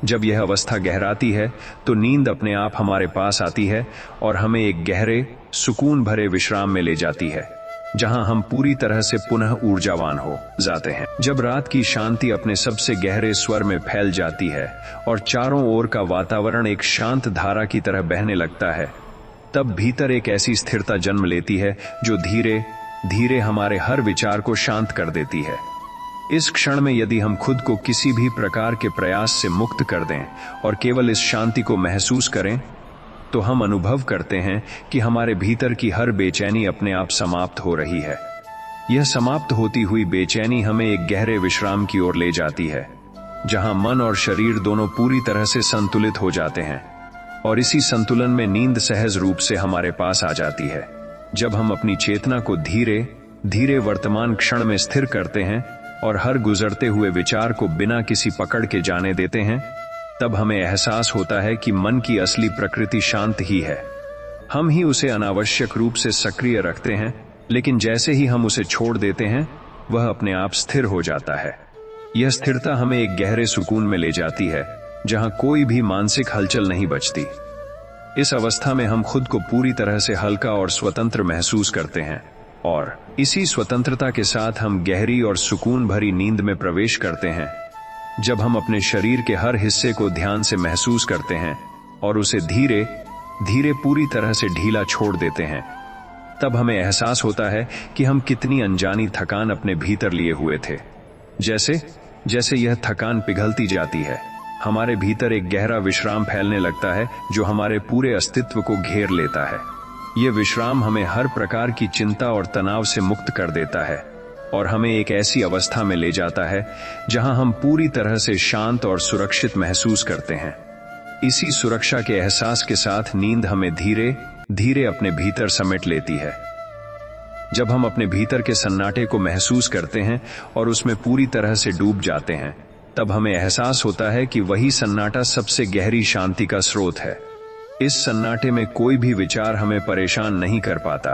जब यह अवस्था गहराती है तो नींद अपने आप हमारे पास आती है और हमें एक गहरे, सुकून भरे विश्राम में ले जाती है, जहां हम पूरी तरह से पुनः ऊर्जावान हो जाते हैं। जब रात की शांति अपने सबसे गहरे स्वर में फैल जाती है और चारों ओर का वातावरण एक शांत धारा की तरह बहने लगता है, तब भीतर एक ऐसी स्थिरता जन्म लेती है जो धीरे धीरे हमारे हर विचार को शांत कर देती है। इस क्षण में यदि हम खुद को किसी भी प्रकार के प्रयास से मुक्त कर दें और केवल इस शांति को महसूस करें, तो हम अनुभव करते हैं कि हमारे भीतर की हर बेचैनी अपने आप समाप्त हो रही है। यह समाप्त होती हुई बेचैनी हमें एक गहरे विश्राम की ओर ले जाती है, जहां मन और शरीर दोनों पूरी तरह से संतुलित हो जाते हैं, और इसी संतुलन में नींद सहज रूप से हमारे पास आ जाती है। जब हम अपनी चेतना को धीरे धीरे वर्तमान क्षण में स्थिर करते हैं और हर गुजरते हुए विचार को बिना किसी पकड़ के जाने देते हैं, तब हमें एहसास होता है कि मन की असली प्रकृति शांत ही है। हम ही उसे अनावश्यक रूप से सक्रिय रखते हैं, लेकिन जैसे ही हम उसे छोड़ देते हैं, वह अपने आप स्थिर हो जाता है। यह स्थिरता हमें एक गहरे सुकून में ले जाती है, जहां कोई भी मानसिक हलचल नहीं बचती। इस अवस्था में हम खुद को पूरी तरह से हल्का और स्वतंत्र महसूस करते हैं, और इसी स्वतंत्रता के साथ हम गहरी और सुकून भरी नींद में प्रवेश करते हैं। जब हम अपने शरीर के हर हिस्से को ध्यान से महसूस करते हैं और उसे धीरे धीरे पूरी तरह से ढीला छोड़ देते हैं, तब हमें एहसास होता है कि हम कितनी अनजानी थकान अपने भीतर लिए हुए थे। जैसे जैसे यह थकान पिघलती जाती है, हमारे भीतर एक गहरा विश्राम फैलने लगता है जो हमारे पूरे अस्तित्व को घेर लेता है। यह विश्राम हमें हर प्रकार की चिंता और तनाव से मुक्त कर देता है और हमें एक ऐसी अवस्था में ले जाता है जहां हम पूरी तरह से शांत और सुरक्षित महसूस करते हैं। इसी सुरक्षा के एहसास के साथ नींद हमें धीरे धीरे अपने भीतर समेट लेती है। जब हम अपने भीतर के सन्नाटे को महसूस करते हैं और उसमें पूरी तरह से डूब जाते हैं, तब हमें एहसास होता है कि वही सन्नाटा सबसे गहरी शांति का स्रोत है। इस सन्नाटे में कोई भी विचार हमें परेशान नहीं कर पाता,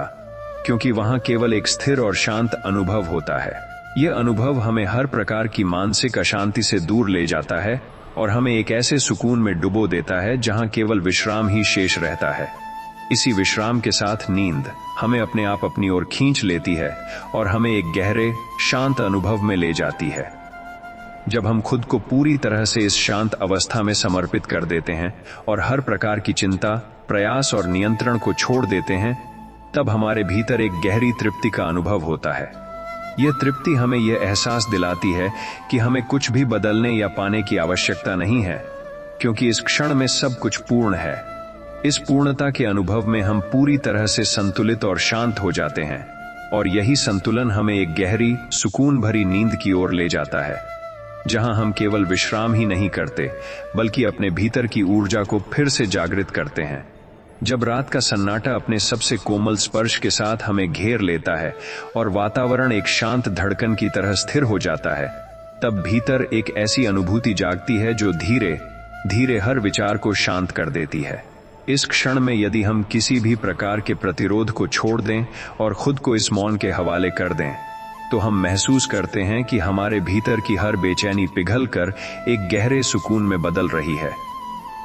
क्योंकि वहां केवल एक स्थिर और शांत अनुभव होता है। यह अनुभव हमें हर प्रकार की मानसिक अशांति से दूर ले जाता है और हमें एक ऐसे सुकून में डुबो देता है जहां केवल विश्राम ही शेष रहता है। इसी विश्राम के साथ नींद हमें अपने आप अपनी ओर खींच लेती है और हमें एक गहरे शांत अनुभव में ले जाती है। जब हम खुद को पूरी तरह से इस शांत अवस्था में समर्पित कर देते हैं और हर प्रकार की चिंता, प्रयास और नियंत्रण को छोड़ देते हैं, तब हमारे भीतर एक गहरी तृप्ति का अनुभव होता है। यह तृप्ति हमें यह एहसास दिलाती है कि हमें कुछ भी बदलने या पाने की आवश्यकता नहीं है, क्योंकि इस क्षण में सब कुछ पूर्ण है। इस पूर्णता के अनुभव में हम पूरी तरह से संतुलित और शांत हो जाते हैं और यही संतुलन हमें एक गहरी, सुकून भरी नींद की ओर ले जाता है, जहां हम केवल विश्राम ही नहीं करते बल्कि अपने भीतर की ऊर्जा को फिर से जागृत करते हैं। जब रात का सन्नाटा अपने सबसे कोमल स्पर्श के साथ हमें घेर लेता है और वातावरण एक शांत धड़कन की तरह स्थिर हो जाता है, तब भीतर एक ऐसी अनुभूति जागती है जो धीरे धीरे हर विचार को शांत कर देती है। इस क्षण में यदि हम किसी भी प्रकार के प्रतिरोध को छोड़ दें और खुद को इस मौन के हवाले कर दें, तो हम महसूस करते हैं कि हमारे भीतर की हर बेचैनी पिघलकर एक गहरे सुकून में बदल रही है।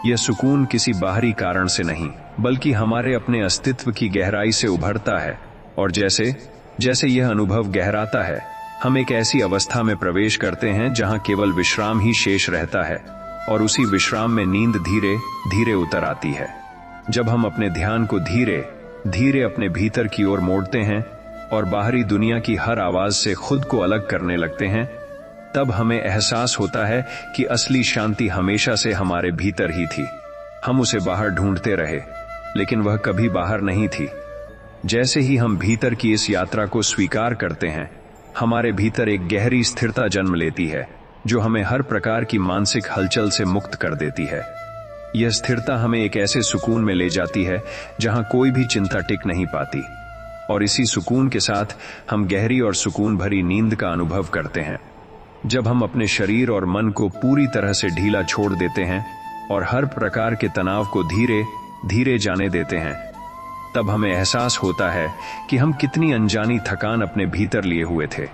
यह सुकून किसी बाहरी कारण से नहीं, बल्कि हमारे अपने अस्तित्व की गहराई से उभरता है, और जैसे जैसे यह अनुभव गहराता है, हम एक ऐसी अवस्था में प्रवेश करते हैं जहां केवल विश्राम ही शेष रहता है, और उसी विश्राम में नींद धीरे धीरे उतर आती है। जब हम अपने ध्यान को धीरे धीरे अपने भीतर की ओर मोड़ते हैं और बाहरी दुनिया की हर आवाज से खुद को अलग करने लगते हैं, तब हमें एहसास होता है कि असली शांति हमेशा से हमारे भीतर ही थी। हम उसे बाहर ढूंढते रहे, लेकिन वह कभी बाहर नहीं थी। जैसे ही हम भीतर की इस यात्रा को स्वीकार करते हैं, हमारे भीतर एक गहरी स्थिरता जन्म लेती है, जो हमें हर प्रकार की मानसिक हलचल से मुक्त कर देती है। यह स्थिरता हमें एक ऐसे सुकून में ले जाती है जहां कोई भी चिंता टिक नहीं पाती, और इसी सुकून के साथ हम गहरी और सुकून भरी नींद का अनुभव करते हैं। जब हम अपने शरीर और मन को पूरी तरह से ढीला छोड़ देते हैं और हर प्रकार के तनाव को धीरे धीरे जाने देते हैं, तब हमें एहसास होता है कि हम कितनी अनजानी थकान अपने भीतर लिए हुए थे।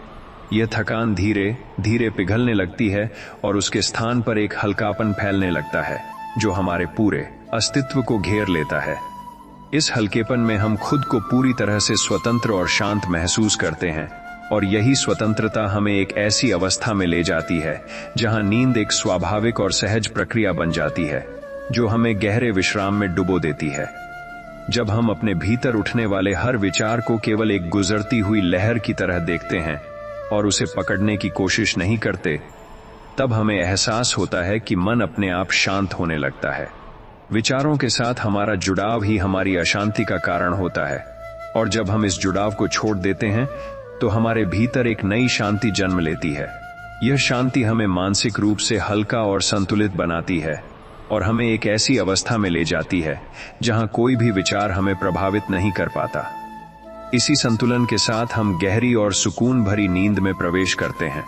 यह थकान धीरे धीरे पिघलने लगती है और उसके स्थान पर एक हल्कापन फैलने लगता है, जो हमारे पूरे अस्तित्व को घेर लेता है। इस हल्केपन में हम खुद को पूरी तरह से स्वतंत्र और शांत महसूस करते हैं, और यही स्वतंत्रता हमें एक ऐसी अवस्था में ले जाती है जहां नींद एक स्वाभाविक और सहज प्रक्रिया बन जाती है, जो हमें गहरे विश्राम में डुबो देती है। जब हम अपने भीतर उठने वाले हर विचार को केवल एक गुजरती हुई लहर की तरह देखते हैं और उसे पकड़ने की कोशिश नहीं करते, तब हमें एहसास होता है कि मन अपने आप शांत होने लगता है। विचारों के साथ हमारा जुड़ाव ही हमारी अशांति का कारण होता है, और जब हम इस जुड़ाव को छोड़ देते हैं तो हमारे भीतर एक नई शांति जन्म लेती है। यह शांति हमें मानसिक रूप से हल्का और संतुलित बनाती है और हमें एक ऐसी अवस्था में ले जाती है जहां कोई भी विचार हमें प्रभावित नहीं कर पाता। इसी संतुलन के साथ हम गहरी और सुकून भरी नींद में प्रवेश करते हैं।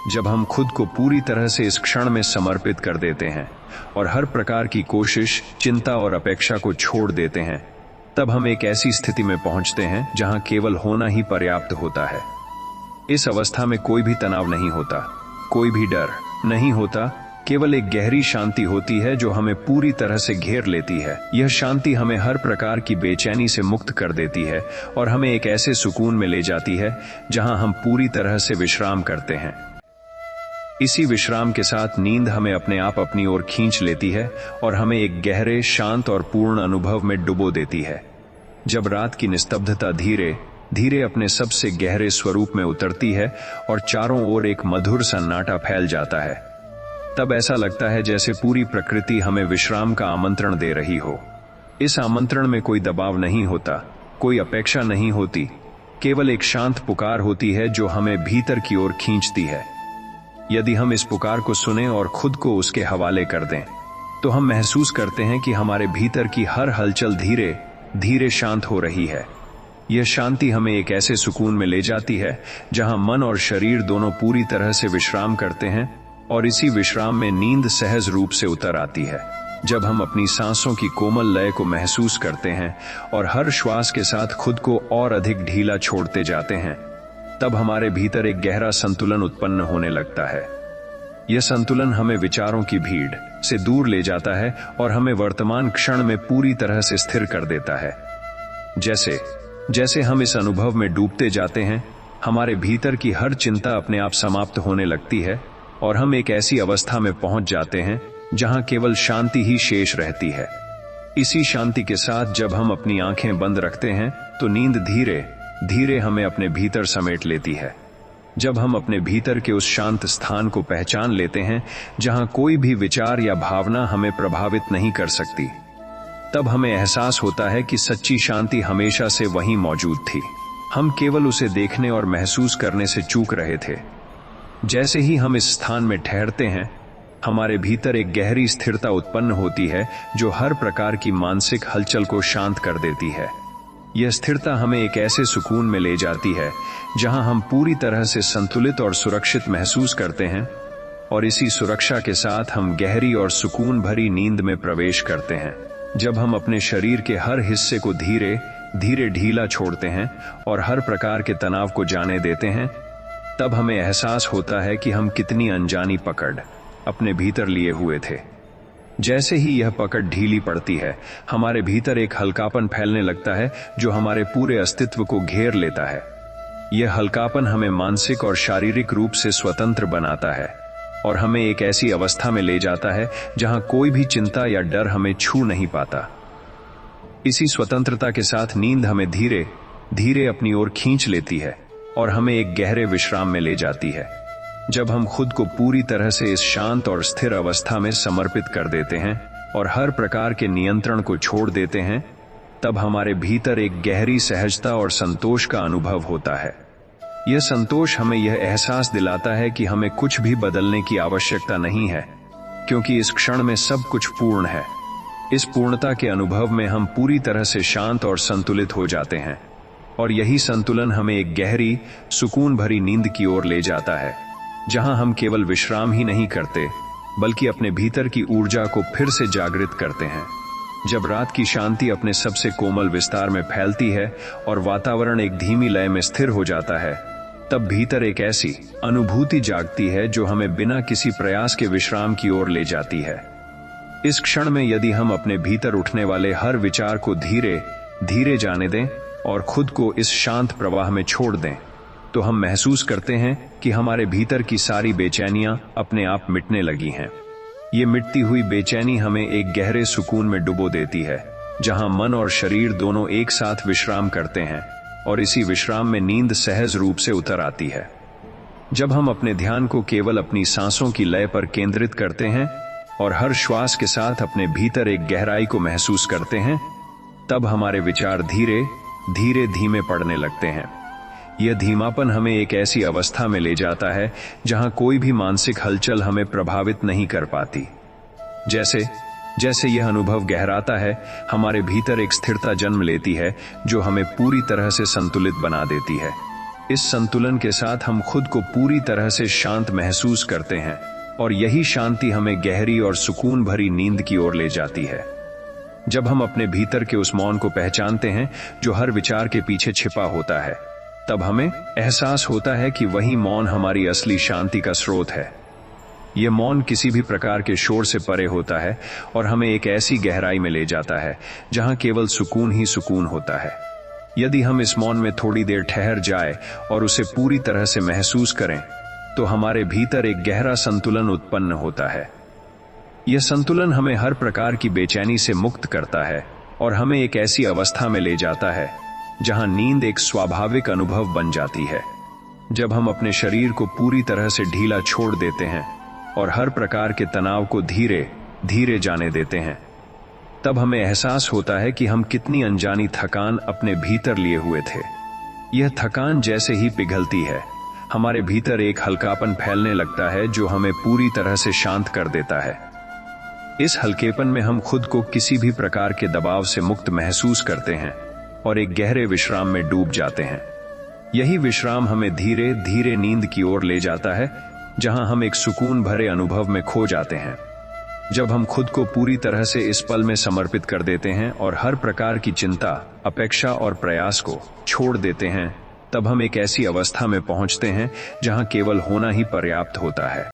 जब हम खुद को पूरी तरह से इस क्षण में समर्पित कर देते हैं और हर प्रकार की कोशिश, चिंता और अपेक्षा को छोड़ देते हैं, तब हम एक ऐसी स्थिति में पहुंचते हैं जहां केवल होना ही पर्याप्त होता है। इस अवस्था में कोई भी तनाव नहीं होता, कोई भी डर नहीं होता, केवल एक गहरी शांति होती है जो हमें पूरी तरह से घेर लेती है। यह शांति हमें हर प्रकार की बेचैनी से मुक्त कर देती है और हमें एक ऐसे सुकून में ले जाती है जहां हम पूरी तरह से विश्राम करते हैं। इसी विश्राम के साथ नींद हमें अपने आप अपनी ओर खींच लेती है और हमें एक गहरे, शांत और पूर्ण अनुभव में डुबो देती है। जब रात की निस्तब्धता धीरे धीरे अपने सबसे गहरे स्वरूप में उतरती है और चारों ओर एक मधुर सन्नाटा फैल जाता है, तब ऐसा लगता है जैसे पूरी प्रकृति हमें विश्राम का आमंत्रण दे रही हो। इस आमंत्रण में कोई दबाव नहीं होता, कोई अपेक्षा नहीं होती, केवल एक शांत पुकार होती है जो हमें भीतर की ओर खींचती है। यदि हम इस पुकार को सुने और खुद को उसके हवाले कर दें, तो हम महसूस करते हैं कि हमारे भीतर की हर हलचल धीरे धीरे शांत हो रही है। यह शांति हमें एक ऐसे सुकून में ले जाती है जहां मन और शरीर दोनों पूरी तरह से विश्राम करते हैं और इसी विश्राम में नींद सहज रूप से उतर आती है। जब हम अपनी सांसों की कोमल लय को महसूस करते हैं और हर श्वास के साथ खुद को और अधिक ढीला छोड़ते जाते हैं, तब हमारे भीतर एक गहरा संतुलन उत्पन्न होने लगता है। यह संतुलन हमें विचारों की भीड़ से दूर ले जाता है और हमें वर्तमान क्षण में पूरी तरह से स्थिर कर देता है। जैसे जैसे हम इस अनुभव में डूबते जाते हैं, हमारे भीतर की हर चिंता अपने आप समाप्त होने लगती है और हम एक ऐसी अवस्था में पहुंच जाते हैं जहां केवल शांति ही शेष रहती है। इसी शांति के साथ जब हम अपनी आंखें बंद रखते हैं तो नींद धीरे धीरे हमें अपने भीतर समेट लेती है। जब हम अपने भीतर के उस शांत स्थान को पहचान लेते हैं जहां कोई भी विचार या भावना हमें प्रभावित नहीं कर सकती, तब हमें एहसास होता है कि सच्ची शांति हमेशा से वहीं मौजूद थी। हम केवल उसे देखने और महसूस करने से चूक रहे थे। जैसे ही हम इस स्थान में ठहरते हैं, हमारे भीतर एक गहरी स्थिरता उत्पन्न होती है जो हर प्रकार की मानसिक हलचल को शांत कर देती है। यह स्थिरता हमें एक ऐसे सुकून में ले जाती है जहां हम पूरी तरह से संतुलित और सुरक्षित महसूस करते हैं, और इसी सुरक्षा के साथ हम गहरी और सुकून भरी नींद में प्रवेश करते हैं। जब हम अपने शरीर के हर हिस्से को धीरे धीरे ढीला छोड़ते हैं और हर प्रकार के तनाव को जाने देते हैं, तब हमें एहसास होता है कि हम कितनी अनजानी पकड़ अपने भीतर लिए हुए थे। जैसे ही यह पकड़ ढीली पड़ती है, हमारे भीतर एक हल्कापन फैलने लगता है जो हमारे पूरे अस्तित्व को घेर लेता है। यह हल्कापन हमें मानसिक और शारीरिक रूप से स्वतंत्र बनाता है और हमें एक ऐसी अवस्था में ले जाता है जहां कोई भी चिंता या डर हमें छू नहीं पाता। इसी स्वतंत्रता के साथ नींद हमें धीरे धीरे अपनी ओर खींच लेती है और हमें एक गहरे विश्राम में ले जाती है। जब हम खुद को पूरी तरह से इस शांत और स्थिर अवस्था में समर्पित कर देते हैं और हर प्रकार के नियंत्रण को छोड़ देते हैं, तब हमारे भीतर एक गहरी सहजता और संतोष का अनुभव होता है। यह संतोष हमें यह एहसास दिलाता है कि हमें कुछ भी बदलने की आवश्यकता नहीं है, क्योंकि इस क्षण में सब कुछ पूर्ण है। इस पूर्णता के अनुभव में हम पूरी तरह से शांत और संतुलित हो जाते हैं, और यही संतुलन हमें एक गहरी सुकून भरी नींद की ओर ले जाता है, जहां हम केवल विश्राम ही नहीं करते बल्कि अपने भीतर की ऊर्जा को फिर से जागृत करते हैं। जब रात की शांति अपने सबसे कोमल विस्तार में फैलती है और वातावरण एक धीमी लय में स्थिर हो जाता है, तब भीतर एक ऐसी अनुभूति जागती है जो हमें बिना किसी प्रयास के विश्राम की ओर ले जाती है। इस क्षण में यदि हम अपने भीतर उठने वाले हर विचार को धीरे धीरे जाने दें और खुद को इस शांत प्रवाह में छोड़ दें, तो हम महसूस करते हैं कि हमारे भीतर की सारी बेचैनियां अपने आप मिटने लगी हैं। ये मिटती हुई बेचैनी हमें एक गहरे सुकून में डुबो देती है, जहां मन और शरीर दोनों एक साथ विश्राम करते हैं, और इसी विश्राम में नींद सहज रूप से उतर आती है। जब हम अपने ध्यान को केवल अपनी सांसों की लय पर केंद्रित करते हैं और हर श्वास के साथ अपने भीतर एक गहराई को महसूस करते हैं, तब हमारे विचार धीरे धीरे धीमे पड़ने लगते हैं। यह धीमापन हमें एक ऐसी अवस्था में ले जाता है जहां कोई भी मानसिक हलचल हमें प्रभावित नहीं कर पाती। जैसे जैसे यह अनुभव गहराता है, हमारे भीतर एक स्थिरता जन्म लेती है जो हमें पूरी तरह से संतुलित बना देती है। इस संतुलन के साथ हम खुद को पूरी तरह से शांत महसूस करते हैं, और यही शांति हमें गहरी और सुकून भरी नींद की ओर ले जाती है। जब हम अपने भीतर के उस मौन को पहचानते हैं जो हर विचार के पीछे छिपा होता है, तब हमें एहसास होता है कि वही मौन हमारी असली शांति का स्रोत है। यह मौन किसी भी प्रकार के शोर से परे होता है और हमें एक ऐसी गहराई में ले जाता है जहां केवल सुकून ही सुकून होता है। यदि हम इस मौन में थोड़ी देर ठहर जाए और उसे पूरी तरह से महसूस करें, तो हमारे भीतर एक गहरा संतुलन उत्पन्न होता है। यह संतुलन हमें हर प्रकार की बेचैनी से मुक्त करता है और हमें एक ऐसी अवस्था में ले जाता है जहां नींद एक स्वाभाविक अनुभव बन जाती है। जब हम अपने शरीर को पूरी तरह से ढीला छोड़ देते हैं और हर प्रकार के तनाव को धीरे धीरे जाने देते हैं, तब हमें एहसास होता है कि हम कितनी अनजानी थकान अपने भीतर लिए हुए थे। यह थकान जैसे ही पिघलती है, हमारे भीतर एक हल्कापन फैलने लगता है जो हमें पूरी तरह से शांत कर देता है। इस हल्केपन में हम खुद को किसी भी प्रकार के दबाव से मुक्त महसूस करते हैं और एक गहरे विश्राम में डूब जाते हैं। यही विश्राम हमें धीरे धीरे नींद की ओर ले जाता है, जहां हम एक सुकून भरे अनुभव में खो जाते हैं। जब हम खुद को पूरी तरह से इस पल में समर्पित कर देते हैं और हर प्रकार की चिंता, अपेक्षा और प्रयास को छोड़ देते हैं, तब हम एक ऐसी अवस्था में पहुंचते हैं जहां केवल होना ही पर्याप्त होता है।